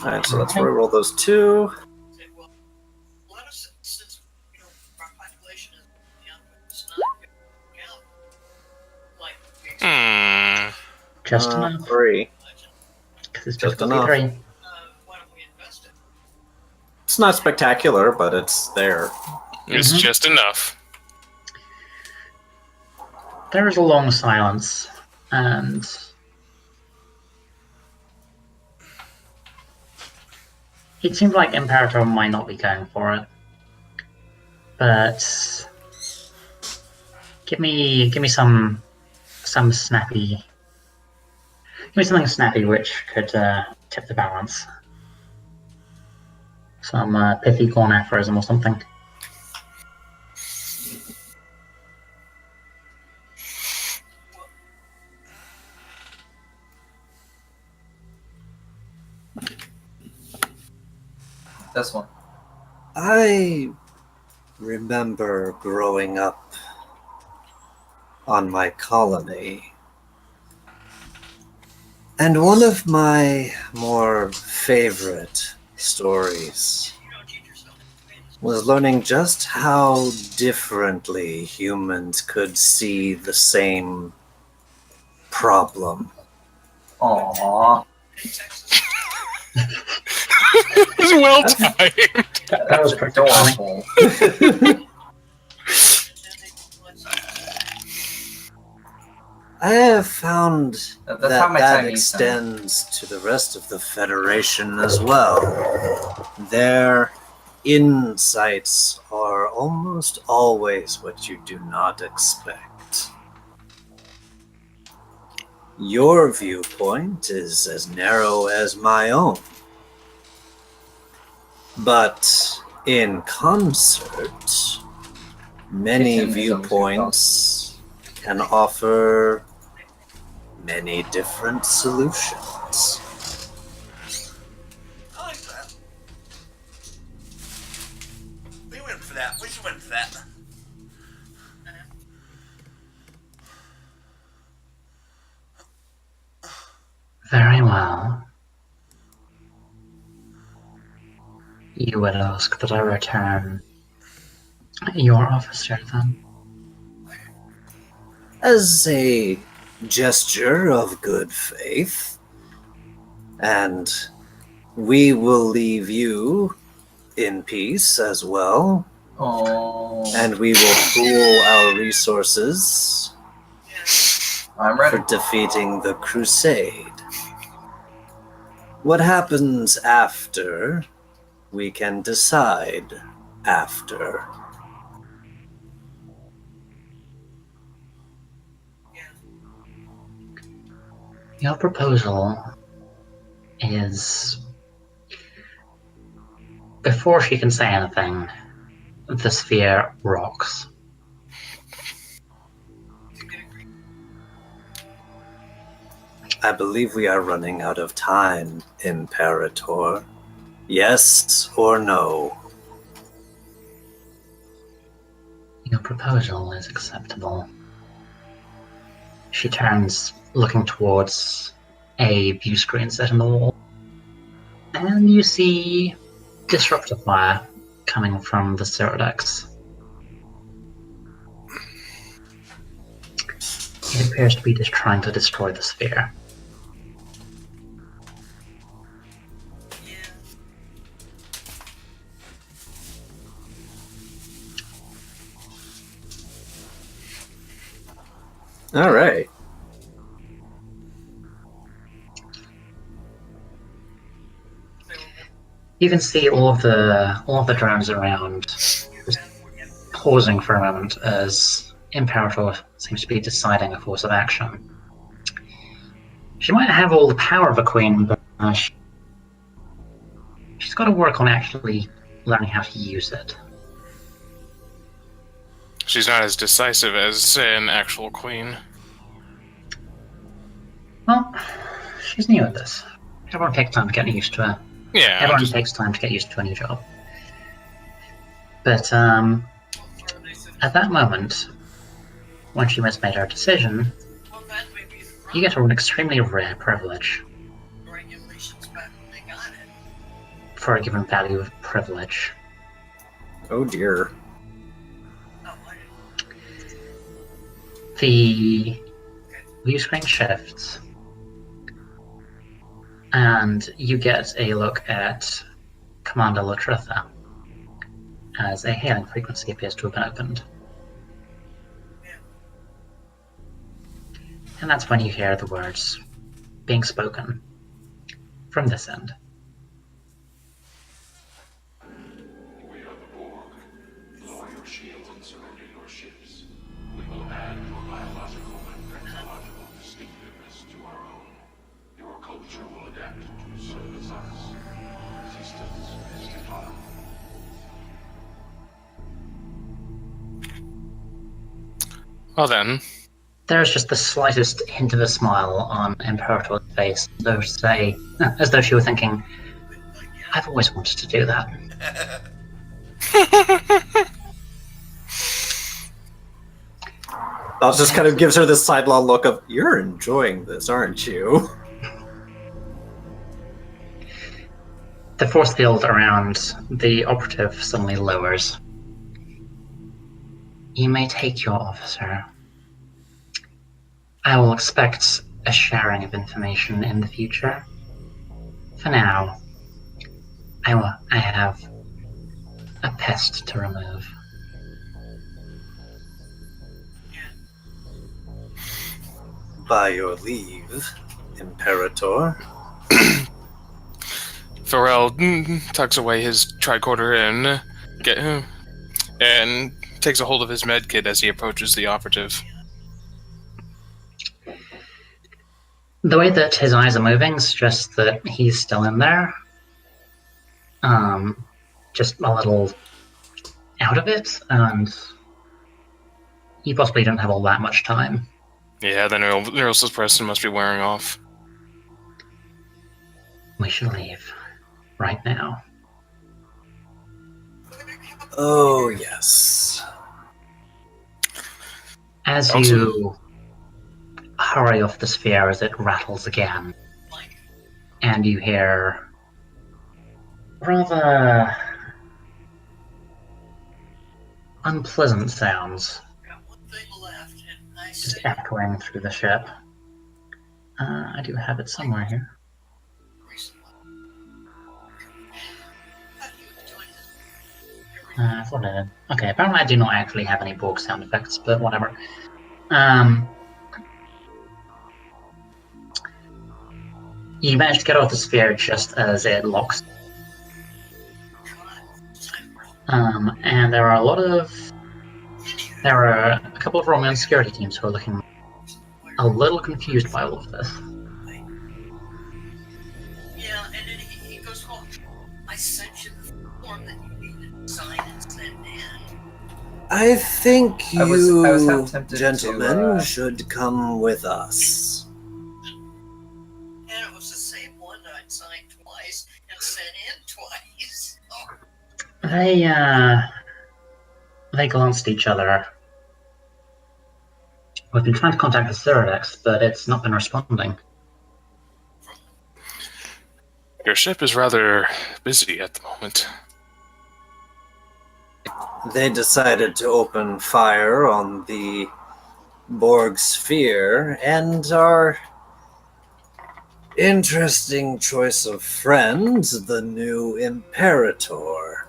Speaker 7: Alright, so let's reroll those 2.
Speaker 1: Just enough.
Speaker 7: 3.
Speaker 1: It's
Speaker 7: Just enough. 3. It's not spectacular, but it's there.
Speaker 2: It's just enough.
Speaker 1: There is a long silence, and it seems like Imperator might not be going for it. But give me some snappy. Give me something snappy which could tip the balance. Some pithy corn aphorism or something.
Speaker 6: This one.
Speaker 3: I remember growing up on my colony, and one of my more favorite stories was learning just how differently humans could see the same problem.
Speaker 6: Aww.
Speaker 2: It was well timed.
Speaker 1: That was pretty
Speaker 6: Adorable.
Speaker 3: I have found
Speaker 6: That's
Speaker 3: that
Speaker 6: how my
Speaker 3: that
Speaker 6: Chinese sound.
Speaker 3: extends to the rest of the Federation as well. Their insights are almost always what you do not expect. Your viewpoint is as narrow as my own. But in concert, many
Speaker 6: Kitchen is
Speaker 3: viewpoints can offer many different solutions.
Speaker 4: I like that. We went for that. We should win for that.
Speaker 1: Very well. You would ask that I return your officer then?
Speaker 3: As a gesture of good faith, and we will leave you in peace as well,
Speaker 6: Oh,
Speaker 3: and we will pool our resources
Speaker 6: I'm
Speaker 3: for
Speaker 6: ready.
Speaker 3: defeating the Crusade. What happens after, we can decide after.
Speaker 1: Your proposal is, before she can say anything, the sphere rocks.
Speaker 3: I believe we are running out of time, Imperator. Yes or no?
Speaker 1: Your proposal is acceptable. She turns, looking towards a view screen set in the wall, and you see disruptor fire coming from the Ceradex. It appears to be just trying to destroy the sphere.
Speaker 7: All right.
Speaker 1: You can see all of the drones around just pausing for a moment as Imperator seems to be deciding a course of action. She might have all the power of a queen, but she's got to work on actually learning how to use it.
Speaker 2: She's not as decisive as an actual queen.
Speaker 1: Well, she's new at this. Everyone takes time to get used to her.
Speaker 2: Yeah,
Speaker 1: Everyone takes time to get used to a new job. But at that moment, when she has made her decision,
Speaker 5: Well, that may be the
Speaker 1: you get an extremely rare privilege
Speaker 5: regulations back when they got it.
Speaker 1: for a given value of privilege.
Speaker 7: Oh dear.
Speaker 5: Oh, I didn't.
Speaker 1: The view screen shifts, and you get a look at Commander Latritha as a hailing frequency appears to have been opened. And that's when you hear the words being spoken from this end.
Speaker 8: We are the Borg. Lower your shields and surrender your ships. We will add your biological and technological distinctiveness to our own. Your culture will adapt to serve as us. Resistance is futile.
Speaker 2: Well then,
Speaker 1: There's just the slightest hint of a smile on Imperator's face, as though she were thinking, I've always wanted to do that.
Speaker 7: I'll just kind of gives her this sidelong look of, you're enjoying this, aren't you?
Speaker 1: The force field around the operative suddenly lowers. You may take your officer. I will expect a sharing of information in the future. For now, I have a pest to remove.
Speaker 3: By your leave, Imperator.
Speaker 2: Pharrell tucks away his tricorder and takes a hold of his medkit as he approaches the operative.
Speaker 1: The way that his eyes are moving suggests that he's still in there. Just a little out of it, and you possibly don't have all that much time.
Speaker 2: Yeah, the neural suppressant must be wearing off.
Speaker 1: We should leave. Right now.
Speaker 3: Oh, yes.
Speaker 1: As
Speaker 2: Also-
Speaker 1: you hurry off the sphere as it rattles again, and you hear rather unpleasant sounds
Speaker 5: Got one thing left, and I
Speaker 1: just
Speaker 5: say
Speaker 1: echoing through the ship. I do have it somewhere here.
Speaker 5: recently. How do you enjoy this?
Speaker 1: I thought I did. Okay, apparently I do not actually have any Borg sound effects, but whatever. You manage to get off the sphere just as it locks. And there are a couple of Roman security teams who are looking a little confused by all of this.
Speaker 5: Yeah, to the form that you need to sign and send in.
Speaker 7: I think
Speaker 6: I was
Speaker 7: you
Speaker 6: half tempted
Speaker 7: gentlemen
Speaker 6: to,
Speaker 7: should come with us.
Speaker 5: And it was the same one that I'd signed twice and sent in twice.
Speaker 1: They glanced at each other. We've been trying to contact the Cyradex, but it's not been responding.
Speaker 2: Your ship is rather busy at the moment.
Speaker 7: They decided to open fire on the Borg sphere, and our interesting choice of friends, the new Imperator.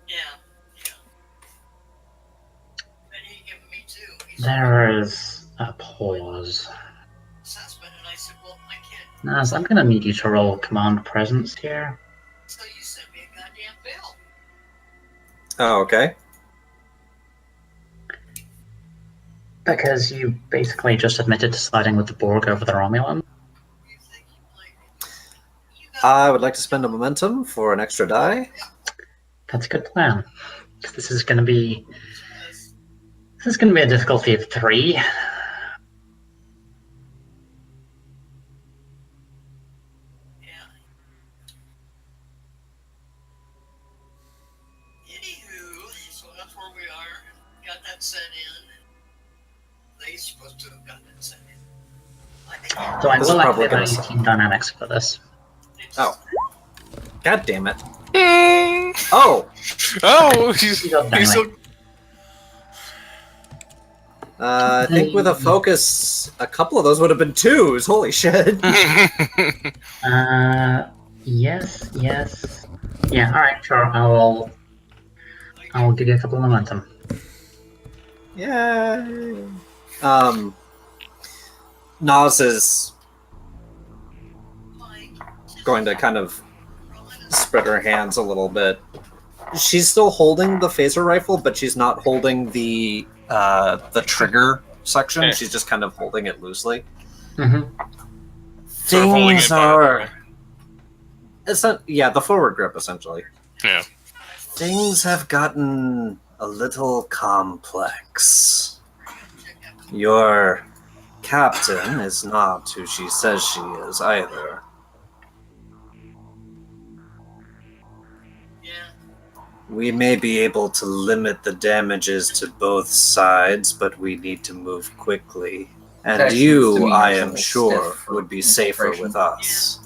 Speaker 5: Yeah. And he gave me two. He
Speaker 1: There is a pause.
Speaker 5: suspect, and I said, well, I can't.
Speaker 1: Naz, I'm gonna need you to roll command presence here.
Speaker 5: So you sent me a goddamn bill.
Speaker 7: Oh, okay.
Speaker 1: Because you basically just admitted to siding with the Borg over the Romulan.
Speaker 5: You think you might? You got
Speaker 7: I would like to spend a momentum for an extra die.
Speaker 1: That's a good plan. 'Cause this is gonna be a difficulty of 3.
Speaker 5: Yeah. Anywho, so that's where we are. Got that sent in. They supposed to have gotten it sent in. I think
Speaker 1: So I
Speaker 7: This
Speaker 1: will
Speaker 7: is probably
Speaker 1: activate
Speaker 7: gonna
Speaker 1: my
Speaker 7: suck.
Speaker 1: team dynamics for this.
Speaker 5: it's
Speaker 7: Oh. God damn it. Oh!
Speaker 2: Oh, he's
Speaker 1: Anyway.
Speaker 2: so...
Speaker 7: I think with a focus, a couple of those would have been 2s. Holy shit.
Speaker 1: Yes. Yeah, alright, sure. I will give you a couple of momentum.
Speaker 7: Yay. Nas is going to kind of spread her hands a little bit. She's still holding the phaser rifle, but she's not holding the trigger section.
Speaker 2: Yeah.
Speaker 7: She's just kind of holding it loosely.
Speaker 1: Mm-hmm.
Speaker 2: Sort of holding it
Speaker 7: Things
Speaker 2: by the-
Speaker 7: are... It's not, yeah, the forward grip, essentially.
Speaker 2: Yeah.
Speaker 7: Things have gotten a little complex. Your captain is not who she says she is either.
Speaker 5: Yeah.
Speaker 7: We may be able to limit the damages to both sides, but we need to move quickly. And
Speaker 6: That seems to
Speaker 7: you,
Speaker 6: me
Speaker 7: I
Speaker 6: a
Speaker 7: am
Speaker 6: little
Speaker 7: sure,
Speaker 6: stiff for
Speaker 7: would be safer
Speaker 6: infiltration.
Speaker 7: with us.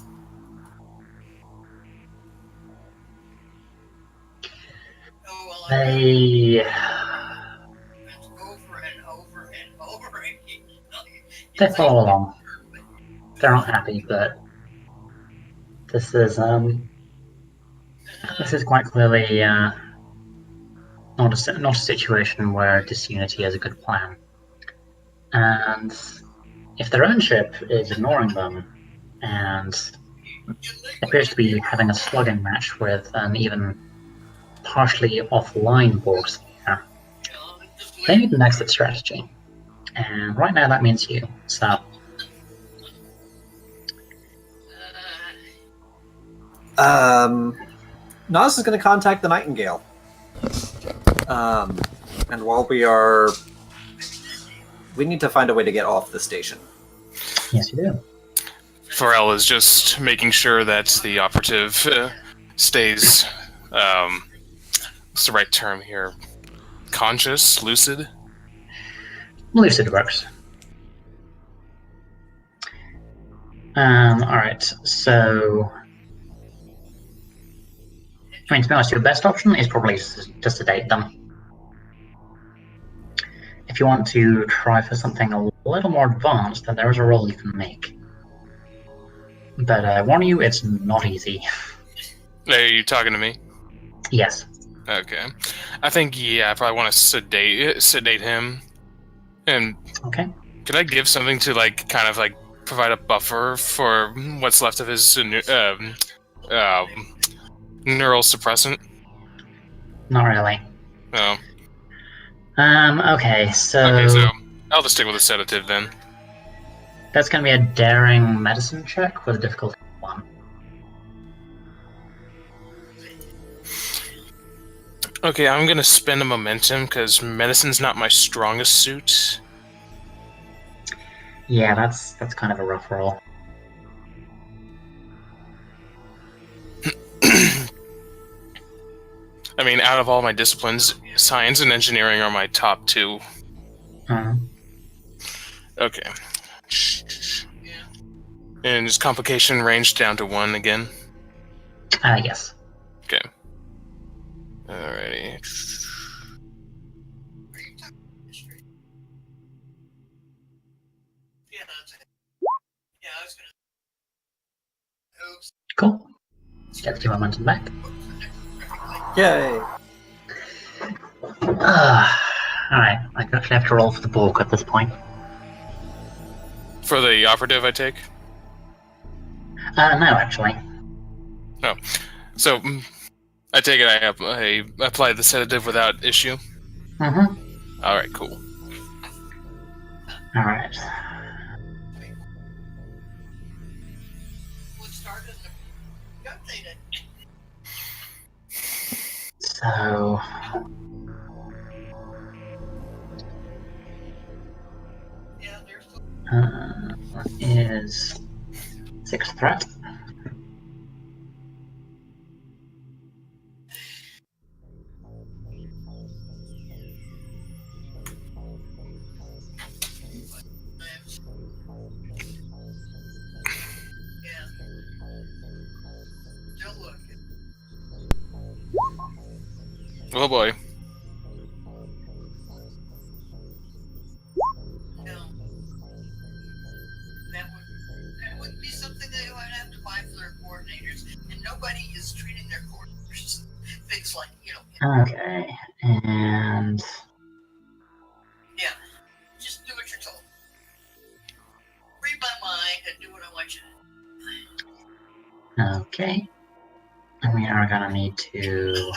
Speaker 5: Oh, well,
Speaker 1: They
Speaker 5: it's over and over and over again.
Speaker 1: they follow along. They're not happy, but this is quite clearly not a situation where disunity is a good plan. And if their own ship is ignoring them and appears to be having a slugging match with an even partially offline Borg sphere, they need an exit strategy. And right now that means you. So
Speaker 7: Nas is going to contact the Nightingale. And while we need to find a way to get off the station.
Speaker 1: yes, you do.
Speaker 2: Pharrell is just making sure that the operative stays, what's the right term here? Conscious? Lucid?
Speaker 1: Lucid works. Alright, so I mean, to be honest, your best option is probably just to sedate them. If you want to try for something a little more advanced, then there is a roll you can make. But I warn you, it's not easy.
Speaker 2: Are you talking to me?
Speaker 1: Yes.
Speaker 2: Okay. I think, yeah, I probably want to sedate him. And
Speaker 1: Okay.
Speaker 2: could I give something to, like, kind of, like, provide a buffer for what's left of his neural suppressant?
Speaker 1: Not really.
Speaker 2: Oh.
Speaker 1: Okay, so
Speaker 2: Okay, so I'll just stick with a sedative then.
Speaker 1: that's going to be a daring medicine check with a difficulty of 1.
Speaker 2: Okay, I'm gonna spend a momentum because medicine's not my strongest suit.
Speaker 1: Yeah, that's kind of a rough roll.
Speaker 2: I mean, out of all my disciplines, science and engineering are my top two. Okay. And is complication range down to 1 again?
Speaker 1: Yes.
Speaker 2: Okay. Alrighty.
Speaker 5: Yeah, that's it. Yeah, I was gonna. Oops.
Speaker 1: Cool. Get the momentum back.
Speaker 7: Yay!
Speaker 1: Alright, I actually have to roll for the Borg at this point.
Speaker 2: For the operative, I take?
Speaker 1: No, actually.
Speaker 2: Oh. So, I take it I apply the sedative without issue?
Speaker 1: Mm-hmm.
Speaker 2: Alright, cool.
Speaker 1: Alright.
Speaker 5: What started the updated?
Speaker 1: So...
Speaker 5: Yeah, there's still.
Speaker 1: What is 6 threat?
Speaker 5: Yeah. Still looking.
Speaker 2: Oh boy.
Speaker 5: No. That would be something they would have to buy for their coordinators, and nobody is treating their coordinators things like,
Speaker 1: Okay, and...
Speaker 5: yeah, just do what you're told. Read my mind and do what I want you to do.
Speaker 1: Okay. And we are gonna need to...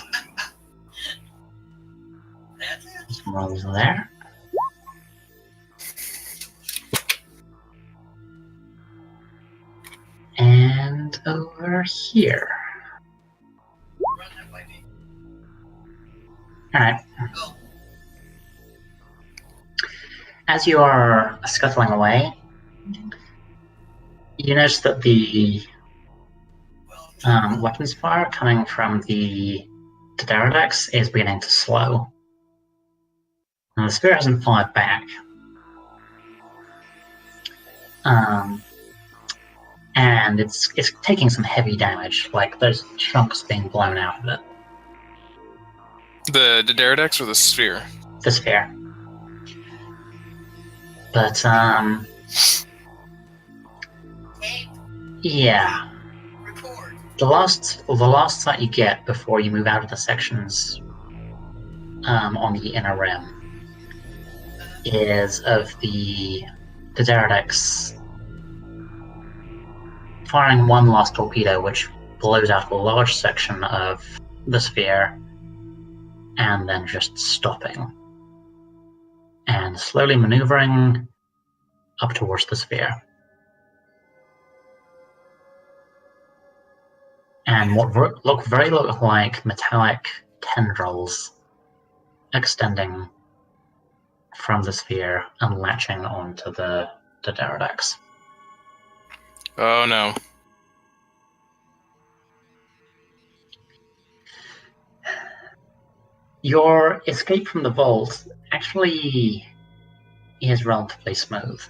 Speaker 5: That's it.
Speaker 1: some rolls there. And over here.
Speaker 5: Run that by me.
Speaker 1: Alright.
Speaker 5: Go.
Speaker 1: As you are scuttling away, you notice that the weapons fire coming from the pterodactyls is beginning to slow. Now the spear hasn't fired back. And it's taking some heavy damage, like there's chunks being blown out of it.
Speaker 2: The Pterodactyls or the sphere?
Speaker 1: The sphere. But,
Speaker 5: Hey,
Speaker 1: yeah.
Speaker 5: record.
Speaker 1: The last sight you get before you move out of the sections on the inner rim is of the pterodactyls firing one last torpedo, which blows out a large section of the sphere, and then just stopping and slowly maneuvering up towards the sphere. And what look like metallic tendrils extending from the sphere and latching onto the pterodactyls.
Speaker 2: Oh no.
Speaker 1: Your escape from the vault actually is relatively smooth.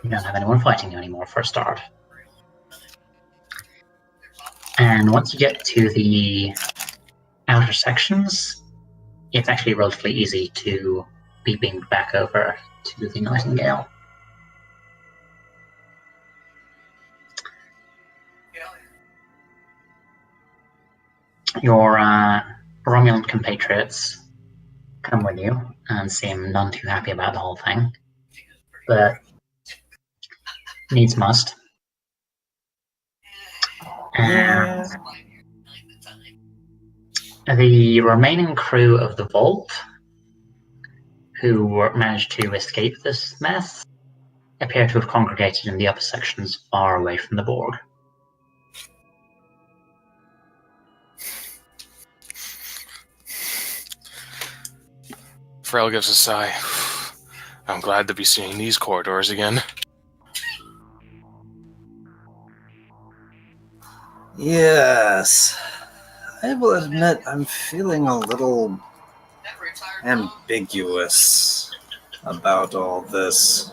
Speaker 1: You don't have anyone fighting you anymore for a start. And once you get to the outer sections, it's actually relatively easy to be beamed back over to the Nightingale. Your Romulan compatriots come with you and seem none too happy about the whole thing, but needs must. And the remaining crew of the Vault, who managed to escape this mess, appear to have congregated in the upper sections far away from the Borg.
Speaker 2: Frel gives a sigh. I'm glad to be seeing these corridors again.
Speaker 7: Yes. I will admit I'm feeling a little ambiguous about all this.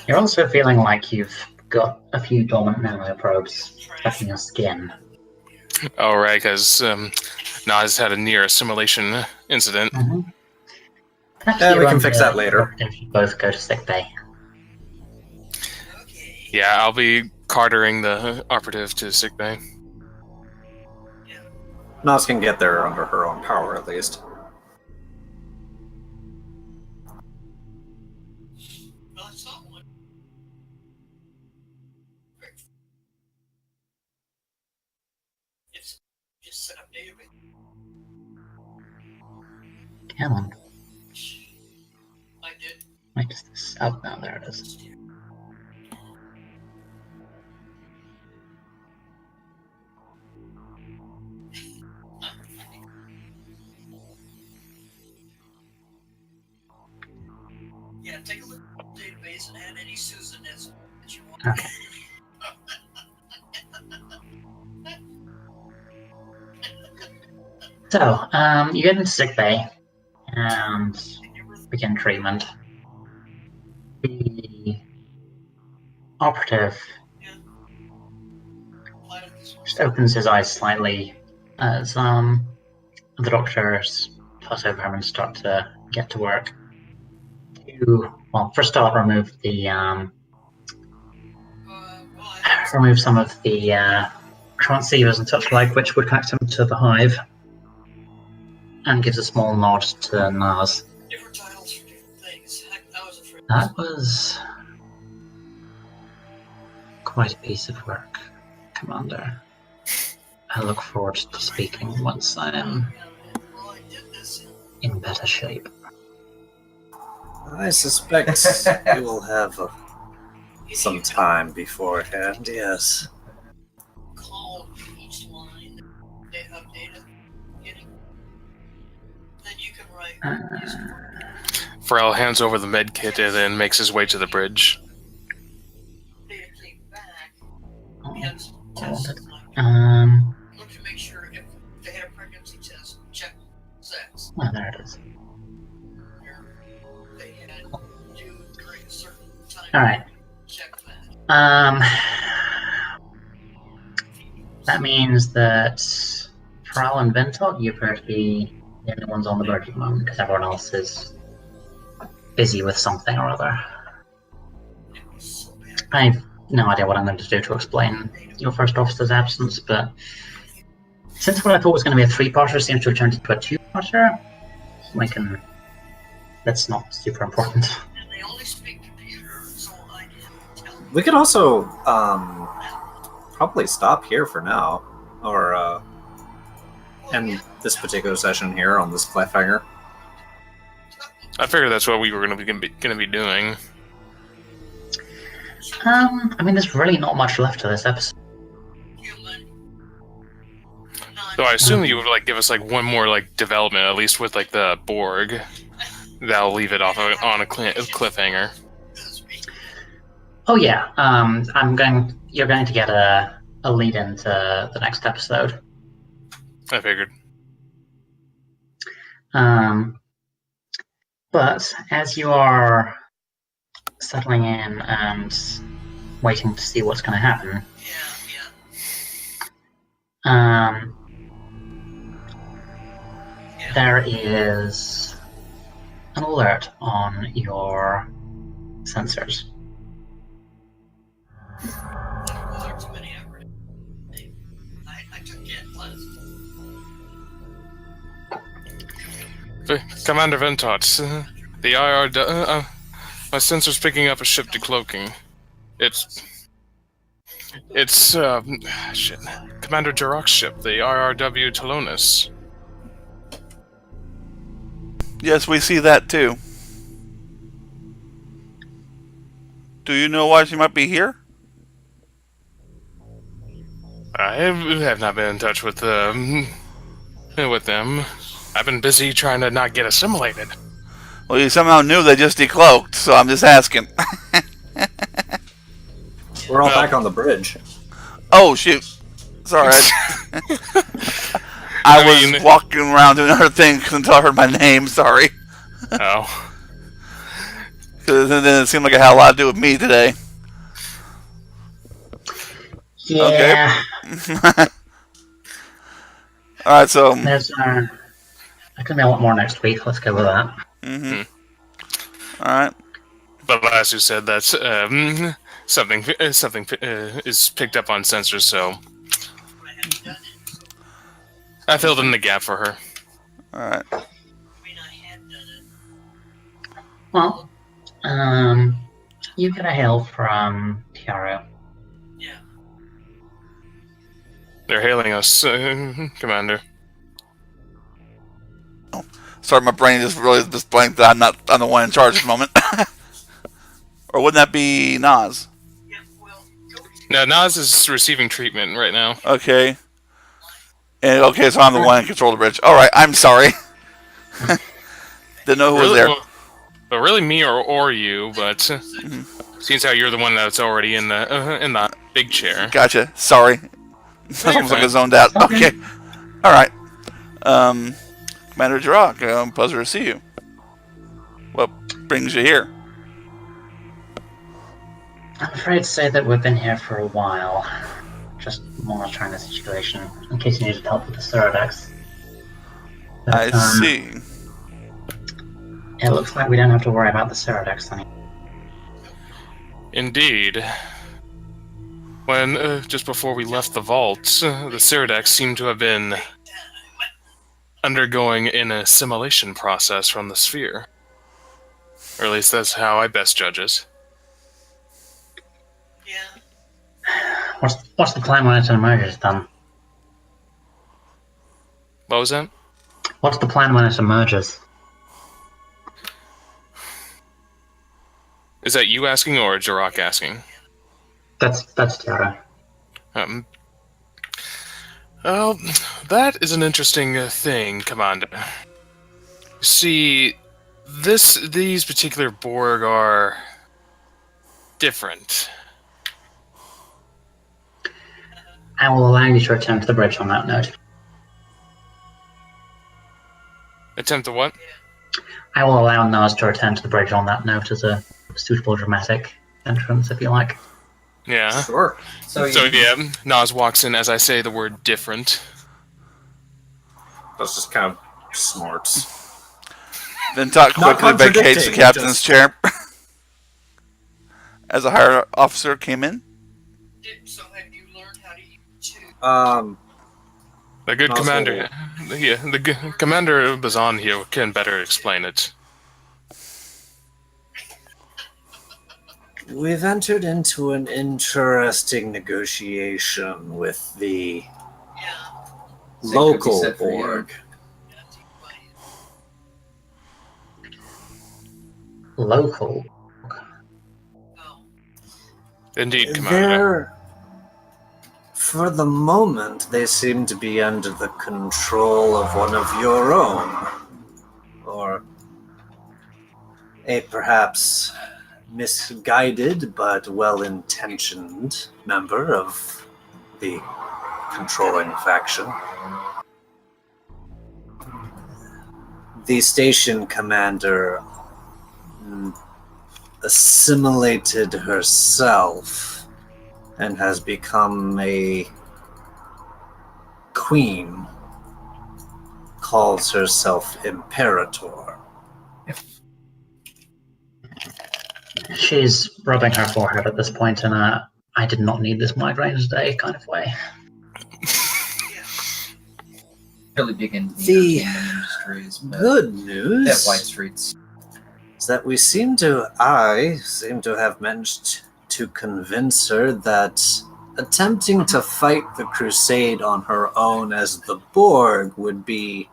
Speaker 1: You're also feeling like you've got a few dormant nanoprobes stuck in your skin.
Speaker 2: Oh, right, because Nas had a near assimilation incident.
Speaker 1: Mm-hmm.
Speaker 7: Yeah, we can fix that later.
Speaker 1: You both go to sickbay.
Speaker 2: Yeah, I'll be cartering the operative to sickbay.
Speaker 7: Nas can get there under her own power, at least.
Speaker 5: Just set up database.
Speaker 1: Come on.
Speaker 5: I did.
Speaker 1: Wait, is this? Oh, no, there it is.
Speaker 5: Yeah, take a look at the database and add any Susanes that you want.
Speaker 1: Okay. So, you get into sickbay and begin treatment. The operative just opens his eyes slightly as the doctors toss over him and start to get to work. Well, for a start, remove some of the transceivers and such like, which would connect him to the hive, and gives a small nod to Nas.
Speaker 5: Different titles for different things. I was afraid.
Speaker 1: That was quite a piece of work, Commander. I look forward to speaking once I am in better shape.
Speaker 7: I suspect you will have some time beforehand, yes.
Speaker 5: Call each line of data getting. Then you can write.
Speaker 2: Frel hands over the med kit and then makes his way to the bridge.
Speaker 5: Data came back. We had some tests. Look to make sure if they had a pregnancy test, check sex.
Speaker 1: Oh, there it is.
Speaker 5: They had due during a certain time.
Speaker 1: Alright.
Speaker 5: Check that.
Speaker 1: That means that Pharrell and Ventok, you appear to be the only ones on the bridge at the moment, because everyone else is busy with something or other. I've no idea what I'm going to do to explain your first officer's absence, but since what I thought was going to be a three-parter seems to have turned into a two-parter, that's not super important.
Speaker 5: And they only speak computer, so I didn't tell them.
Speaker 7: We could also probably stop here for now, or end this particular session here on this cliffhanger.
Speaker 2: I figured that's what we were going to be doing.
Speaker 1: I mean, there's really not much left to this episode.
Speaker 2: So I assume you would give us one more development, at least with the Borg. That'll leave it off on a cliffhanger.
Speaker 1: Oh yeah, you're going to get a lead into the next episode.
Speaker 2: I figured.
Speaker 1: But as you are settling in and waiting to see what's going to happen, there is an alert on your sensors.
Speaker 2: Commander Ventot, the IR... my sensor's picking up a ship decloaking. It's shit. Commander Jarok's ship, the IRW Talonus.
Speaker 4: Yes, we see that too. Do you know why she might be here?
Speaker 2: I have not been in touch with them. I've been busy trying to not get assimilated.
Speaker 4: Well, you somehow knew they just decloaked, so I'm just asking.
Speaker 7: We're all
Speaker 2: Well-
Speaker 7: back on the bridge.
Speaker 4: Oh, shoot. Sorry. I was
Speaker 2: mean-
Speaker 4: walking around doing other things until I heard my name. Sorry.
Speaker 2: Oh.
Speaker 4: Because then it seemed like it had a lot to do with me today.
Speaker 1: Yeah.
Speaker 4: Alright, so...
Speaker 1: There's there can be a lot more next week. Let's go with that.
Speaker 4: Alright.
Speaker 2: But as you said, that's something is picked up on sensors, so I filled in the gap for her.
Speaker 4: Alright.
Speaker 1: Well, you get a hail from Tiaro.
Speaker 2: They're hailing us, Commander.
Speaker 4: Sorry, my brain just really just blanked that I'm the one in charge at the moment. Or wouldn't that be Nas?
Speaker 2: No, Nas is receiving treatment right now.
Speaker 4: Okay. And okay, so I'm the one in control of the bridge. Alright, I'm sorry. Didn't know who was there.
Speaker 2: But really me or you, but seems how you're the one that's already in the big chair.
Speaker 4: Gotcha. Sorry. It's almost like I zoned out. Okay. Alright. Commander Jirok, pleasure to see you. What brings you here?
Speaker 1: I'm afraid to say that we've been here for a while. Just monitoring the situation, in case you needed help with the Ceredex.
Speaker 4: I see.
Speaker 1: It looks like we don't have to worry about the Ceredex anymore.
Speaker 2: Indeed. When, just before we left the vault, the Ceredex seemed to have been undergoing an assimilation process from the sphere. Or at least that's how I best judge it.
Speaker 1: What's the plan when it emerges, then?
Speaker 2: What was that?
Speaker 1: What's the plan when it emerges?
Speaker 2: Is that you asking or Jirok asking?
Speaker 1: That's Tiaro.
Speaker 2: Well, that is an interesting thing, Commander. See, these particular Borg are different.
Speaker 1: I will allow you to return to the bridge on that note.
Speaker 2: Attempt to what?
Speaker 1: I will allow Nas to return to the bridge on that note as a suitable dramatic entrance, if you like.
Speaker 2: Yeah.
Speaker 7: Sure.
Speaker 6: So
Speaker 2: Yeah, Nas walks in as I say the word different.
Speaker 7: That's just kind of snorts.
Speaker 4: Then Talk
Speaker 7: Not
Speaker 4: quickly vacates the
Speaker 7: contradicting,
Speaker 4: captain's
Speaker 7: just-
Speaker 4: chair. As a higher officer came in.
Speaker 5: So have you learned how to use two?
Speaker 2: The good
Speaker 7: Nas
Speaker 2: commander, yeah, the Commander Bazan here can better explain it.
Speaker 7: We've entered into an interesting negotiation with the
Speaker 6: Same
Speaker 7: local
Speaker 6: cookie set for you.
Speaker 7: Borg.
Speaker 1: Local.
Speaker 2: Indeed, Commander.
Speaker 7: For the moment, they seem to be under the control of one of your own. Or a perhaps misguided but well-intentioned member of the controlling faction. The station commander assimilated herself and has become a queen, calls herself Imperator.
Speaker 1: She's rubbing her forehead at this point in a I did not need this migraine today kind of way.
Speaker 6: really big into
Speaker 7: The
Speaker 6: the entertainment industries. But
Speaker 7: Good
Speaker 6: they have
Speaker 7: news
Speaker 6: white streets.
Speaker 7: is that I seem to have managed to convince her that attempting to fight the crusade on her own as the Borg would be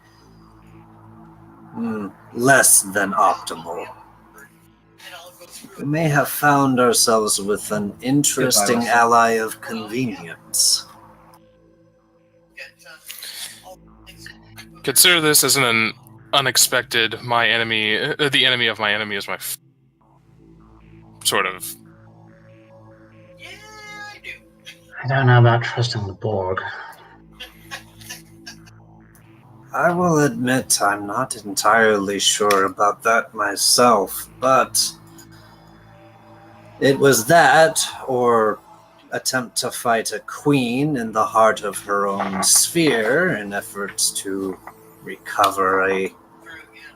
Speaker 7: less than optimal. We may have found ourselves with an interesting
Speaker 6: Goodbye,
Speaker 7: ally of convenience.
Speaker 2: Consider this as an unexpected my enemy, the enemy of my enemy is my sort of.
Speaker 5: Yeah, I do.
Speaker 1: I don't know about trusting the Borg.
Speaker 7: I will admit I'm not entirely sure about that myself, but it was that, or attempt to fight a queen in the heart of her own sphere in efforts to recover a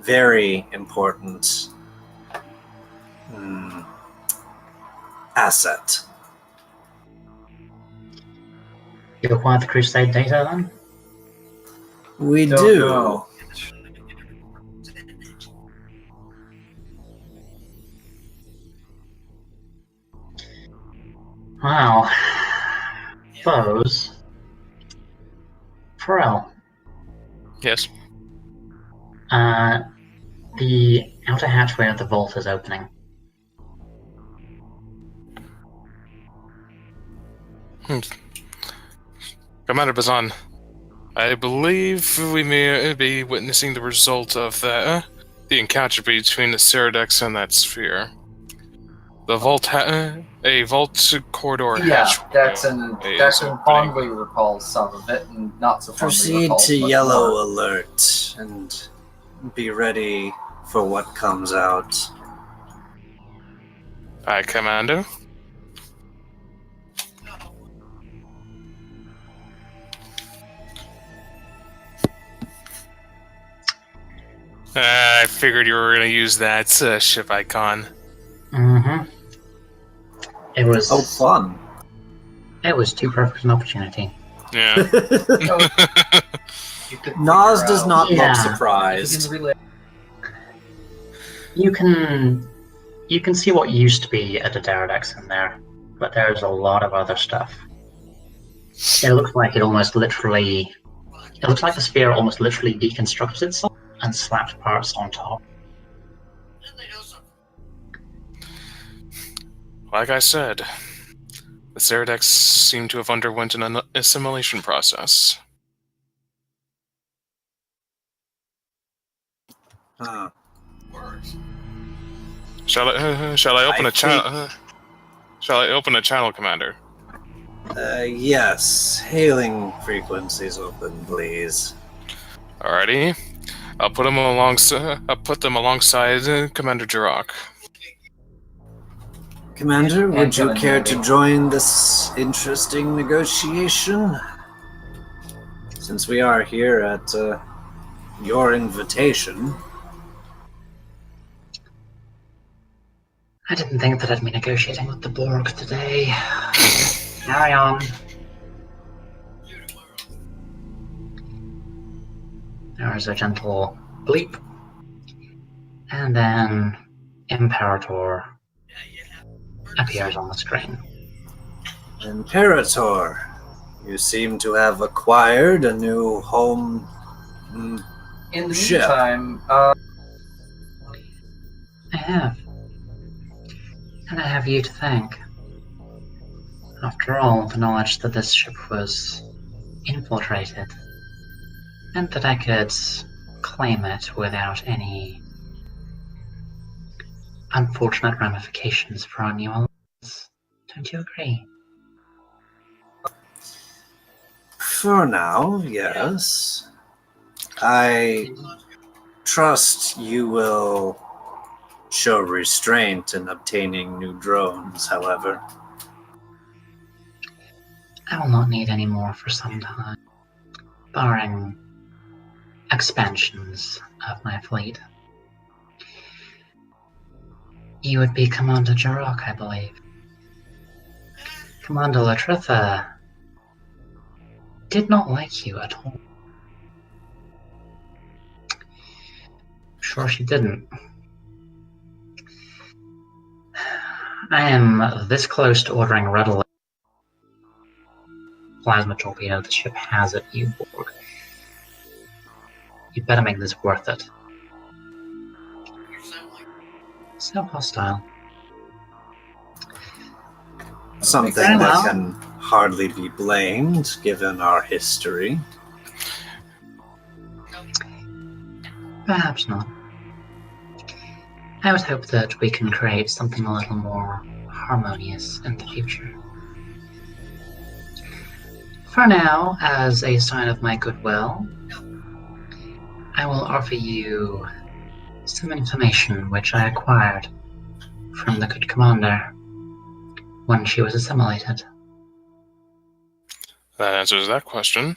Speaker 7: very important asset.
Speaker 1: You acquired the Crusade data then?
Speaker 7: We
Speaker 6: Don't
Speaker 7: do.
Speaker 6: know.
Speaker 1: Wow. Suppose. Pharrell,
Speaker 2: Yes.
Speaker 1: the outer hatchway of the vault is opening.
Speaker 2: Commander Bazan, I believe we may be witnessing the result of the encounter between the Ceradex and that sphere. The vault, a vault corridor
Speaker 6: Yeah,
Speaker 2: hatchway.
Speaker 6: Daxon fondly recalls some of it, and not so fondly
Speaker 7: Proceed
Speaker 6: recalls
Speaker 7: to
Speaker 6: much
Speaker 7: yellow
Speaker 6: more.
Speaker 7: alert and be ready for what comes out.
Speaker 2: Aye, Commander. I figured you were going to use that ship icon.
Speaker 1: Mm-hmm. It was.
Speaker 7: Oh, fun.
Speaker 1: It was too perfect an opportunity.
Speaker 2: Yeah.
Speaker 6: You could
Speaker 7: Nas
Speaker 6: figure
Speaker 7: does
Speaker 6: out-
Speaker 7: not
Speaker 1: Yeah.
Speaker 7: look
Speaker 6: If you
Speaker 7: surprised.
Speaker 6: can relay
Speaker 1: You can see what used to be a Dodaradex in there, but there's a lot of other stuff. It looks like it almost literally. It looks like the sphere almost literally deconstructed itself and slapped parts on top.
Speaker 5: And they know something.
Speaker 2: Like I said, the Ceradex seem to have underwent an assimilation process.
Speaker 7: Huh.
Speaker 5: Words.
Speaker 2: Shall I open
Speaker 7: I
Speaker 2: a channel? Shall I open a channel, Commander?
Speaker 7: Yes. Hailing frequencies open, please.
Speaker 2: Alrighty. I'll put them alongside Commander Jirok.
Speaker 7: Commander, would you
Speaker 6: Commander
Speaker 7: care to
Speaker 6: Navy.
Speaker 7: join this interesting negotiation? Since we are here at your invitation.
Speaker 1: I didn't think that I'd be negotiating with the Borg today. Carry on.
Speaker 5: Do tomorrow.
Speaker 1: There is a gentle bleep. And then Imperator
Speaker 5: Yeah, you have.
Speaker 1: appears on the screen.
Speaker 7: Imperator, you seem to have acquired a new home.
Speaker 6: in the
Speaker 7: Ship.
Speaker 6: meantime,
Speaker 1: I have. And I have you to thank. After all, the knowledge that this ship was infiltrated meant that I could claim it without any unfortunate ramifications for our new alliance. Don't you agree?
Speaker 7: For now, yes. I trust you will show restraint in obtaining new drones, however.
Speaker 1: I will not need any more for some time, barring expansions of my fleet. You would be Commander Jirok, I believe. Commander Latritha did not like you at all. Sure she didn't. I am this close to ordering red alert plasma torpedo the ship has at you, Borg. You'd better make this worth it.
Speaker 5: You sound like
Speaker 1: So hostile.
Speaker 7: Something
Speaker 1: Very well.
Speaker 7: that can hardly be blamed given our history.
Speaker 1: Perhaps not. I would hope that we can create something a little more harmonious in the future. For now, as a sign of my goodwill, I will offer you some information which I acquired from the good commander when she was assimilated.
Speaker 2: That answers that question.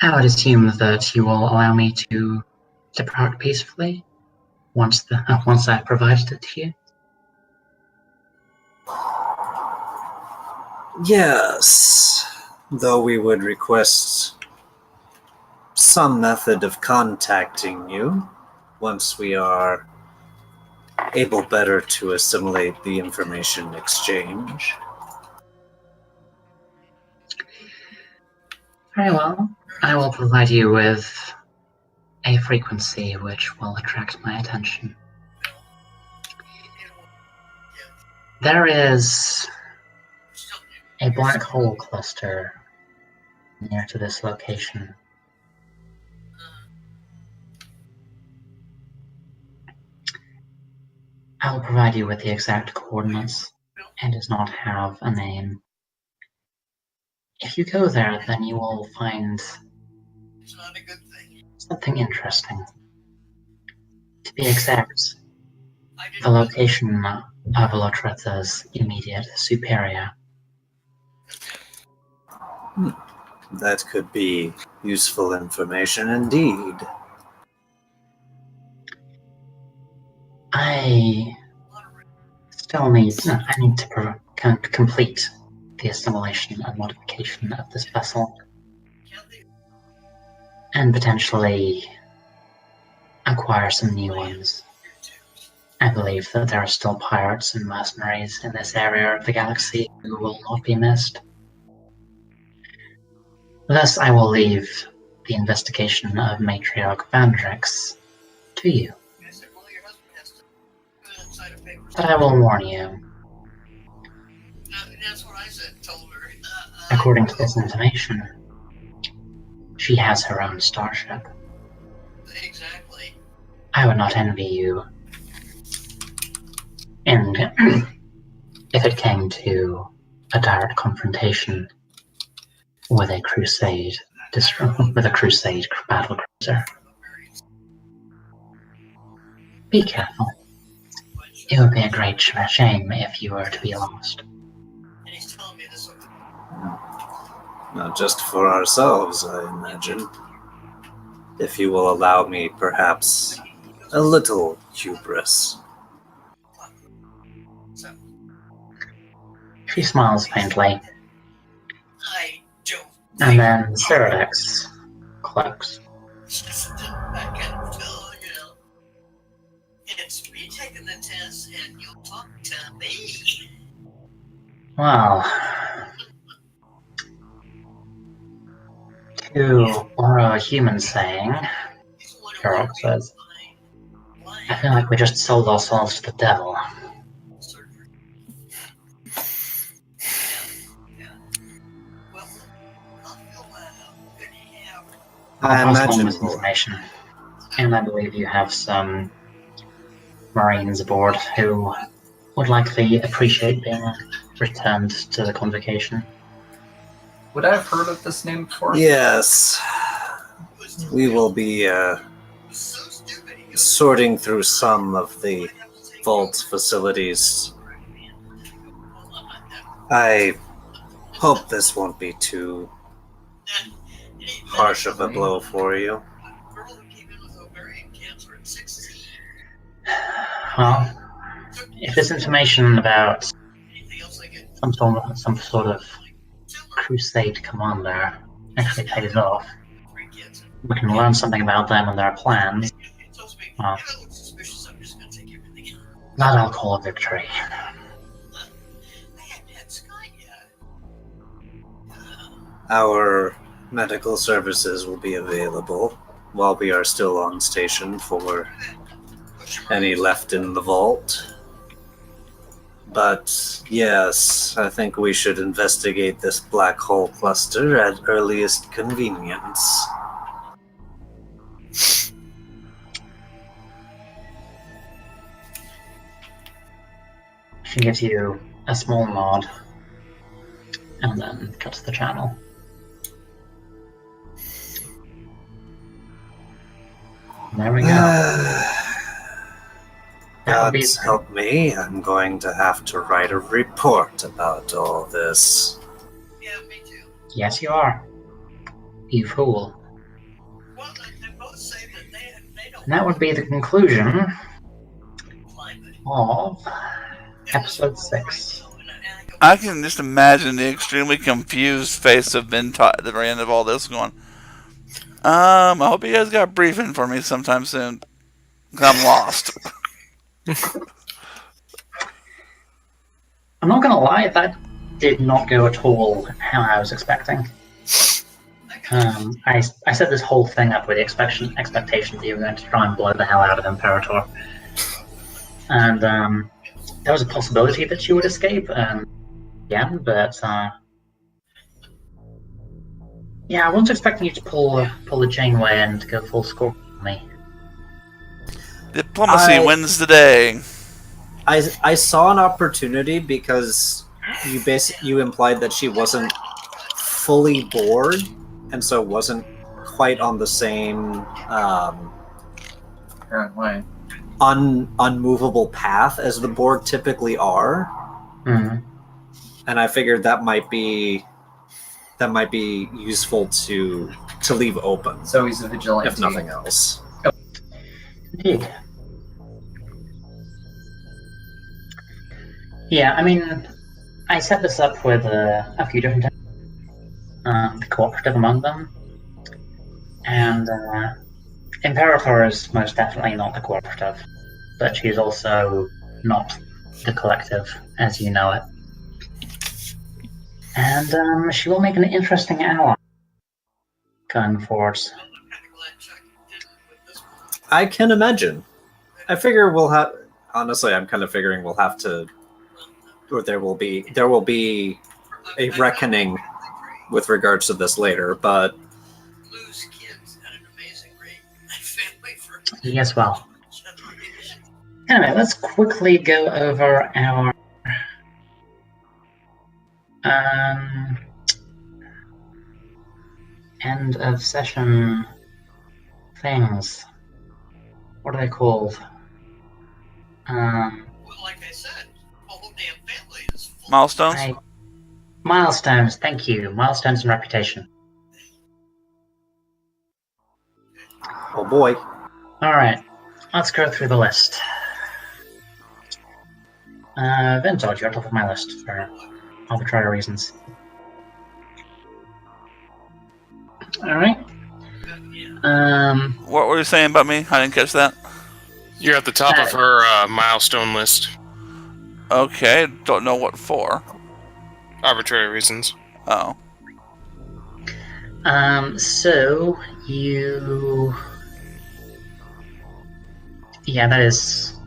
Speaker 1: I would assume that you will allow me to depart peacefully once I've provided it to you.
Speaker 7: Yes, though we would request some method of contacting you once we are able better to assimilate the information exchange.
Speaker 1: Very well. I will provide you with a frequency which will attract my attention. There is a black hole cluster near to this location. I will provide you with the exact coordinates. It does not have a name. If you go there, then you will find
Speaker 5: It's not a good thing.
Speaker 1: something interesting. To be exact,
Speaker 5: I
Speaker 1: the
Speaker 5: didn't
Speaker 1: location of Elotretha's immediate superior.
Speaker 7: That could be useful information indeed.
Speaker 1: I still need to complete the assimilation and modification of this vessel, and potentially acquire some new ones. I believe that there are still pirates and mercenaries in this area of the galaxy who will not be missed. Thus, I will leave the investigation of Matriarch Vandrix to you.
Speaker 5: I said, well, your husband has to put it inside a paper.
Speaker 1: But I will warn you,
Speaker 5: That's what I said, told her.
Speaker 1: according to this information, she has her own starship.
Speaker 5: Exactly.
Speaker 1: I would not envy you. And if it came to a direct confrontation with a crusade battle cruiser, be careful. It would be a great shame if you were to be lost.
Speaker 5: And he's telling me this.
Speaker 7: Not just for ourselves, I imagine. If you will allow me, perhaps, a little hubris.
Speaker 1: She smiles faintly,
Speaker 5: I don't.
Speaker 1: and then Ceradex cloaks.
Speaker 5: That kind of fellow, you know. It's me taking the test, and you'll talk to me.
Speaker 1: Well, to borrow a human saying, Sherlock says, I feel like we just sold ourselves to the devil.
Speaker 7: I
Speaker 1: I'll pass on
Speaker 7: imagine
Speaker 1: this information, and I believe you have some Marines aboard who would likely appreciate being returned to the convocation.
Speaker 6: Would I have heard of this name before?
Speaker 7: yes. We will be sorting through some of the vault facilities. I hope this won't be too harsh of a blow for you.
Speaker 1: Well, if there's information about some sort of crusade commander actually pays off, we can learn something about them and their plans. Well, that I'll call a victory.
Speaker 7: Our medical services will be available while we are still on station for any left in the vault. But yes, I think we should investigate this black hole cluster at earliest convenience.
Speaker 1: She gives you a small nod and then cuts the channel. There we go.
Speaker 7: God help me, I'm going to have to write a report about all this.
Speaker 5: Yeah, me too.
Speaker 1: Yes, you are. You fool.
Speaker 5: Well, they both say that they don't
Speaker 1: And that would be the conclusion
Speaker 5: climate.
Speaker 1: of episode 6.
Speaker 4: I can just imagine the extremely confused face of Ben Todd at the very end of all this going, I hope you guys got a briefing for me sometime soon. 'Cause I'm lost.
Speaker 1: I'm not gonna lie, that did not go at all how I was expecting. I set this whole thing up with the expectation that you were going to try and blow the hell out of Imperator. And there was a possibility that she would escape, again, but yeah, I wasn't expecting you to pull a Janeway and to go full score on me.
Speaker 4: Diplomacy wins the day.
Speaker 7: I saw an opportunity because you implied that she wasn't fully Borg, and so wasn't quite on the same unmovable path as the Borg typically are.
Speaker 1: Mm-hmm.
Speaker 7: And I figured that might be useful to leave open.
Speaker 6: So he's a vigilante,
Speaker 7: if nothing else.
Speaker 1: Indeed. Yeah, I mean, I set this up with a few different the cooperative among them, and Imperator is most definitely not the cooperative, but she is also not the collective as you know it. And she will make an interesting ally going forwards.
Speaker 7: I can imagine. I figure we'll have. Honestly, I'm kind of figuring we'll have to, or there will be a reckoning with regards to this later. But
Speaker 5: lose kids at an amazing rate. My family for
Speaker 1: yes, well. Anyway, let's quickly go over our end of session things. What are they called?
Speaker 5: well, like I said, the whole damn family is full.
Speaker 4: Milestones?
Speaker 1: Milestones, thank you. Milestones and reputation.
Speaker 7: Oh boy.
Speaker 1: Alright, let's go through the list. Vintage, you're top of my list for arbitrary reasons. Alright.
Speaker 4: What were you saying about me? I didn't catch that.
Speaker 2: You're at the top of her milestone list.
Speaker 4: Okay, don't know what for.
Speaker 2: Arbitrary reasons.
Speaker 4: Oh.
Speaker 1: So you... Yeah, that is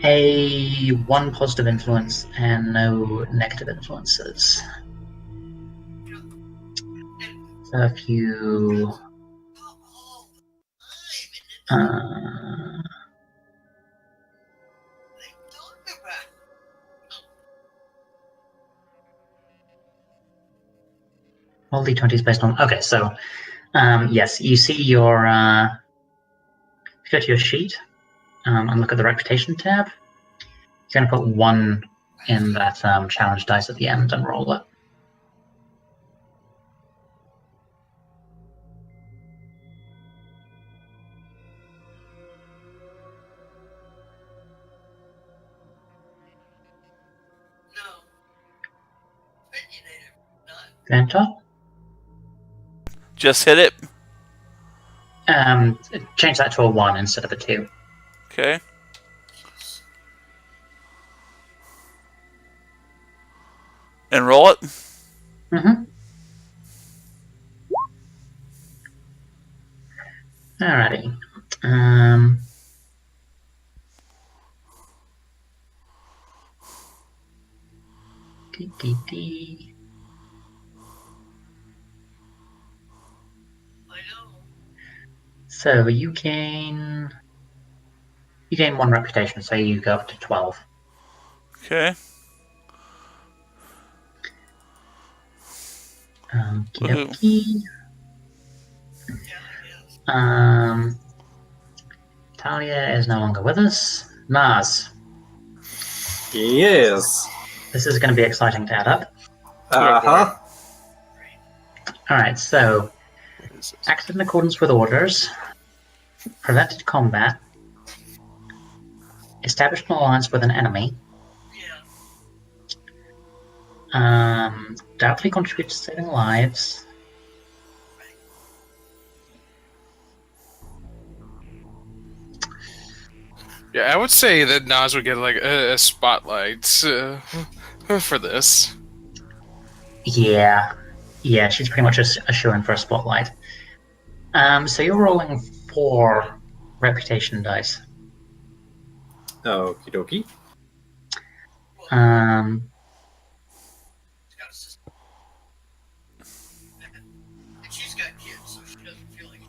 Speaker 1: a 1 positive influence and no negative influences. So if you... All D20 is based on... Okay, so yes, you see your... go to your sheet and look at the reputation tab. You're going to put 1 in that challenge dice at the end and roll it. Vanta?
Speaker 4: Just hit it.
Speaker 1: Change that to a 1 instead of a 2.
Speaker 4: Okay. And roll it.
Speaker 1: Mm-hmm. Alrighty. Dee.
Speaker 5: I know.
Speaker 1: So you gain 1 reputation, so you go up to 12.
Speaker 4: Okay.
Speaker 1: Okie
Speaker 5: Yeah, I guess.
Speaker 1: Talia is no longer with us. Mars,
Speaker 7: Yes.
Speaker 1: this is going to be exciting to add up.
Speaker 7: Uh-huh.
Speaker 1: Alright, so acted in accordance with orders, prevented combat, established an alliance with an enemy,
Speaker 5: Yeah.
Speaker 1: doubtfully contributed to saving lives,
Speaker 2: Yeah, I would say that Nas would get like a spotlight for this.
Speaker 1: Yeah, she's pretty much a shoo-in for a spotlight. So you're rolling 4 reputation dice.
Speaker 7: Okie dokie.
Speaker 1: Um,
Speaker 5: And she's got kids, so she doesn't feel like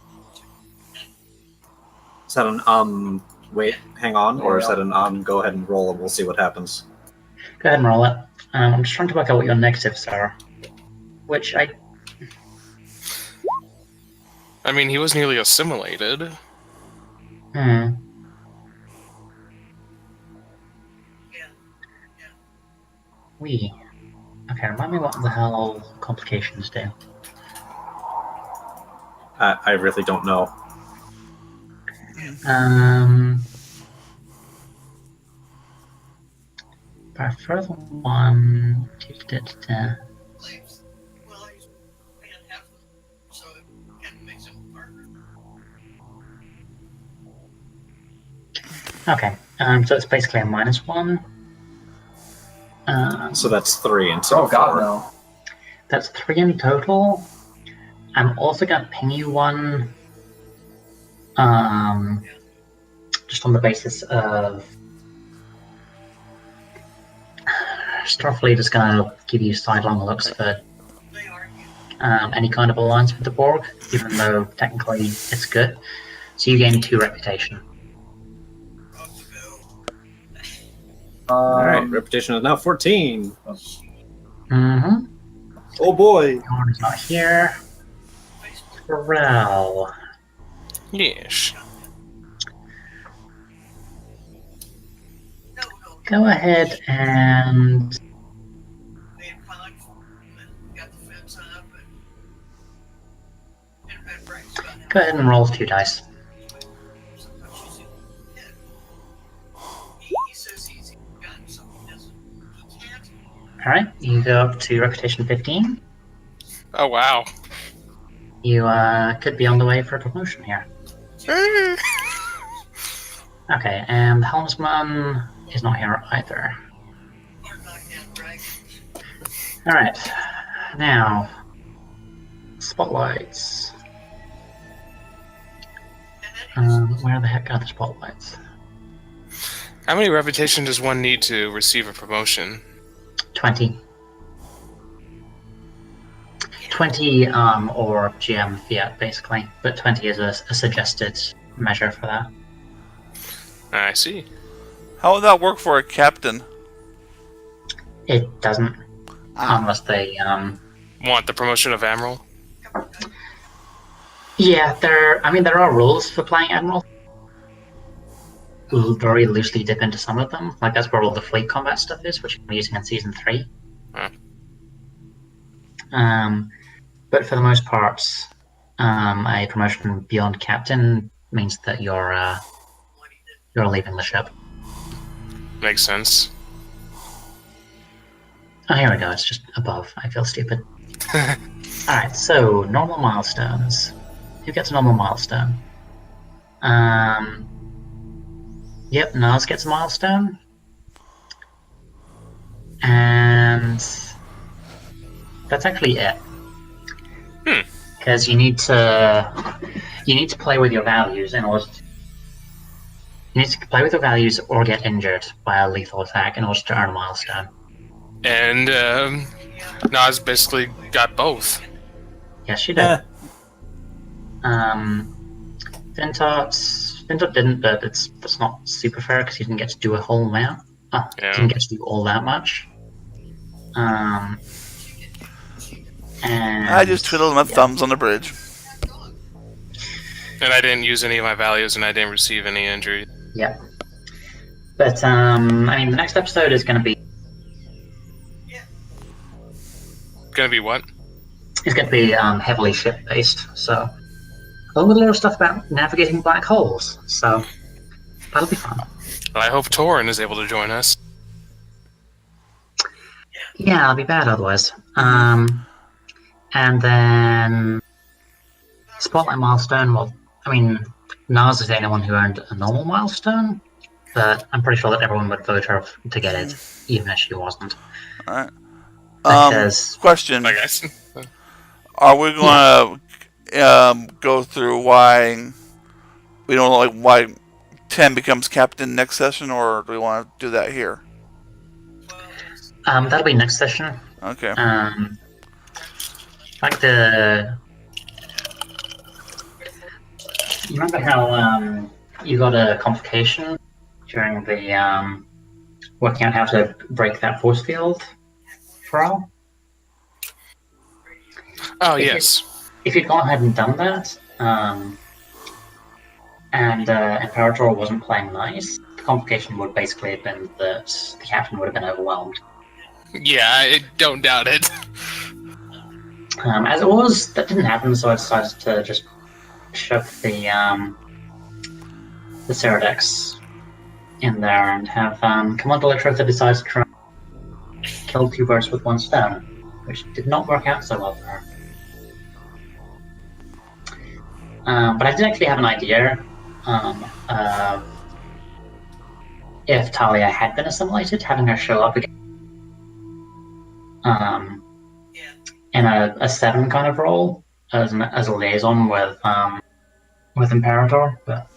Speaker 7: Is that an wait, hang on, or is that an go ahead and roll and we'll see what happens?
Speaker 1: Go ahead and roll it. I'm just trying to work out what your negatives are. Which
Speaker 2: I mean, he was nearly assimilated.
Speaker 5: Yeah.
Speaker 1: Okay, remind me what the hell complications do.
Speaker 7: I really don't know.
Speaker 1: By further one.
Speaker 5: Well, he's paying half of them, so it kind of makes him a partner.
Speaker 1: Okay, so it's basically a -1.
Speaker 7: So that's 3 instead
Speaker 6: Oh
Speaker 7: of
Speaker 6: god,
Speaker 7: 4.
Speaker 6: no.
Speaker 1: That's 3 in total. I'm also gonna ping you one. Just on the basis of Starfleet is gonna give you sidelong looks for
Speaker 5: They argue.
Speaker 1: any kind of alliance with the Borg, even though technically it's good. So you gain 2 reputation.
Speaker 5: Off to go.
Speaker 7: Alright, reputation is now 14.
Speaker 1: Mm-hmm.
Speaker 7: Oh boy.
Speaker 1: Gorn's not here. Corral.
Speaker 2: Yes.
Speaker 5: No.
Speaker 1: Go ahead and
Speaker 5: They had contact and got the fence up and brags about how
Speaker 1: go ahead and roll 2 dice.
Speaker 5: sometimes she's in his head. He says he's gotten something he doesn't. He can't.
Speaker 1: Alright, you go up to reputation 15.
Speaker 2: Oh wow.
Speaker 1: You could be on the way for a promotion here. Okay, and the helmsman is not here either.
Speaker 5: Or not yet, right?
Speaker 1: Alright, now, spotlights.
Speaker 5: And then he
Speaker 1: Where the heck are the spotlights?
Speaker 2: How many reputation does one need to receive a promotion?
Speaker 1: 20. 20 or GM fiat, basically, but 20 is a suggested measure for that.
Speaker 2: I see.
Speaker 4: How would that work for a captain?
Speaker 1: It doesn't, unless they,
Speaker 2: Want the promotion of Admiral?
Speaker 1: yeah, there are rules for playing Admiral. We'll very loosely dip into some of them, like that's where all the fleet combat stuff is, which we're using in Season 3.
Speaker 2: Huh.
Speaker 1: But for the most part, a promotion beyond captain means that you're leaving the ship.
Speaker 2: Makes sense.
Speaker 1: Oh, here we go. It's just above. I feel stupid. Alright, so normal milestones. Who gets a normal milestone? Yep, Nas gets a milestone. And that's actually it. Because you need to play with your values in order to, you need to play with your values or get injured by a lethal attack in order to earn a milestone.
Speaker 2: And Nas basically got both.
Speaker 1: Yes, she did. Fintot didn't, but it's not super fair because he didn't get to do a whole amount. Didn't get to do all that much. And
Speaker 4: I just twiddled my thumbs on the bridge.
Speaker 2: And I didn't use any of my values, and I didn't receive any injury.
Speaker 1: Yeah. But I mean, the next episode is going to be.
Speaker 2: Gonna be what?
Speaker 1: It's going to be heavily ship based, so along with a lot of stuff about navigating black holes. So that'll be fun.
Speaker 2: Well, I hope Torin is able to join us.
Speaker 1: Yeah, I'll be bad otherwise. And then Spotlight milestone. Well, I mean, Naz is the only one who earned a normal milestone, but I'm pretty sure that everyone would vote her to get it, even if she wasn't.
Speaker 4: All right.
Speaker 1: Because,
Speaker 4: question:
Speaker 2: I guess.
Speaker 4: Are we going to go through why we don't like why 10 becomes captain next session, or do we want to do that here?
Speaker 1: that'll be next session.
Speaker 4: Okay.
Speaker 1: Like you remember how you got a complication during the working out how to break that force field for all?
Speaker 2: Oh, yes.
Speaker 1: If you'd gone ahead and done that, and Imperator wasn't playing nice, the complication would basically have been that the captain would have been overwhelmed.
Speaker 2: Yeah, I don't doubt it.
Speaker 1: As it was, that didn't happen, so I decided to just shove the Ceradex in there and have Commander Electrotha decide to try and kill two birds with one stone, which did not work out so well for her. But I did actually have an idea of if Talia had been assimilated, having her show up again in a 7 kind of role as a liaison with Imperator, but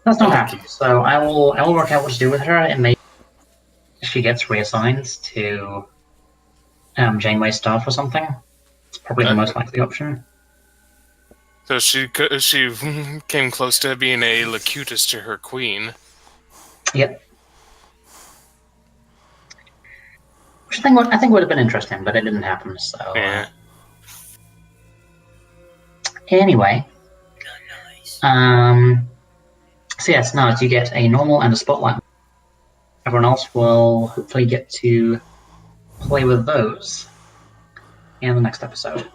Speaker 1: that's not happening. So I will work out what to do with her, and maybe she gets reassigned to Janeway's staff or something. It's probably the most likely option.
Speaker 2: So she came close to being a Locutus to her queen.
Speaker 1: Yep. Which I think would have been interesting, but it didn't happen. So
Speaker 2: Yeah.
Speaker 1: Anyway, so yes, now you get a normal and a spotlight. Everyone else will hopefully get to play with those in the next episode,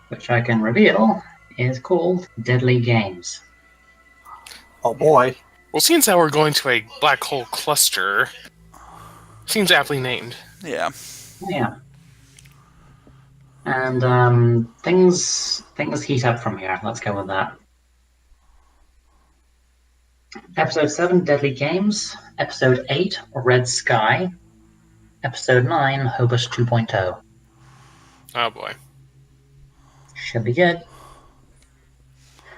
Speaker 1: which I can reveal is called Deadly Games.
Speaker 7: Oh boy.
Speaker 2: Well, seeing as how we're going to a black hole cluster, seems aptly named.
Speaker 4: Yeah.
Speaker 1: Yeah. And things heat up from here. Let's go with that. Episode 7, Deadly Games. Episode 8, Red Sky. Episode 9, Hobus 2.0.
Speaker 2: Oh boy.
Speaker 1: Should be good.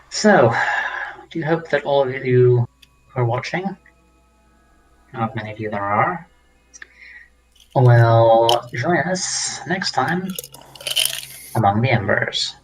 Speaker 1: So, I do hope that all of you who are watching, how many of you there are, will join us next time among the Embers.